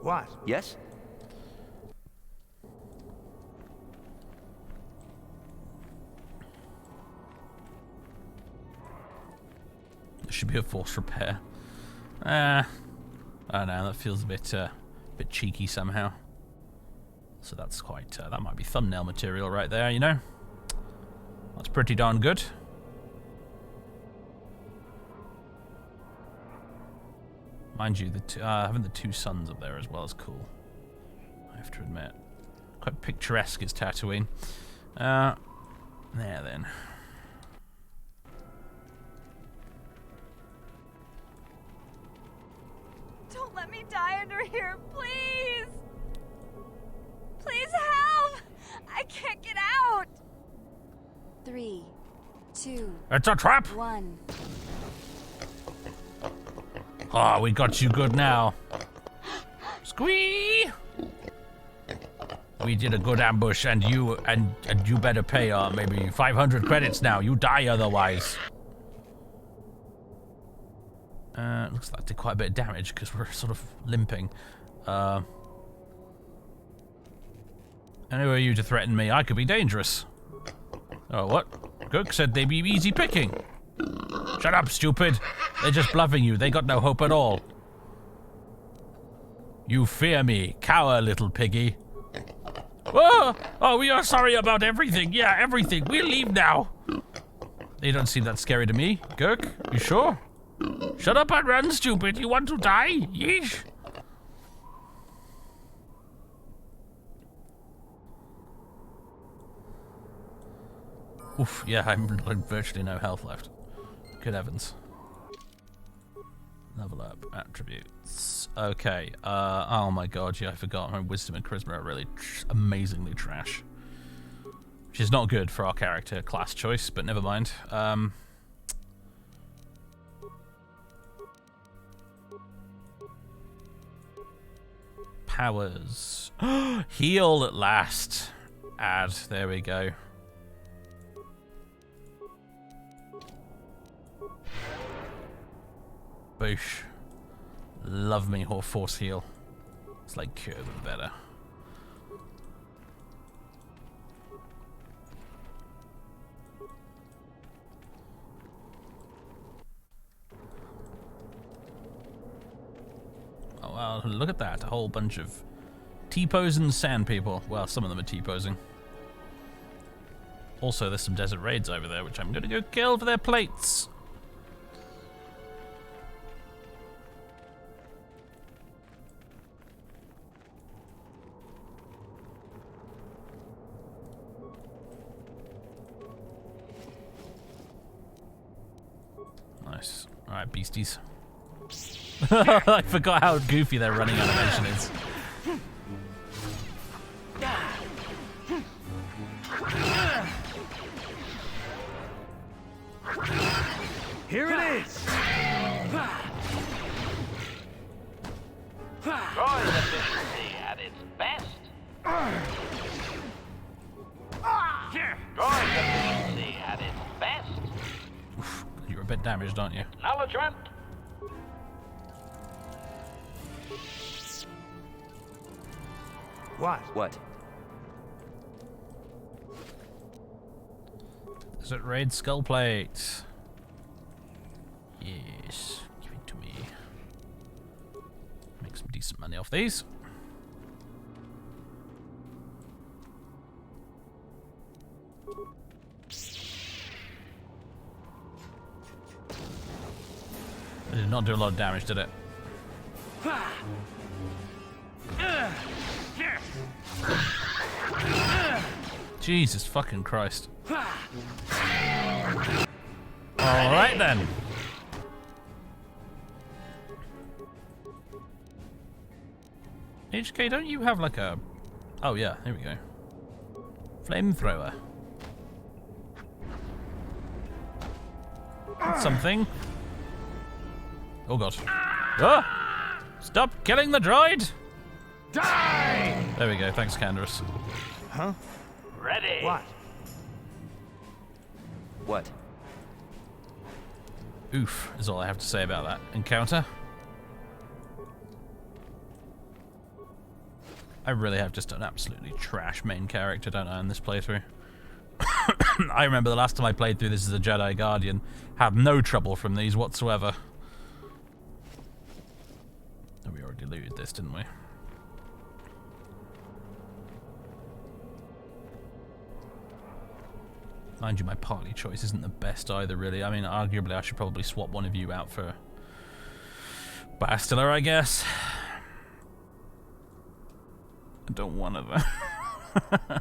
What? Yes? There should be a force repair. I don't know. That feels a bit cheeky somehow. So that's quite. That might be thumbnail material right there. You know. That's pretty darn good. Mind you, having the two suns up there as well is cool. I have to admit. Quite picturesque is Tatooine. There then. Don't let me die under here, please! Please help! I can't get out! 3, 2. It's a trap! 1. Oh, we got you good now. Squee! We did a good ambush, and you better pay maybe 500 credits now. You die otherwise. Looks like I did quite a bit of damage because we're sort of limping. And who are you to threaten me? I could be dangerous. Oh, what? Cook said they'd be easy picking. Shut up, stupid. They're just bluffing you. They got no hope at all. You fear me. Cower, little piggy. Oh, we are sorry about everything. Yeah, everything. We'll leave now. They don't seem that scary to me. Gurk, you sure? Shut up and run, stupid. You want to die? Yeesh. Oof, yeah, I'm virtually no health left. Good heavens. Level up, attributes. Okay, oh my god, yeah, I forgot. My wisdom and charisma are really amazingly trash. Which is not good for our character class choice, but never mind. Powers. Heal at last. Add, there we go. Boosh. Love me or force heal. It's like cure them better. Oh well, look at that. A whole bunch of T-posing sand people. Well, some of them are T-posing. Also, there's some desert raids over there, which I'm gonna go kill for their plates. Nice. Alright, beasties. I forgot how goofy their running animation is. Here it is! Droid efficiency at its best. Droid efficiency at its best. Oof, you're a bit damaged, aren't you? Acknowledgement. What? What? Desert raid skull plate. Yes, give it to me. Make some decent money off these. It did not do a lot of damage, did it? Jesus fucking Christ. Alright then. HK, don't you have like a... Oh yeah, here we go. Flamethrower. That's something. Oh god. Ah! Stop killing the droid! Die! There we go, thanks Canderous. Huh? Ready. What? What? Oof, is all I have to say about that encounter. I really have just an absolutely trash main character, don't I, in this playthrough? I remember the last time I played through this as a Jedi Guardian, had no trouble from these whatsoever. Oh, we already looted this, didn't we? Mind you, my party choice isn't the best either, really. I mean, arguably, I should probably swap one of you out for Bastila, I guess. I don't want to, though.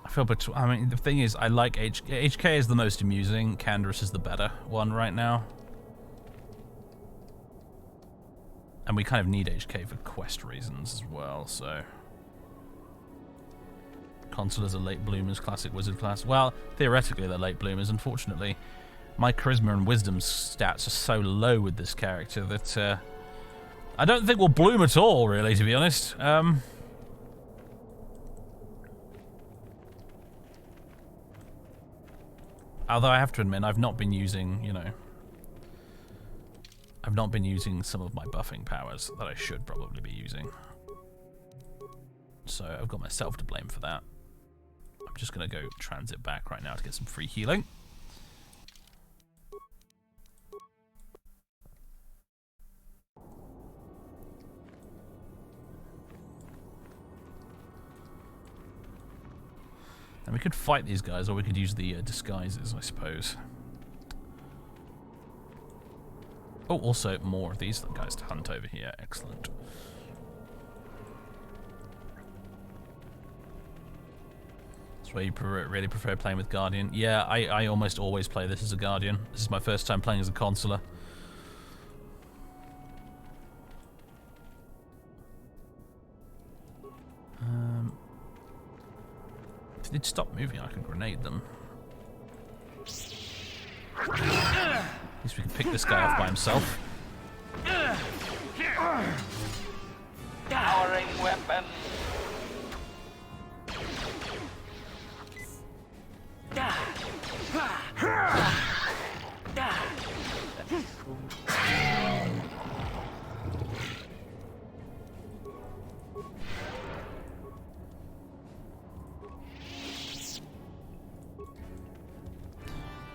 I feel between. I mean, the thing is, I like HK is the most amusing. Canderous is the better one right now. And we kind of need HK for quest reasons as well, so... Consulars are late bloomers, classic wizard class. Well, theoretically they're late bloomers. Unfortunately, my charisma and wisdom stats are so low with this character that I don't think we'll bloom at all, really, to be honest. Although I have to admit, I've not been using, you know... I've not been using some of my buffing powers that I should probably be using. So I've got myself to blame for that. I'm just going to go transit back right now to get some free healing. And we could fight these guys, or we could use the disguises, I suppose. Oh, also more of these guys to hunt over here. Excellent. That's why you really prefer playing with Guardian. Yeah, I almost always play this as a Guardian. This is my first time playing as a Consular. If they'd stop moving, I could grenade them. At least we can pick this guy off by himself. Towering weapon.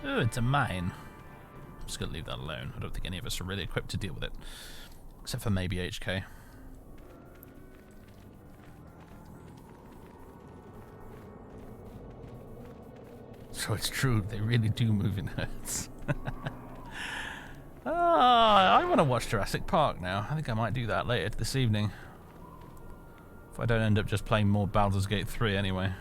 Oh, it's a mine. I'm just going to leave that alone. I don't think any of us are really equipped to deal with it. Except for maybe HK. So it's true, they really do move in herds. I want to watch Jurassic Park now. I think I might do that later this evening. If I don't end up just playing more Baldur's Gate 3 anyway.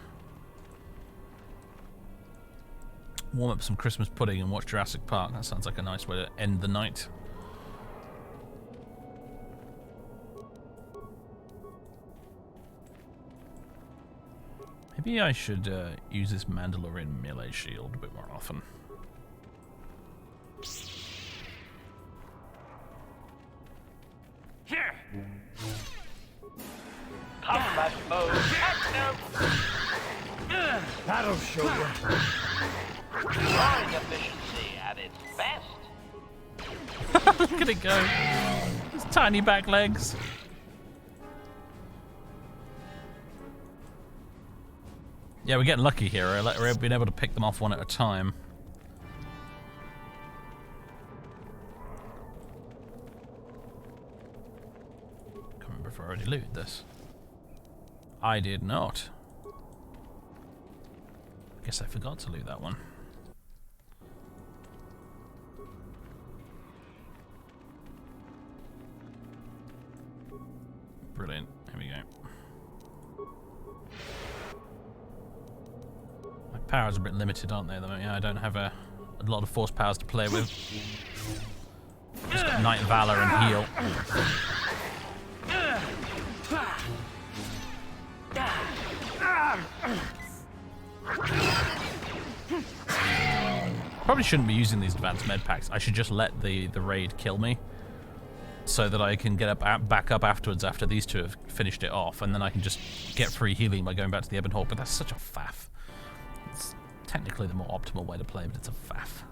Warm up some Christmas pudding and watch Jurassic Park. That sounds like a nice way to end the night. Maybe I should use this Mandalorian melee shield a bit more often. Here. Combat mode active. That'll show you. Drawing efficiency at its best. Look at it go. His tiny back legs. Yeah, we're getting lucky here. We're being able to pick them off one at a time. Can't remember if I already looted this. I did not. Guess I forgot to loot that one. Brilliant. Here we go. My powers are a bit limited, aren't they? At the moment? Yeah, I don't have a lot of force powers to play with. Just got Knight Valor and Heal. Probably shouldn't be using these advanced med packs. I should just let the raid kill me, so that I can get back up afterwards after these two have finished it off, and then I can just get free healing by going back to the Ebon Hawk. But that's such a faff. technically the more optimal way to play, but it's a faff.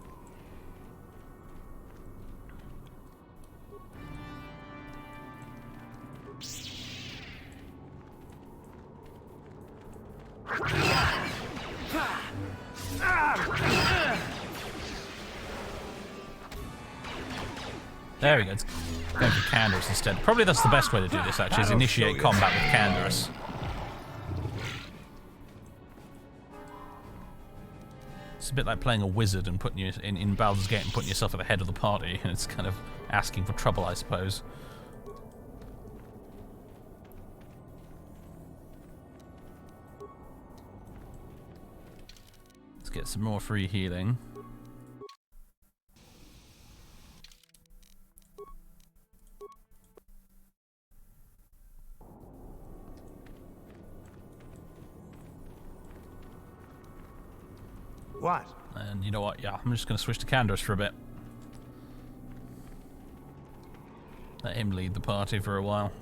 There we go. It's going for Canderous instead. Probably that's the best way to do this, actually, is initiate combat with Canderous. It's a bit like playing a wizard and putting you in Baldur's Gate and putting yourself at the head of the party, and it's kind of asking for trouble, I suppose. Let's get some more free healing. What? And you know what? Yeah, I'm just going to switch to Canderous for a bit. Let him lead the party for a while.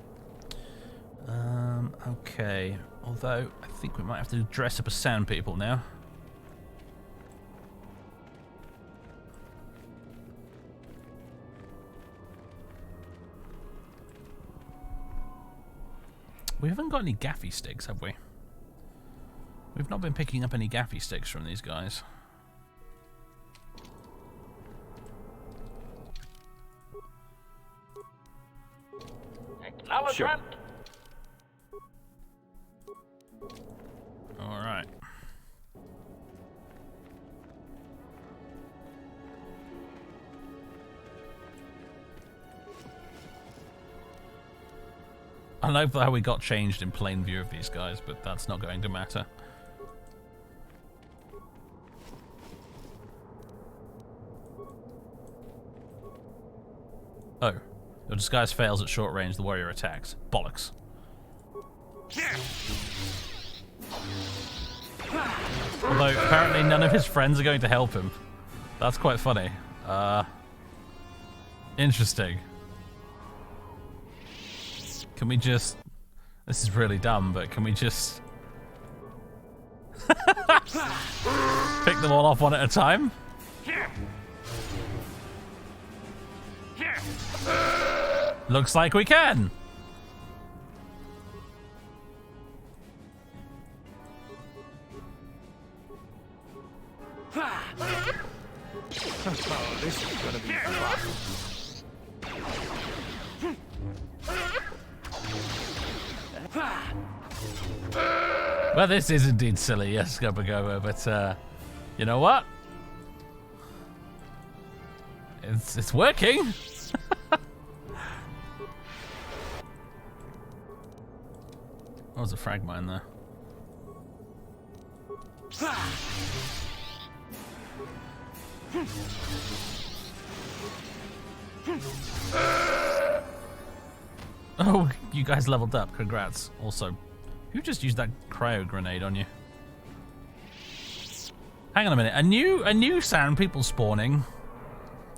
Okay. Although, I think we might have to dress up as sand people now. We haven't got any gaffy sticks, have we? We've not been picking up any gaffy sticks from these guys. Acknowledgement. All right. I love how we got changed in plain view of these guys, but that's not going to matter. Oh. Your disguise fails at short range, the warrior attacks. Bollocks. Although, apparently none of his friends are going to help him. That's quite funny. Interesting. Can we just... This is really dumb, but can we just... pick them all off one at a time? Looks like we can. Oh, this is gonna be fun. Well, this is indeed silly, yes, Gobagova, but you know what? It's working. Oh, there's a frag mine there. Oh, you guys leveled up. Congrats. Also, who just used that cryo grenade on you? Hang on a minute. A new sand people spawning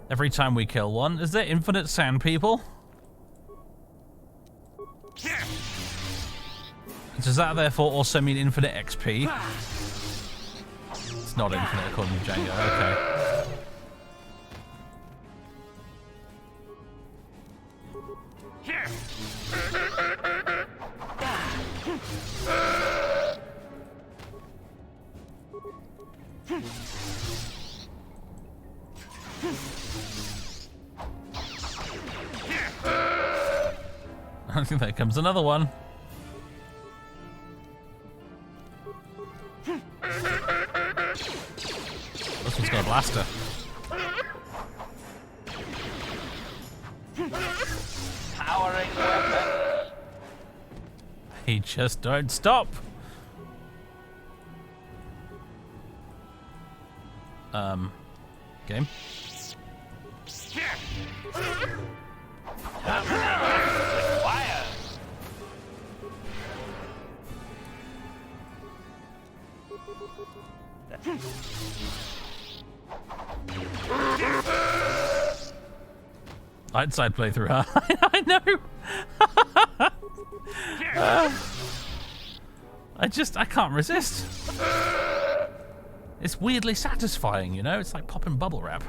every time we kill one. Is there infinite sand people? Does that therefore also mean infinite XP? It's not infinite according to Django. Okay. I think there comes another one. This one's got a blaster. Powering weapons. He just don't stop. Game. Outside playthrough, huh? I know. I can't resist. It's weirdly satisfying, you know? It's like popping bubble wrap.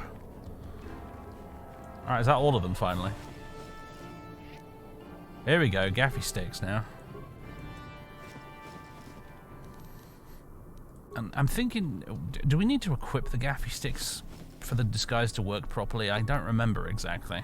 Alright, is that all of them finally? Here we go, gaffy sticks now. And I'm thinking, do we need to equip the gaffy sticks for the disguise to work properly? I don't remember exactly.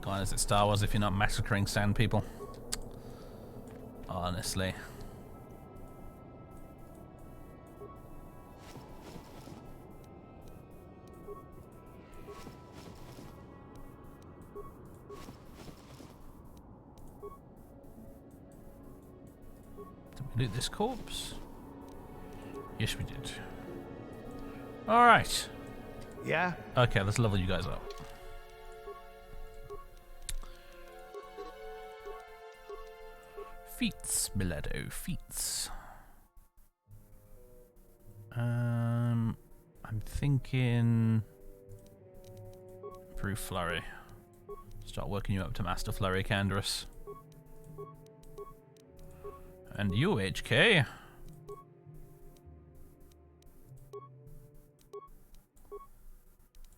God, is it Star Wars if you're not massacring sand people? Honestly. Did we loot this corpse? Yes, we did. Alright. Yeah? Okay, let's level you guys up. Feats, Miledo, feats. I'm thinking Brew Flurry. Start working you up to Master Flurry, Canderous. And you, HK.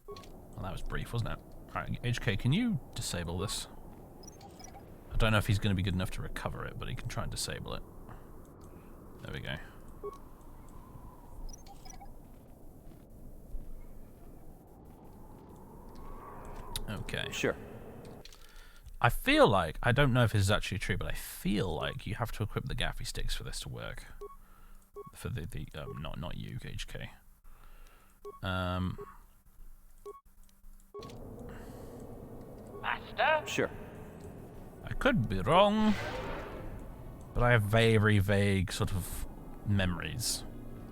Well, that was brief, wasn't it? Alright, HK, can you disable this? I don't know if he's going to be good enough to recover it, but he can try and disable it. There we go. Okay. Sure. I feel like, I don't know if this is actually true, but I feel like you have to equip the gaffy sticks for this to work. For the not you, HK. Master? Sure. I could be wrong, but I have very vague sort of memories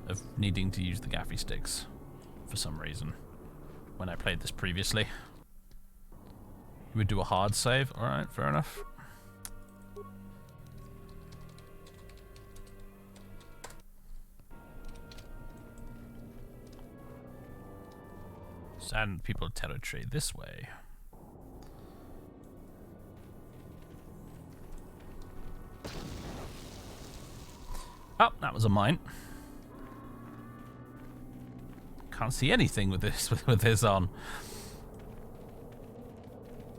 of needing to use the gaffy sticks for some reason when I played this previously. You would do a hard save? Alright, fair enough. Sand people territory this way. Oh, that was a mine. Can't see anything with this with this on.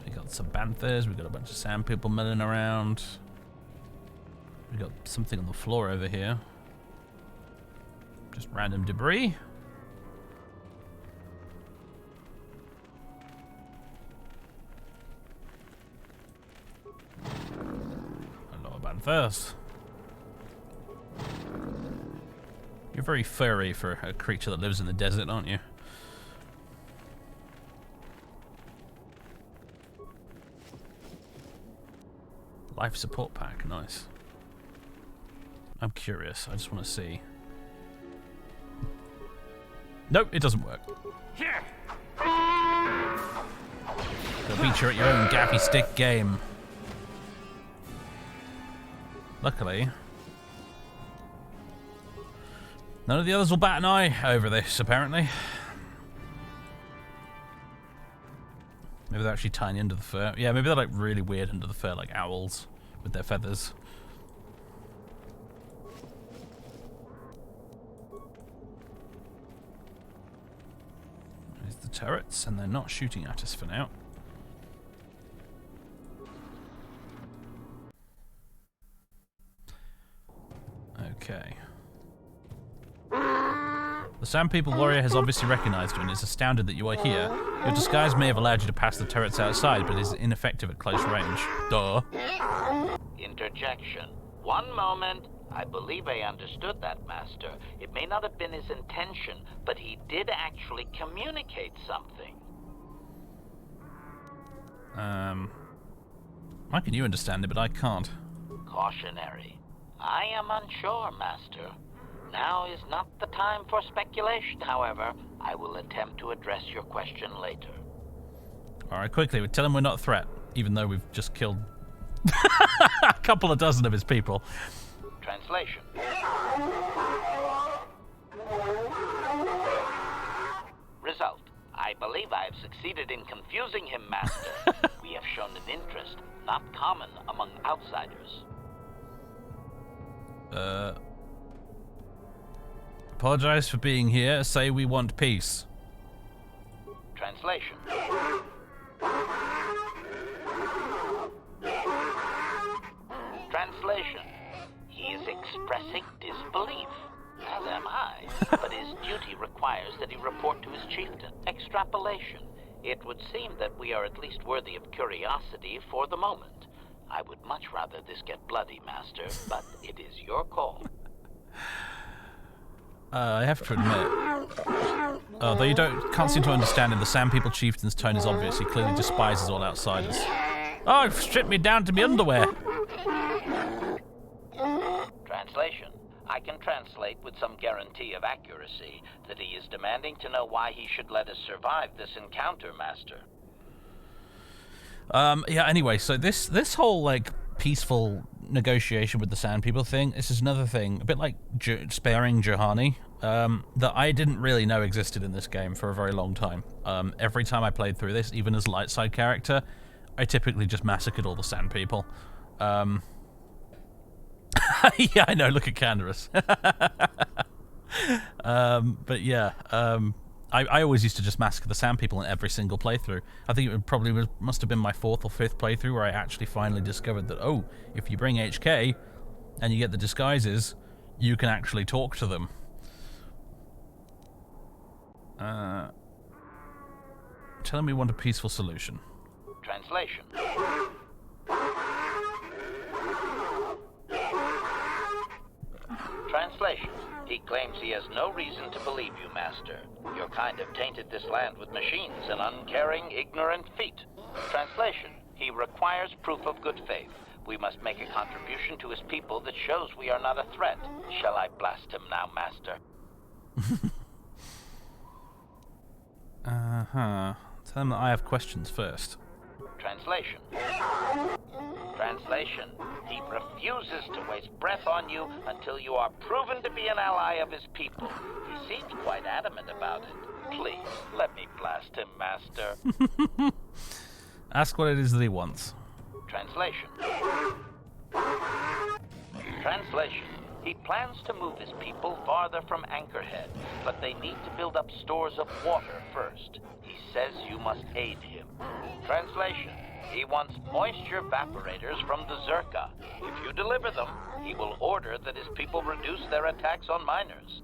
We got some banthas, we got a bunch of sand people milling around. We got something on the floor over here. Just random debris. Hello, banthas. You're very furry for a creature that lives in the desert, aren't you? Life support pack, nice. I'm curious, I just want to see. Nope, it doesn't work. Go beat you at your own gaffy stick game. Luckily, none of the others will bat an eye over this, apparently. Maybe they're actually tiny under the fur. Yeah, maybe they're like really weird under the fur, like owls with their feathers. There's the turrets, and they're not shooting at us for now. Okay. The Sand People warrior has obviously recognized you and is astounded that you are here. Your disguise may have allowed you to pass the turrets outside, but is ineffective at close range. Duh. Interjection. One moment. I believe I understood that, Master. It may not have been his intention, but he did actually communicate something. Why can you understand it, but I can't? Cautionary. I am unsure, Master. Now is not the time for speculation, however. I will attempt to address your question later. Alright, quickly, tell him we're not a threat, even though we've just killed A couple of dozen of his people. Translation. Result. I believe I have succeeded in confusing him, Master. We have shown an interest not common among outsiders. Apologize for being here. Say we want peace. Translation. Translation. He is expressing disbelief, as am I, but his duty requires that he report to his chieftain. Extrapolation. It would seem that we are at least worthy of curiosity for the moment. I would much rather this get bloody, Master, but it is your call. I have to admit, though you can't seem to understand him, the Sand People chieftain's tone is obvious. He clearly despises all outsiders. Oh, stripped me down to my underwear. Translation. I can translate with some guarantee of accuracy that he is demanding to know why he should let us survive this encounter, Master. Yeah, anyway, so this whole, like, peaceful negotiation with the Sand People thing, this is another thing, a bit like sparing Juhani, that I didn't really know existed in this game for a very long time. Every time I played through this, even as light side character, I typically just massacred all the Sand People. Yeah, I know, look at Canderous. But yeah, I always used to just massacre the Sand People in every single playthrough. I think it must have been my 4th or 5th playthrough where I actually finally discovered that, oh, if you bring HK and you get the disguises, you can actually talk to them. Tell me we want a peaceful solution. Translation. Translation. He claims he has no reason to believe you, Master. Your kind have tainted this land with machines and uncaring, ignorant feet. Translation. He requires proof of good faith. We must make a contribution to his people that shows we are not a threat. Shall I blast him now, Master? Tell him that I have questions first. Translation. Translation. He refuses to waste breath on you until you are proven to be an ally of his people. He seems quite adamant about it. Please, let me blast him, Master. Ask what it is that he wants. Translation. Translation. He plans to move his people farther from Anchorhead, but they need to build up stores of water first. He says you must aid him. Translation. He wants moisture evaporators from the Zerka. If you deliver them, he will order that his people reduce their attacks on miners.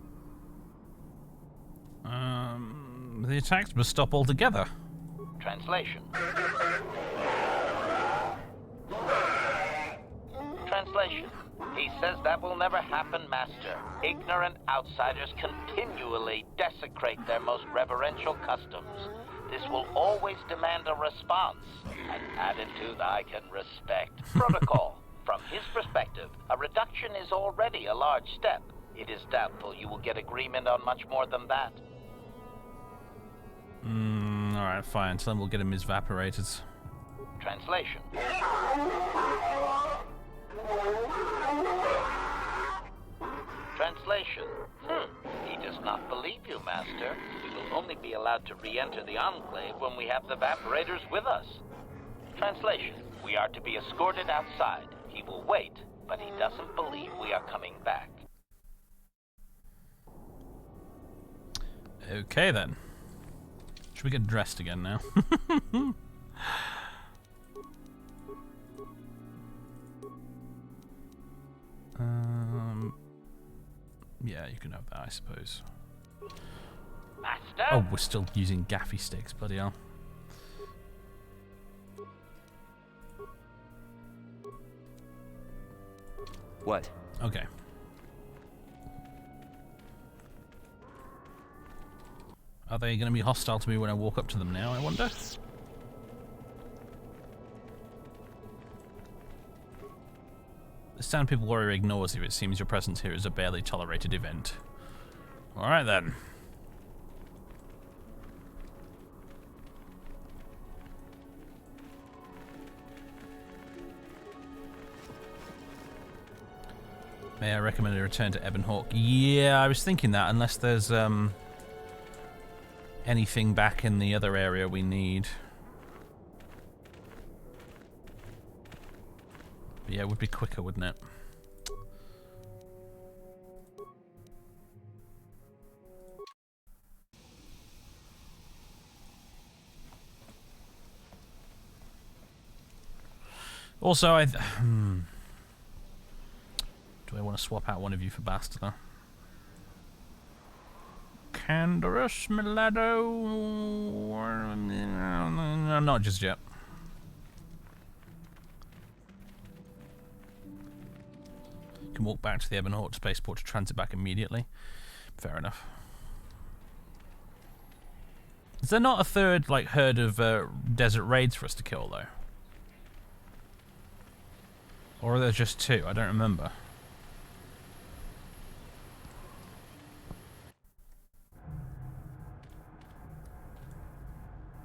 The attacks must stop altogether. Translation. Translation. He says that will never happen, Master. Ignorant outsiders continually desecrate their most reverential customs. This will always demand a response, an attitude I can respect. Protocol. From his perspective, a reduction is already a large step. It is doubtful you will get agreement on much more than that. Alright, fine. Tell him we'll get him his evaporators. Translation. Translation. He does not believe you, Master. We will only be allowed to re-enter the Enclave when we have the evaporators with us. Translation. We are to be escorted outside. He will wait, but he doesn't believe we are coming back. Okay, then. Should we get dressed again now? Yeah, you can have that, I suppose. Master? Oh, we're still using gaffy sticks, bloody hell. What? Okay. Are they going to be hostile to me when I walk up to them now, I wonder? The Sand People warrior ignores you. It seems your presence here is a barely tolerated event. Alright then. May I recommend a return to Ebonhawk? Yeah, I was thinking that, unless there's anything back in the other area we need. But yeah, it would be quicker, wouldn't it? Also, do I want to swap out one of you for Bastila? Canderous Milado? No, not just yet. Can walk back to the Ebonhawk spaceport to transit back immediately. Fair enough. Is there not a third, like, herd of desert raids for us to kill, though? Or are there just two? I don't remember.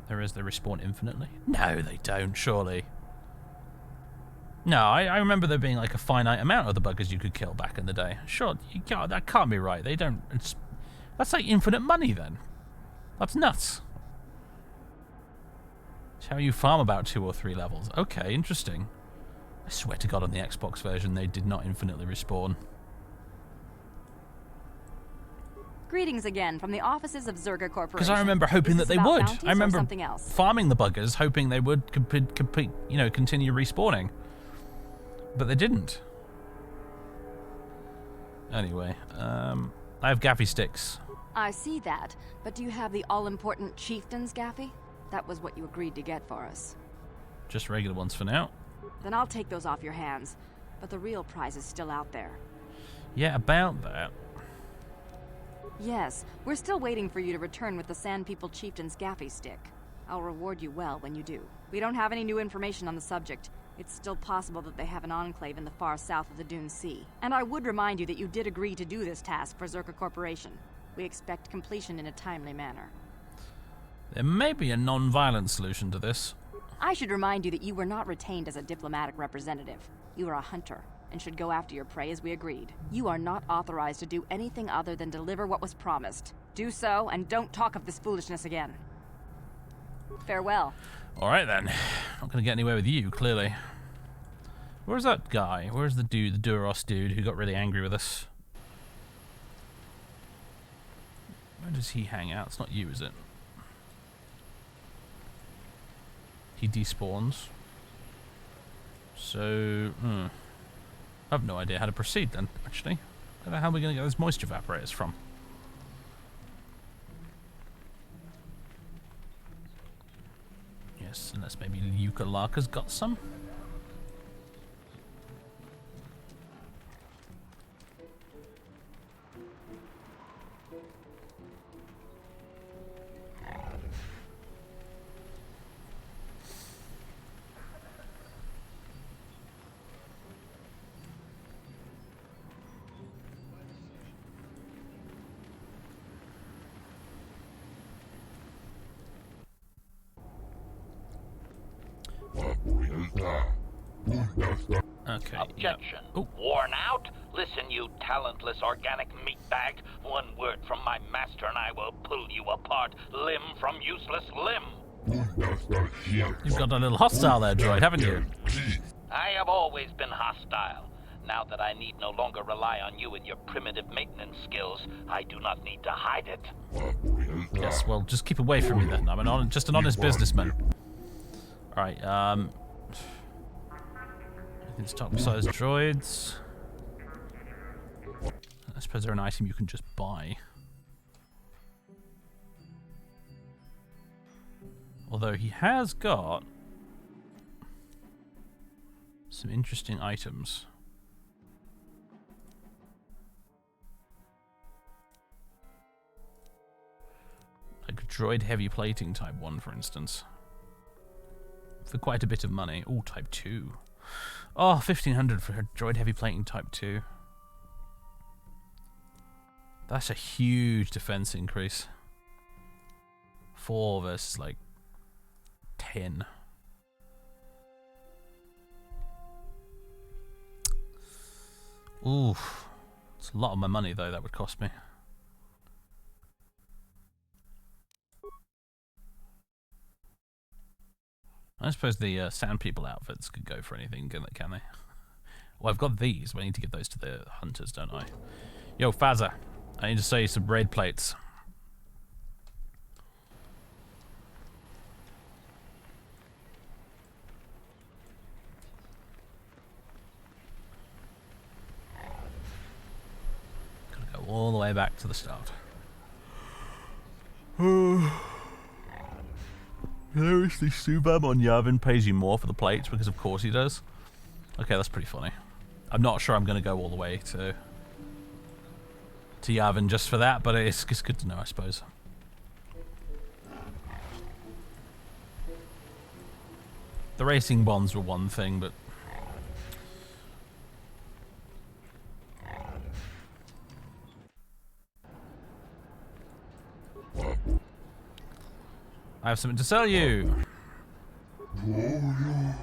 There is, they respawn infinitely? No, they don't, surely. No, I remember there being like a finite amount of the buggers you could kill back in the day. Sure, that can't be right. They don't... that's like infinite money then. That's nuts. It's how you farm about 2 or 3 levels. Okay, interesting. I swear to God, on the Xbox version, they did not infinitely respawn. Greetings again from the offices of Zerga Corporation. Because I remember hoping that they would. I remember else? farming the buggers, hoping they would continue respawning. But they didn't. Anyway, I have gaffy sticks. I see that, but do you have the all-important Chieftain's gaffy? That was what you agreed to get for us. Just regular ones for now. Then I'll take those off your hands, but the real prize is still out there. Yeah, about that. Yes, we're still waiting for you to return with the Sand People Chieftain's gaffy stick. I'll reward you well when you do. We don't have any new information on the subject. It's still possible that they have an enclave in the far south of the Dune Sea. And I would remind you that you did agree to do this task for Zerga Corporation. We expect completion in a timely manner. There may be a non-violent solution to this. I should remind you that you were not retained as a diplomatic representative. You are a hunter, and should go after your prey as we agreed. You are not authorized to do anything other than deliver what was promised. Do so, and don't talk of this foolishness again. Farewell. Alright then. Not gonna get anywhere with you, clearly. Where's that guy? Where's the dude, the Duros dude who got really angry with us? Where does he hang out? It's not you, is it? He despawns. So, I have no idea how to proceed then, actually. Where the hell are we going to get those moisture evaporators from? Yes, unless maybe Yuka-Laka's got some. Okay. Objection. Yeah. Worn out? Listen, you talentless organic meatbag. One word from my master and I will pull you apart, limb from useless limb. You've got a little hostile there, droid, haven't you? I have always been hostile. Now that I need no longer rely on you and your primitive maintenance skills, I do not need to hide it. Yes, well, just keep away from me then. I'm just an honest businessman. Alright, these top-sized droids. I suppose they're an item you can just buy. Although he has got some interesting items. Like a droid heavy plating type 1, for instance. For quite a bit of money. Oh, type 2. Oh, 1,500 for a droid heavy plating type 2. That's a huge defense increase. 4 versus like 10. Oof. It's a lot of my money, though, that would cost me. I suppose the Sand People outfits could go for anything, can they? Well, I've got these, but I need to give those to the hunters, don't I? Yo, Fazza, I need to sell you some raid plates. Gotta go all the way back to the start. Seriously, Subam on Yavin pays you more for the plates because of course he does. Okay, that's pretty funny. I'm not sure I'm going to go all the way to Yavin just for that, but it's good to know, I suppose. The racing bonds were one thing, but I have something to sell you. Yeah,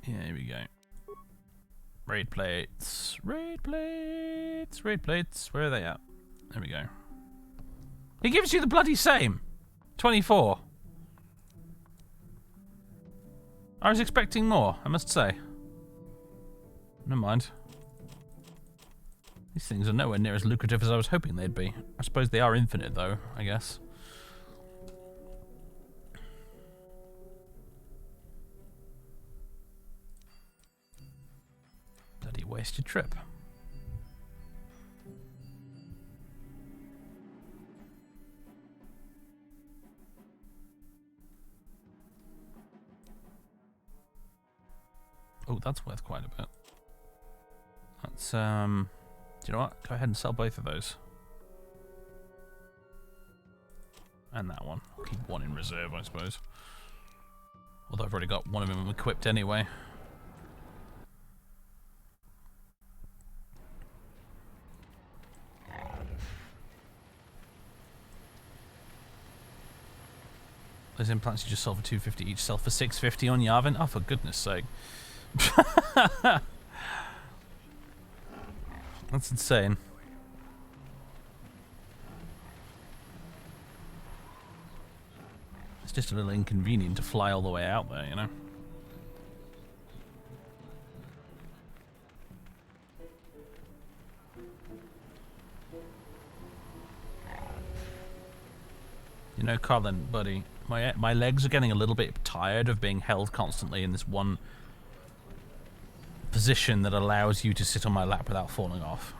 here we go. Raid plates. Raid plates. Raid plates. Where are they at? There we go. He gives you the bloody same. 24. I was expecting more, I must say. Never mind. These things are nowhere near as lucrative as I was hoping they'd be. I suppose they are infinite, though, I guess. Bloody wasted trip. Oh, that's worth quite a bit. That's, do you know what? Go ahead and sell both of those. And that one. I'll keep one in reserve, I suppose. Although I've already got one of them equipped anyway. Those implants you just sold for 250 each, sell for 650 on Yavin? Oh, for goodness sake. That's insane. It's just a little inconvenient to fly all the way out there, you know? You know, Colin, buddy, my legs are getting a little bit tired of being held constantly in this one position that allows you to sit on my lap without falling off.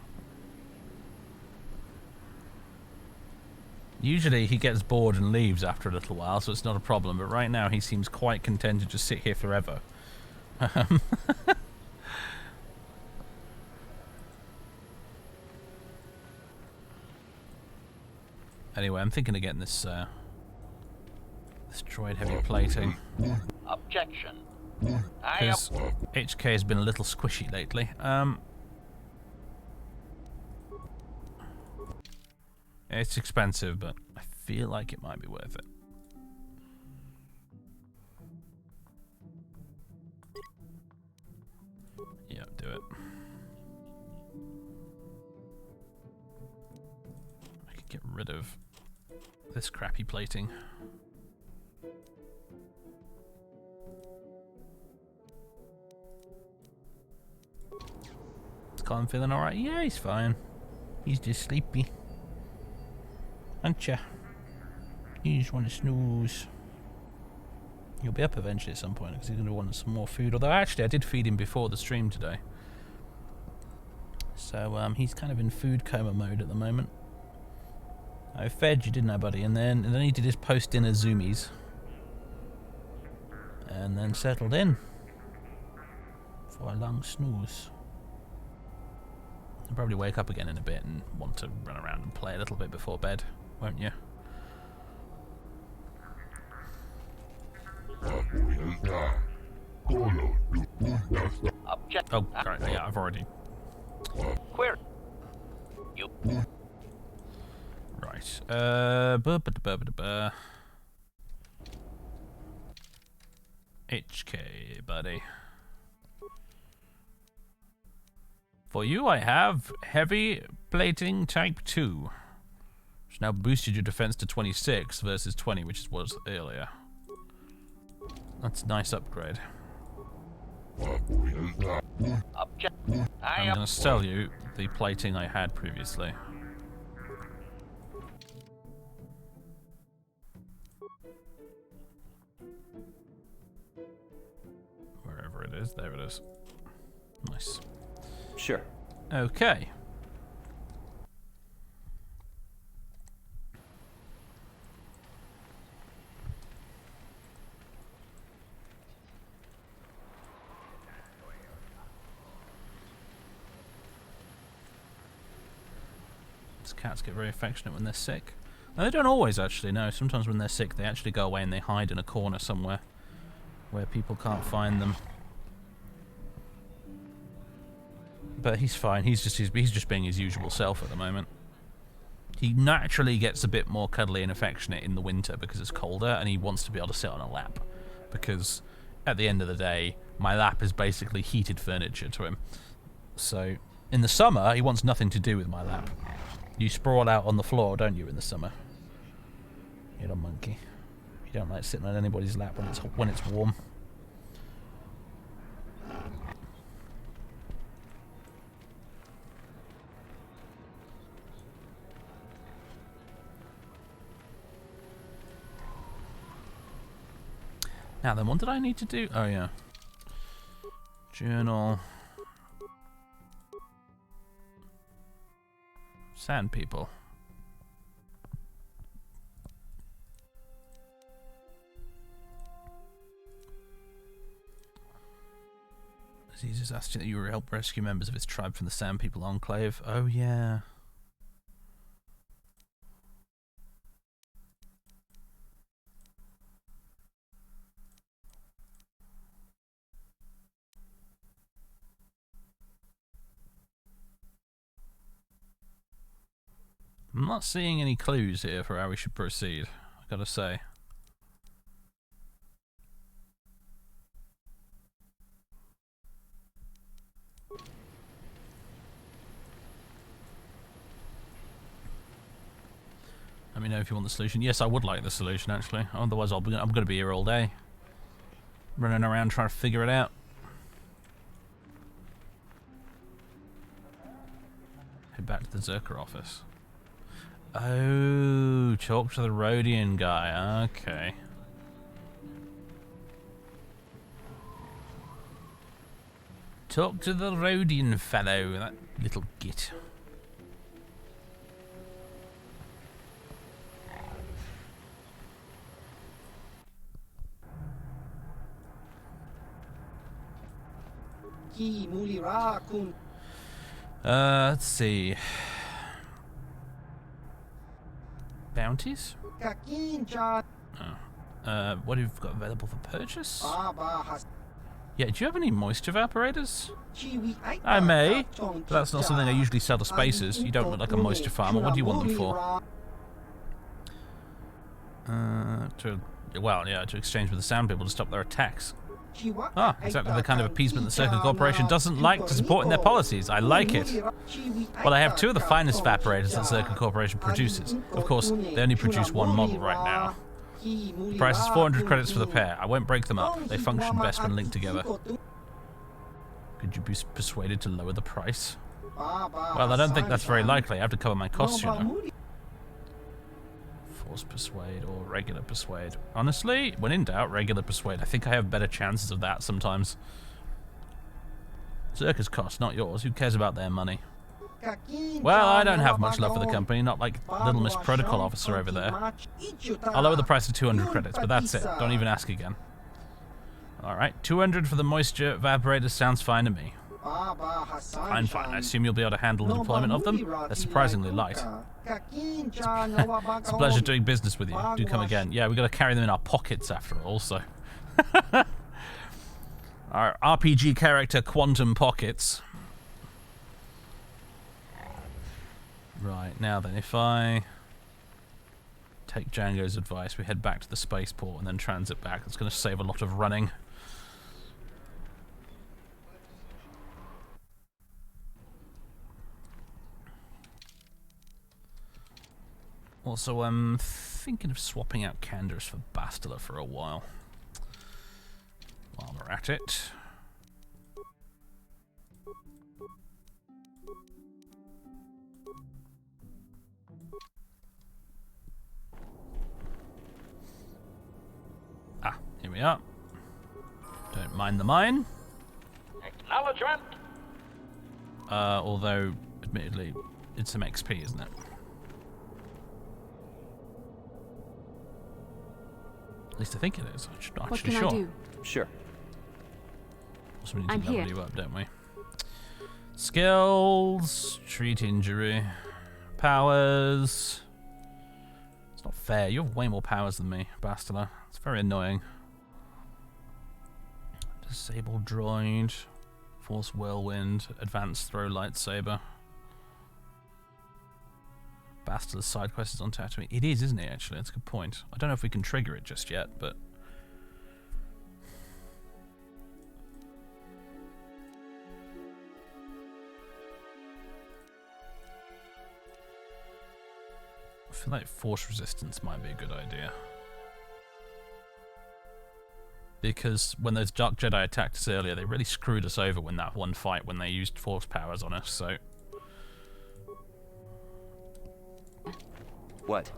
Usually he gets bored and leaves after a little while, so it's not a problem, but right now he seems quite content to just sit here forever. Anyway, I'm thinking of getting this droid heavy plating. Objection. Because HK has been a little squishy lately. It's expensive, but I feel like it might be worth it. Yeah, do it. I could get rid of this crappy plating. Is Colin feeling alright? Yeah, he's fine. He's just sleepy. Aren't ya? You just want to snooze. He'll be up eventually at some point because he's going to want some more food. Although actually I did feed him before the stream today. So he's kind of in food coma mode at the moment. I fed you, didn't I, buddy? And then he did his post-dinner zoomies. And then settled in for a long snooze. He'll probably wake up again in a bit and want to run around and play a little bit before bed, won't you? Oh, right, yeah, I've already... Queer. You. Right. HK, buddy. For you, I have heavy plating type 2. Which now boosted your defense to 26 versus 20, which was earlier. That's a nice upgrade. I'm going to sell you the plating I had previously. Wherever it is, there it is. Nice. Sure. Okay. Cats get very affectionate when they're sick. No, they don't always actually, no. Sometimes when they're sick they actually go away and they hide in a corner somewhere where people can't find them. But he's fine, he's just being his usual self at the moment. He naturally gets a bit more cuddly and affectionate in the winter because it's colder and he wants to be able to sit on a lap. Because at the end of the day, my lap is basically heated furniture to him. So in the summer, he wants nothing to do with my lap. You sprawl out on the floor, don't you, in the summer? You little monkey. You don't like sitting on anybody's lap when it's warm. Now then, what did I need to do? Oh yeah. Journal. Sand people. Jesus asked you that you were help rescue members of his tribe from the Sand People Enclave. Oh yeah. I'm not seeing any clues here for how we should proceed, I gotta say. Let me know if you want the solution. Yes, I would like the solution, actually. Otherwise, I'm gonna be here all day. Running around trying to figure it out. Head back to the Zerker office. Oh, talk to the Rhodian guy. Okay. Talk to the Rhodian fellow, that little git. Let's see. Bounties? Oh. What have you got available for purchase? Yeah, do you have any moisture evaporators? I may, but that's not something I usually sell to spacers. You don't look like a moisture farmer. What do you want them for? To exchange with the Sand People to stop their attacks. Ah, exactly the kind of appeasement the Circuit Corporation doesn't like to support in their policies. I like it. Well, I have two of the finest evaporators that Circuit Corporation produces. Of course, they only produce one model right now. The price is 400 credits for the pair. I won't break them up. They function best when linked together. Could you be persuaded to lower the price? Well, I don't think that's very likely. I have to cover my costs, you know. Force persuade or regular persuade. Honestly, when in doubt, regular persuade. I think I have better chances of that sometimes. Circus costs, not yours. Who cares about their money? Well, I don't have much love for the company, not like Little Miss Protocol Officer over there. I'll lower the price to 200 credits, but that's it. Don't even ask again. Alright, 200 for the moisture evaporators sounds fine to me. Fine. I assume you'll be able to handle the deployment of them? They're surprisingly light. It's a pleasure doing business with you. Do come again. Yeah, we've got to carry them in our pockets after all, so... Our RPG character, Quantum Pockets. Right, now then, if I take Django's advice, we head back to the spaceport and then transit back. It's going to save a lot of running. Also, I'm thinking of swapping out Candace for Bastila for a while. While we're at it. Ah, here we are. Don't mind the mine. Acknowledgement. Although, admittedly, it's some XP, isn't it? At least I think it is. I'm not actually sure. What can I do? Sure. Also, we need I'm to level here. you up, don't we? Skills, treat injury, powers. It's not fair. You have way more powers than me, Bastila. It's very annoying. Disable droid, force whirlwind, advanced throw lightsaber. Bastila's side quest is on Tatooine. It is, isn't it, actually? That's a good point. I don't know if we can trigger it just yet, but... I feel like force resistance might be a good idea. Because when those Dark Jedi attacked us earlier, they really screwed us over when that one fight when they used force powers on us, so... What?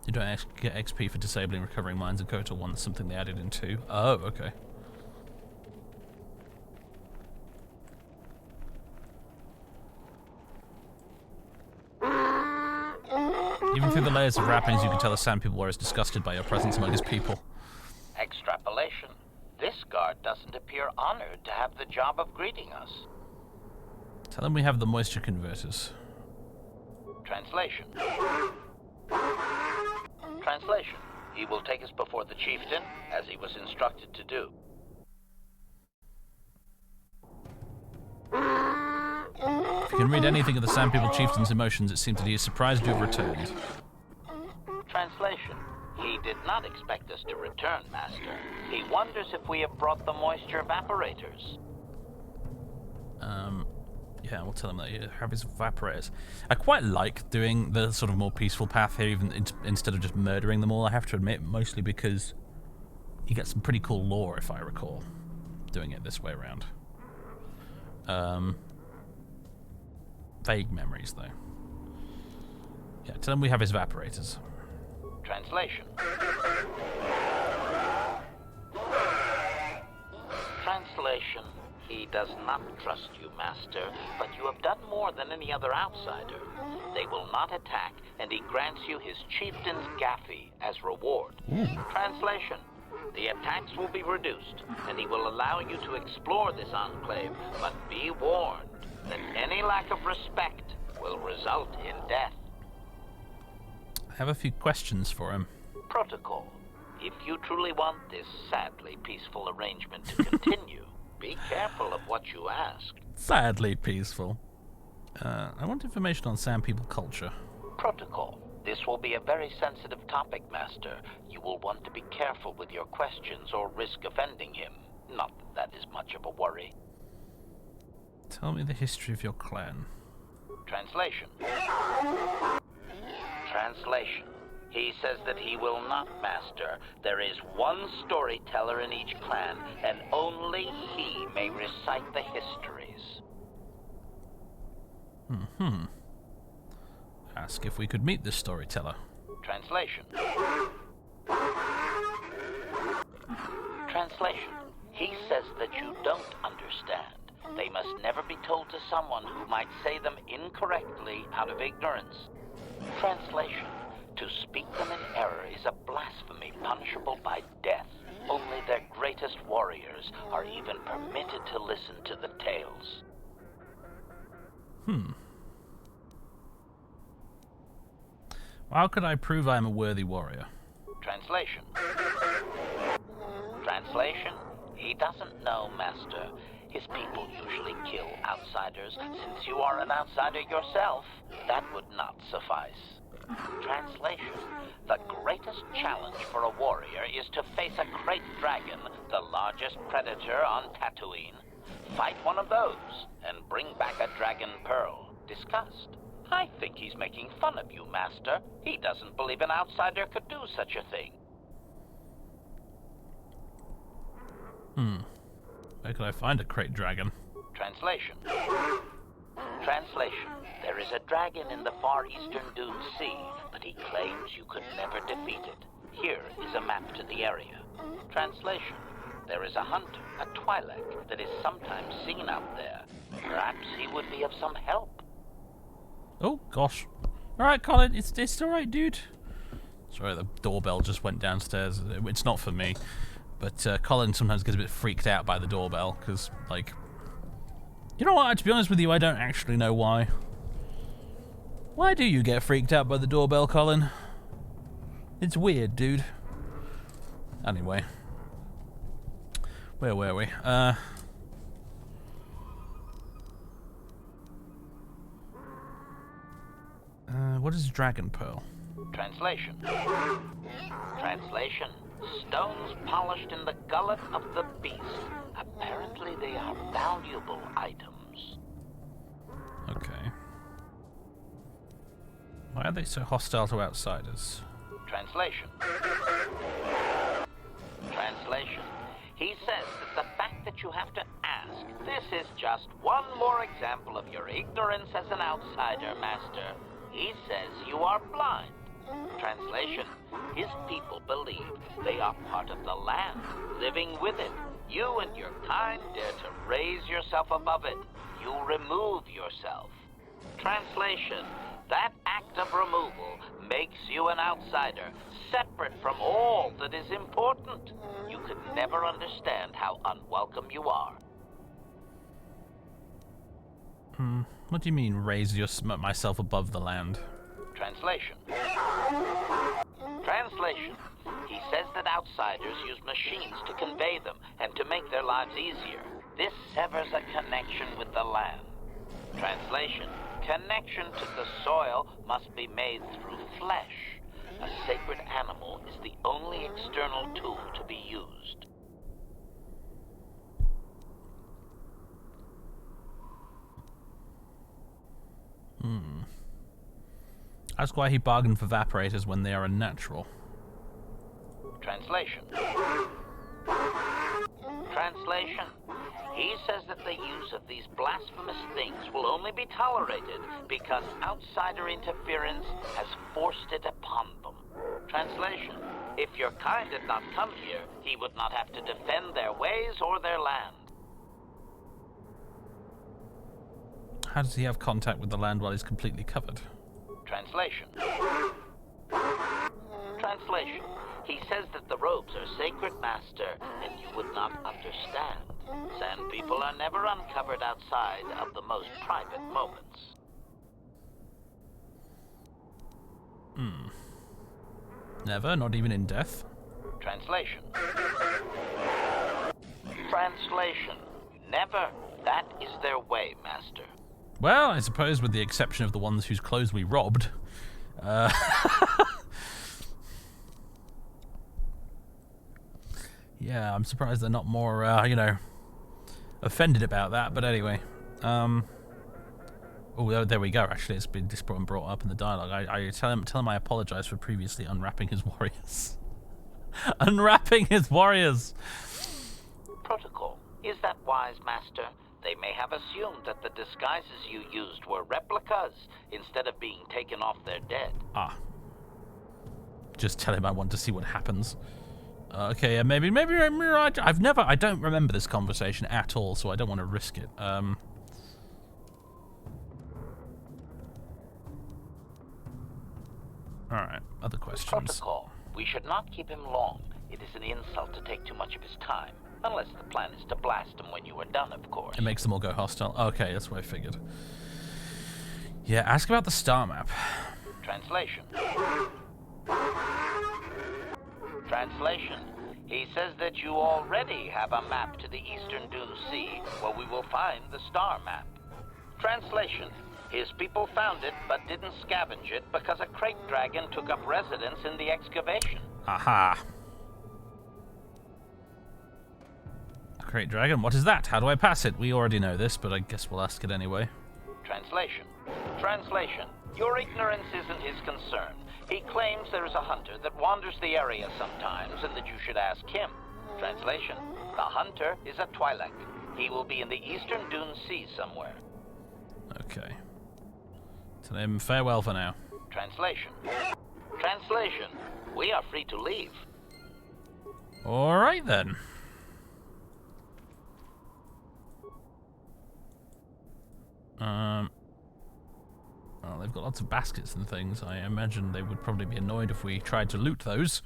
You don't get XP for disabling recovering mines in KOTOR 1. That's something they added in 2. Oh, okay. Even through the layers of wrappings, you can tell the Sand People were as disgusted by your presence among his people. Extrapolation. This guard doesn't appear honored to have the job of greeting us. Tell them we have the moisture converters. Translation. Translation. He will take us before the chieftain, as he was instructed to do. If you can read anything of the Sand People Chieftain's emotions, it seems that he is surprised you have returned. Translation. He did not expect us to return, Master. He wonders if we have brought the moisture evaporators. Yeah, we'll tell him that you have his evaporators. I quite like doing the sort of more peaceful path here, even instead of just murdering them all, I have to admit, mostly because you get some pretty cool lore, if I recall, doing it this way around. Vague memories, though. Yeah, tell him we have his evaporators. Translation. Translation. He does not trust you, Master, but you have done more than any other outsider. They will not attack, and he grants you his chieftain's gaffy as reward. Translation. The attacks will be reduced, and he will allow you to explore this enclave, but be warned that any lack of respect will result in death. I have a few questions for him. Protocol. If you truly want this sadly peaceful arrangement to continue, be careful of what you ask. Sadly peaceful. I want information on Sand People culture. Protocol. This will be a very sensitive topic, Master. You will want to be careful with your questions or risk offending him. Not that that is much of a worry. Tell me the history of your clan. Translation. Translation. He says that he will not, Master. There is one storyteller in each clan, and only he may recite the histories. Ask if we could meet this storyteller. Translation. Translation. He says that you don't understand. They must never be told to someone who might say them incorrectly out of ignorance. Translation. To speak them in error is a blasphemy punishable by death. Only their greatest warriors are even permitted to listen to the tales. How could I prove I am a worthy warrior? Translation. Translation. He doesn't know, Master. His people usually kill outsiders. Since you are an outsider yourself, that would not suffice. Translation. The greatest challenge for a warrior is to face a great dragon, the largest predator on Tatooine. Fight one of those, and bring back a dragon pearl. Discussed. I think he's making fun of you, Master. He doesn't believe an outsider could do such a thing. Where could I find a crate dragon? Translation. Translation. There is a dragon in the far eastern Dune Sea, but he claims you could never defeat it. Here is a map to the area. Translation. There is a hunter, a Twi'lek, that is sometimes seen out there. Perhaps he would be of some help. Oh, gosh. Alright, Colin, it's alright, dude. Sorry, the doorbell just went downstairs. It's not for me. But Colin sometimes gets a bit freaked out by the doorbell, because, like... You know what, to be honest with you, I don't actually know why. Why do you get freaked out by the doorbell, Colin? It's weird, dude. Anyway. Where were we? What is Dragon Pearl? Translation. Translation. Stones polished in the gullet of the beast. Apparently they are valuable items. Okay. Why are they so hostile to outsiders? Translation. Translation. He says that the fact that you have to ask, this is just one more example of your ignorance as an outsider, Master. He says you are blind. Translation. His people believe they are part of the land, living with it. You and your kind dare to raise yourself above it. You remove yourself. Translation. That act of removal makes you an outsider, separate from all that is important. You could never understand how unwelcome you are. What do you mean, raise myself above the land? Translation. Translation. He says that outsiders use machines to convey them and to make their lives easier. This severs a connection with the land. Translation. Connection to the soil must be made through flesh. A sacred animal is the only external tool to be used. Ask why he bargained for evaporators when they are unnatural. Translation. Translation. He says that the use of these blasphemous things will only be tolerated because outsider interference has forced it upon them. Translation. If your kind had not come here, he would not have to defend their ways or their land. How does he have contact with the land while he's completely covered? Translation. Translation. He says that the robes are sacred, Master, and you would not understand. Sand people are never uncovered outside of the most private moments. Never, not even in death. Translation. Translation. Never. That is their way, Master. Well, I suppose with the exception of the ones whose clothes we robbed. Yeah, I'm surprised they're not more, offended about that, but anyway. Oh, there we go, actually, it's been brought up in the dialogue. I tell him I apologize for previously unwrapping his warriors. Unwrapping his warriors! Protocol. Is that wise, Master? They may have assumed that the disguises you used were replicas instead of being taken off their dead. Ah. Just tell him I want to see what happens. Okay, maybe I don't remember this conversation at all, so I don't want to risk it. Alright, other questions. Protocol. We should not keep him long. It is an insult to take too much of his time. Unless the plan is to blast him when you are done, of course. It makes them all go hostile. Okay, that's what I figured. Yeah, ask about the star map. Translation. Translation. He says that you already have a map to the eastern Dune Sea, where we will find the star map. Translation. His people found it, but didn't scavenge it because a crate dragon took up residence in the excavation. Aha. A crate dragon? What is that? How do I pass it? We already know this, but I guess we'll ask it anyway. Translation. Translation. Your ignorance isn't his concern. He claims there is a hunter that wanders the area sometimes and that you should ask him. Translation. The hunter is a Twi'lek. He will be in the eastern Dune Sea somewhere. Okay. Tell him farewell for now. Translation. Translation. We are free to leave. Alright then. Well, they've got lots of baskets and things. I imagine they would probably be annoyed if we tried to loot those.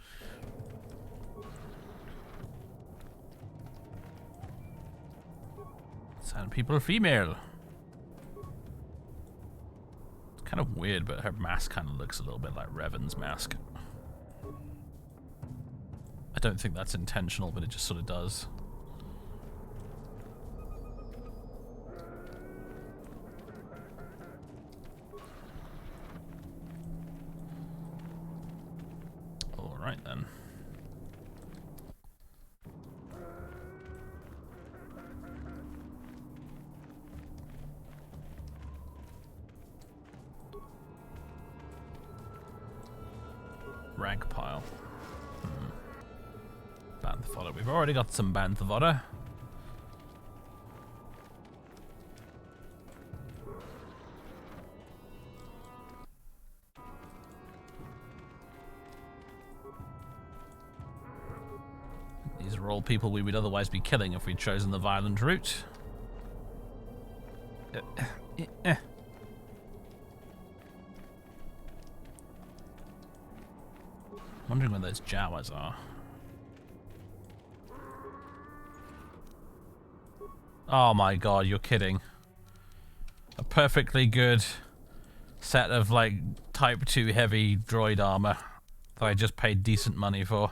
Sand people female. It's kind of weird, but her mask kind of looks a little bit like Revan's mask. I don't think that's intentional, but it just sort of does. Alright then. Rag pile. Bantha fodder. We've already got some bantha fodder. These are all people we would otherwise be killing if we'd chosen the violent route. Wondering where those Jawas are. Oh my god, you're kidding. A perfectly good set of, like, Type 2 heavy droid armor that I just paid decent money for.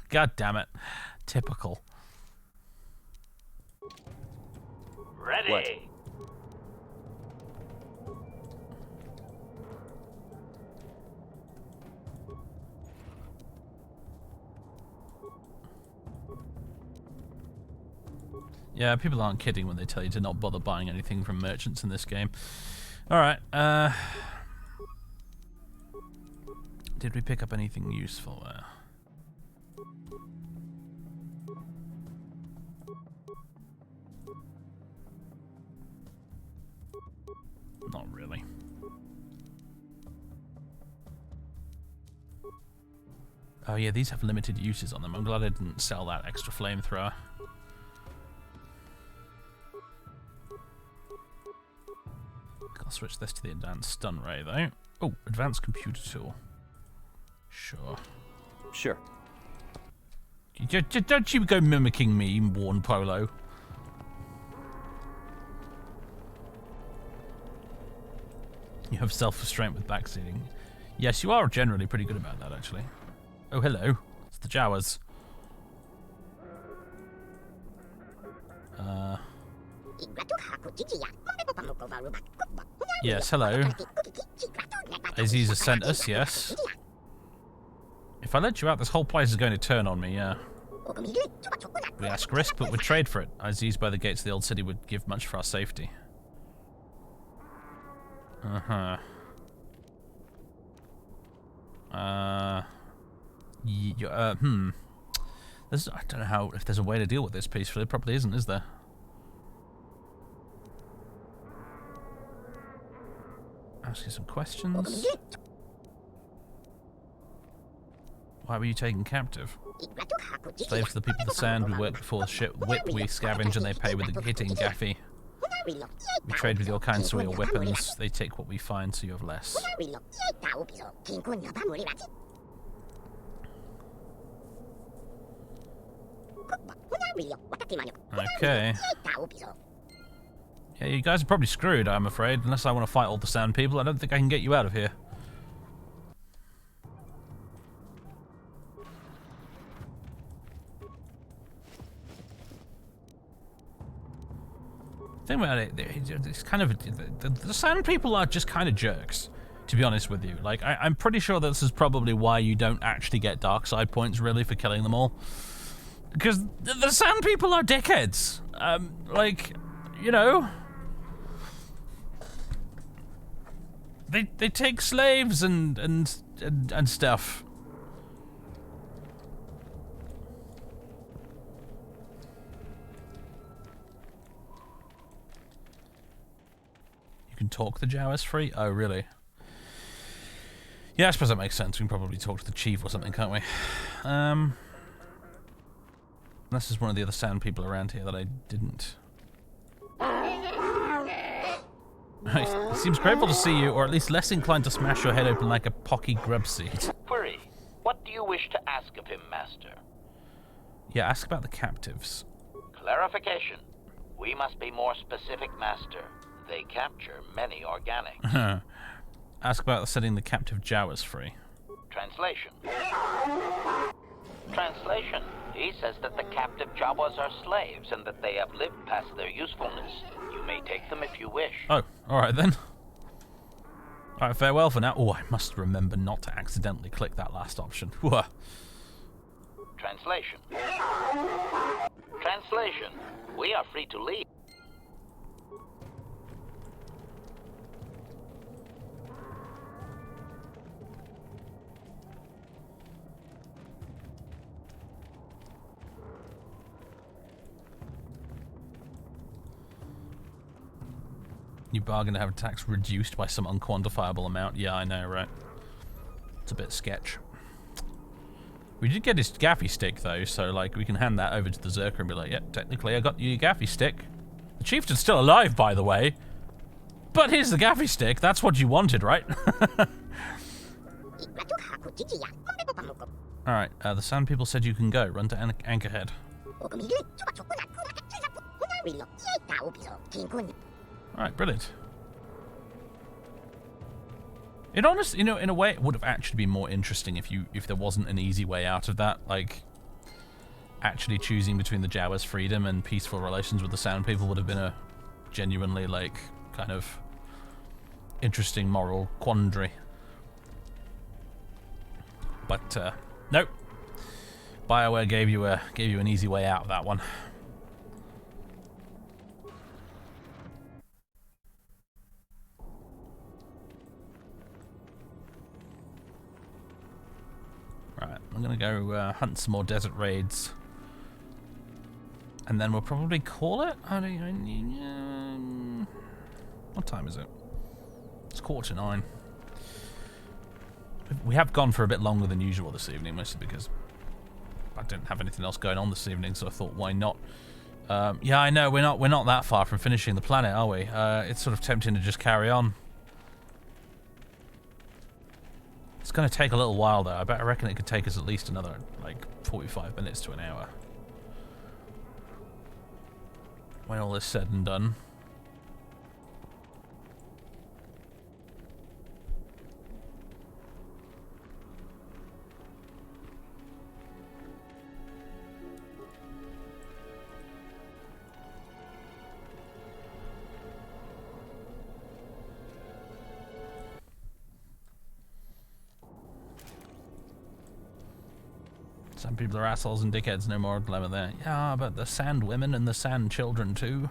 God damn it. Typical. Ready. What? Yeah, people aren't kidding when they tell you to not bother buying anything from merchants in this game. Alright, did we pick up anything useful there? Not really. Oh yeah, these have limited uses on them. I'm glad I didn't sell that extra flamethrower. I'll switch this to the advanced stun ray though. Oh, advanced computer tool. Sure. Sure. Don't you go mimicking me, Warn Polo. You have self-restraint with backseating. Yes, you are generally pretty good about that, actually. Oh, hello. It's the Jawas. Yes, hello. Aziza sent us, yes. If I let you out, this whole place is going to turn on me, yeah. We ask risk, but we'd trade for it. Aziz by the gates of the old city would give much for our safety. Uh-huh. There's, I don't know if there's a way to deal with this peacefully. There probably isn't, is there? Ask you some questions. Why were you taken captive? Slaves to the people of the sand, we work before the ship whip, we scavenge and they pay with the hitting gaffy. We trade with your kind so your weapons, they take what we find so you have less. Okay. Yeah, you guys are probably screwed, I'm afraid. Unless I want to fight all the sand people, I don't think I can get you out of here. Think about it, it's kind of... The Sand People are just kind of jerks, to be honest with you. Like, I'm pretty sure this is probably why you don't actually get dark side points, really, for killing them all. Because the Sand People are dickheads. Like, you know... They take slaves and stuff. You can talk the Jawas free? Oh, really? Yeah, I suppose that makes sense. We can probably talk to the chief or something, can't we? Unless there's one of the other Sand People around here that I didn't. Right. He seems grateful to see you, or at least less inclined to smash your head open like a pocky grub seed. Query. What do you wish to ask of him, Master? Yeah, ask about the captives. Clarification. We must be more specific, Master. They capture many organics. Ask about setting the captive Jawas free. Translation. Translation. He says that the captive Jawas are slaves and that they have lived past their usefulness. You may take them if you wish. Oh, alright then. Alright, farewell for now. Oh, I must remember not to accidentally click that last option. Whoa. Translation. Translation. We are free to leave. You bargain to have attacks reduced by some unquantifiable amount. Yeah, I know, right? It's a bit sketch. We did get his gaffy stick, though, so, like, we can hand that over to the Zerker and be like, yeah, technically I got you your gaffy stick. The chieftain's still alive, by the way. But here's the gaffy stick. That's what you wanted, right? Alright, the Sand People said you can go. Run to Anchorhead. Alright, brilliant. It honestly, you know, in a way, it would have actually been more interesting if there wasn't an easy way out of that. Like, actually choosing between the Jawas' freedom and peaceful relations with the Sand People would have been a genuinely, like, kind of interesting moral quandary. But nope. BioWare gave you an easy way out of that one. Right, I'm gonna go hunt some more desert raids, and then we'll probably call it. What time is it? It's 8:45. We have gone for a bit longer than usual this evening, mostly because I didn't have anything else going on this evening, so I thought, why not? Yeah, I know we're not that far from finishing the planet, are we? It's sort of tempting to just carry on. It's going to take a little while, though. I reckon it could take us at least another, like, 45 minutes to an hour. When all is said and done. Some people are assholes and dickheads, no more dilemma there. Yeah, but the Sand Women and the Sand Children too.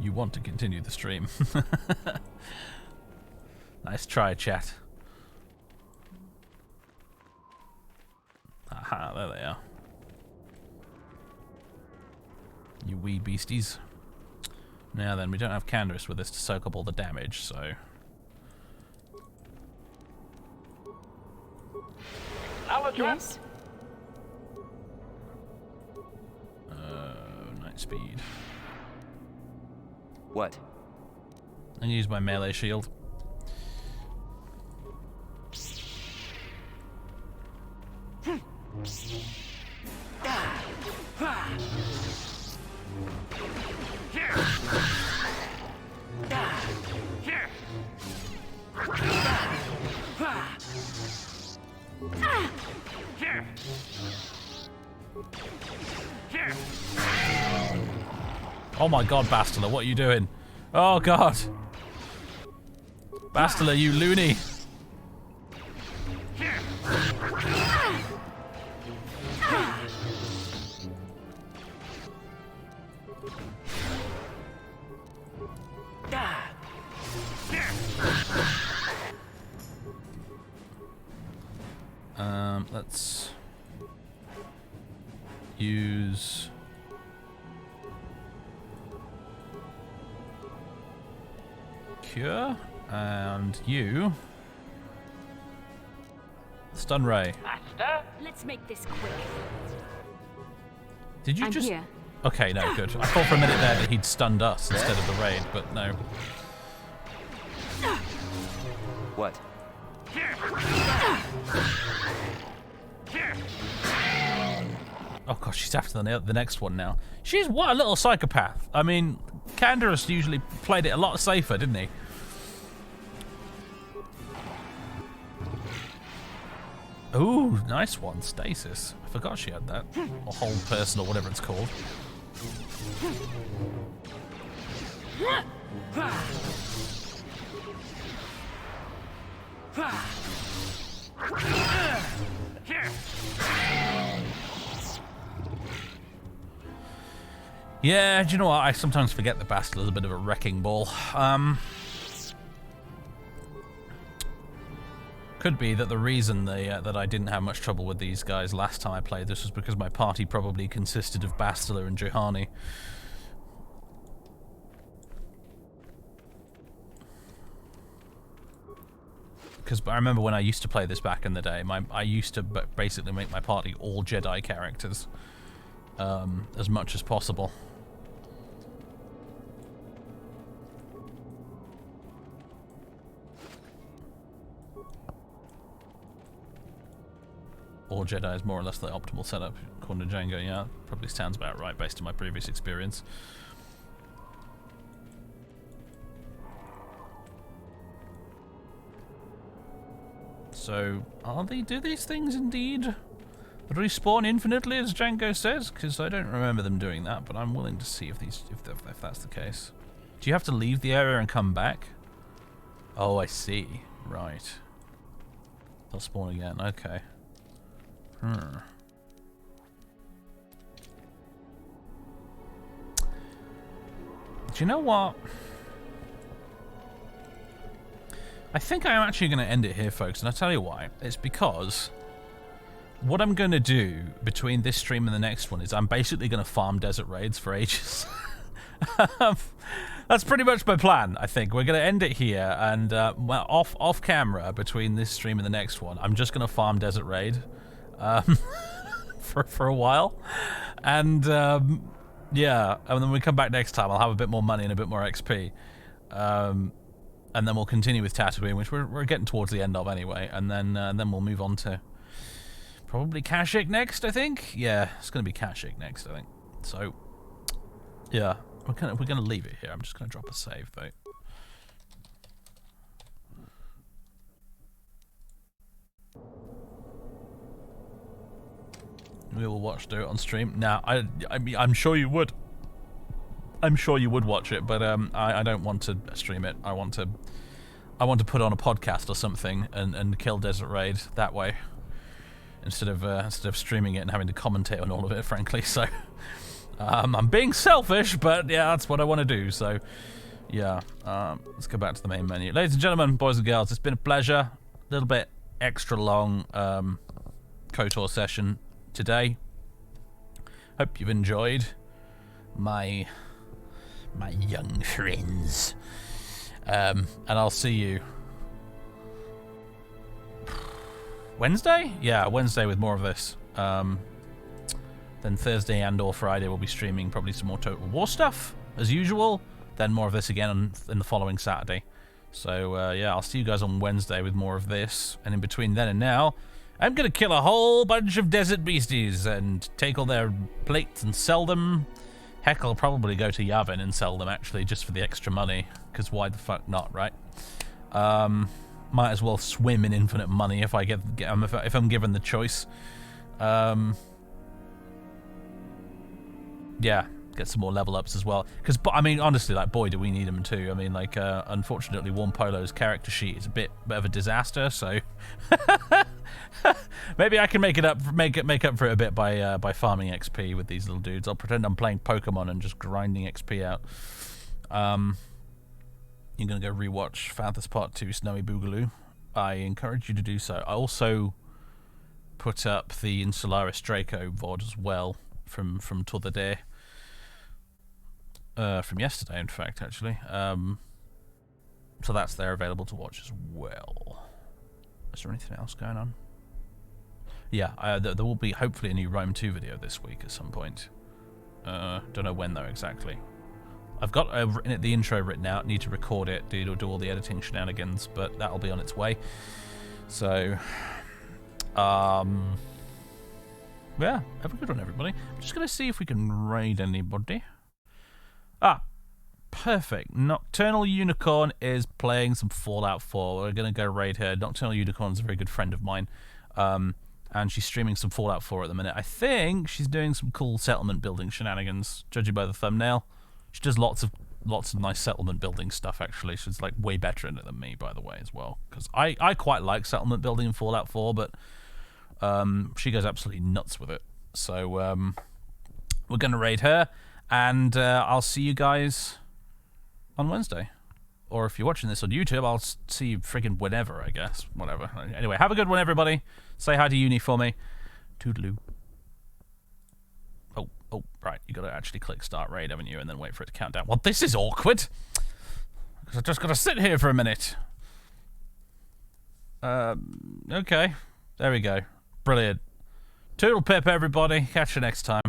You want to continue the stream. Nice try, chat. Aha, there they are. You wee beasties. Now then, we don't have Canderous with us to soak up all the damage, so... Yes? Night speed. What? I'm gonna use my melee shield. Oh my god, Bastila, what are you doing? Oh god. Bastila, you loony. Let's use Cure and you Stun Ray. Master? Let's make this quick. Did you I'm just here. Okay, no, good. I thought for a minute there that he'd stunned us instead of the raid, but no. What? Oh gosh, she's after the next one now. She's what a little psychopath. I mean, Canderous usually played it a lot safer, didn't he? Ooh, nice one, Stasis. I forgot she had that. Or Hold Person or whatever it's called. Yeah, do you know what? I sometimes forget the Bastard is a bit of a wrecking ball. Could be that the reason that I didn't have much trouble with these guys last time I played this was because my party probably consisted of Bastila and Juhani. Because I remember when I used to play this back in the day, I used to basically make my party all Jedi characters as much as possible. All Jedi is more or less the optimal setup, according to Django. Yeah, probably sounds about right based on my previous experience. So, do these things indeed respawn infinitely, as Django says? Because I don't remember them doing that, but I'm willing to see if that's the case. Do you have to leave the area and come back? Oh, I see. Right. They'll spawn again. Okay. Do you know what? I think I'm actually going to end it here, folks, and I'll tell you why. It's because what I'm going to do between this stream and the next one is I'm basically going to farm desert raids for ages. That's pretty much my plan, I think. We're going to end it here, and well, off camera between this stream and the next one, I'm just going to farm desert raid for a while, and yeah, and then when we come back next time, I'll have a bit more money and a bit more XP, and then we'll continue with Tatooine, which we're getting towards the end of anyway, and then we'll move on to probably Kashyyyk next, I think. Yeah, it's going to be Kashyyyk next, I think. So, yeah, we're gonna leave it here. I'm just gonna drop a save though. We will watch do it on stream. Now, I'm sure you would. I'm sure you would watch it, but I don't want to stream it. I want to put on a podcast or something and kill Desert Raid that way, instead of streaming it and having to commentate on all of it, frankly. So I'm being selfish, but yeah, that's what I want to do. So yeah, let's go back to the main menu, ladies and gentlemen, boys and girls. It's been a pleasure. A little bit extra long KOTOR session today. Hope you've enjoyed my young friends, and I'll see you Wednesday? Yeah, Wednesday with more of this. Then Thursday and or Friday we'll be streaming probably some more Total War stuff as usual, then more of this again in the following Saturday. So yeah, I'll see you guys on Wednesday with more of this, and in between then and now I'm gonna kill a whole bunch of desert beasties and take all their plates and sell them. Heck, I'll probably go to Yavin and sell them actually, just for the extra money, because why the fuck not, right? Might as well swim in infinite money if I'm given the choice. Yeah, get some more level ups as well. Because, I mean, honestly, like, boy, do we need them too. I mean, like, unfortunately, Warm Polo's character sheet is a bit of a disaster, so maybe I can make up for it a bit by farming XP with these little dudes. I'll pretend I'm playing Pokemon and just grinding XP out. You're gonna go rewatch Father's Part 2 Snowy Boogaloo. I encourage you to do so. I also put up the Insularis Draco VOD as well from t'other day. From yesterday, in fact, actually. So that's there, available to watch as well. Is there anything else going on? Yeah, there will be hopefully a new Rome 2 video this week at some point. Don't know when though exactly. I've got the intro written out, need to record it, do all the editing shenanigans, but that'll be on its way. So, yeah, have a good one, everybody. I'm just going to see if we can raid anybody. Ah, perfect. Nocturnal Unicorn is playing some Fallout 4. We're going to go raid her. Nocturnal Unicorn is a very good friend of mine. And she's streaming some Fallout 4 at the minute. I think she's doing some cool settlement building shenanigans, judging by the thumbnail. She does lots of nice settlement building stuff, actually. She's like way better in it than me, by the way, as well. Because I quite like settlement building in Fallout 4, but she goes absolutely nuts with it. So we're going to raid her, and I'll see you guys on Wednesday. Or if you're watching this on YouTube, I'll see you friggin' whenever, I guess. Whatever. Anyway, have a good one, everybody. Say hi to Uni for me. Toodaloo. Oh, right. You got to actually click start raid, haven't you? And then wait for it to count down. Well, this is awkward. Because I just got to sit here for a minute. Okay. There we go. Brilliant. Toodle pip, everybody. Catch you next time.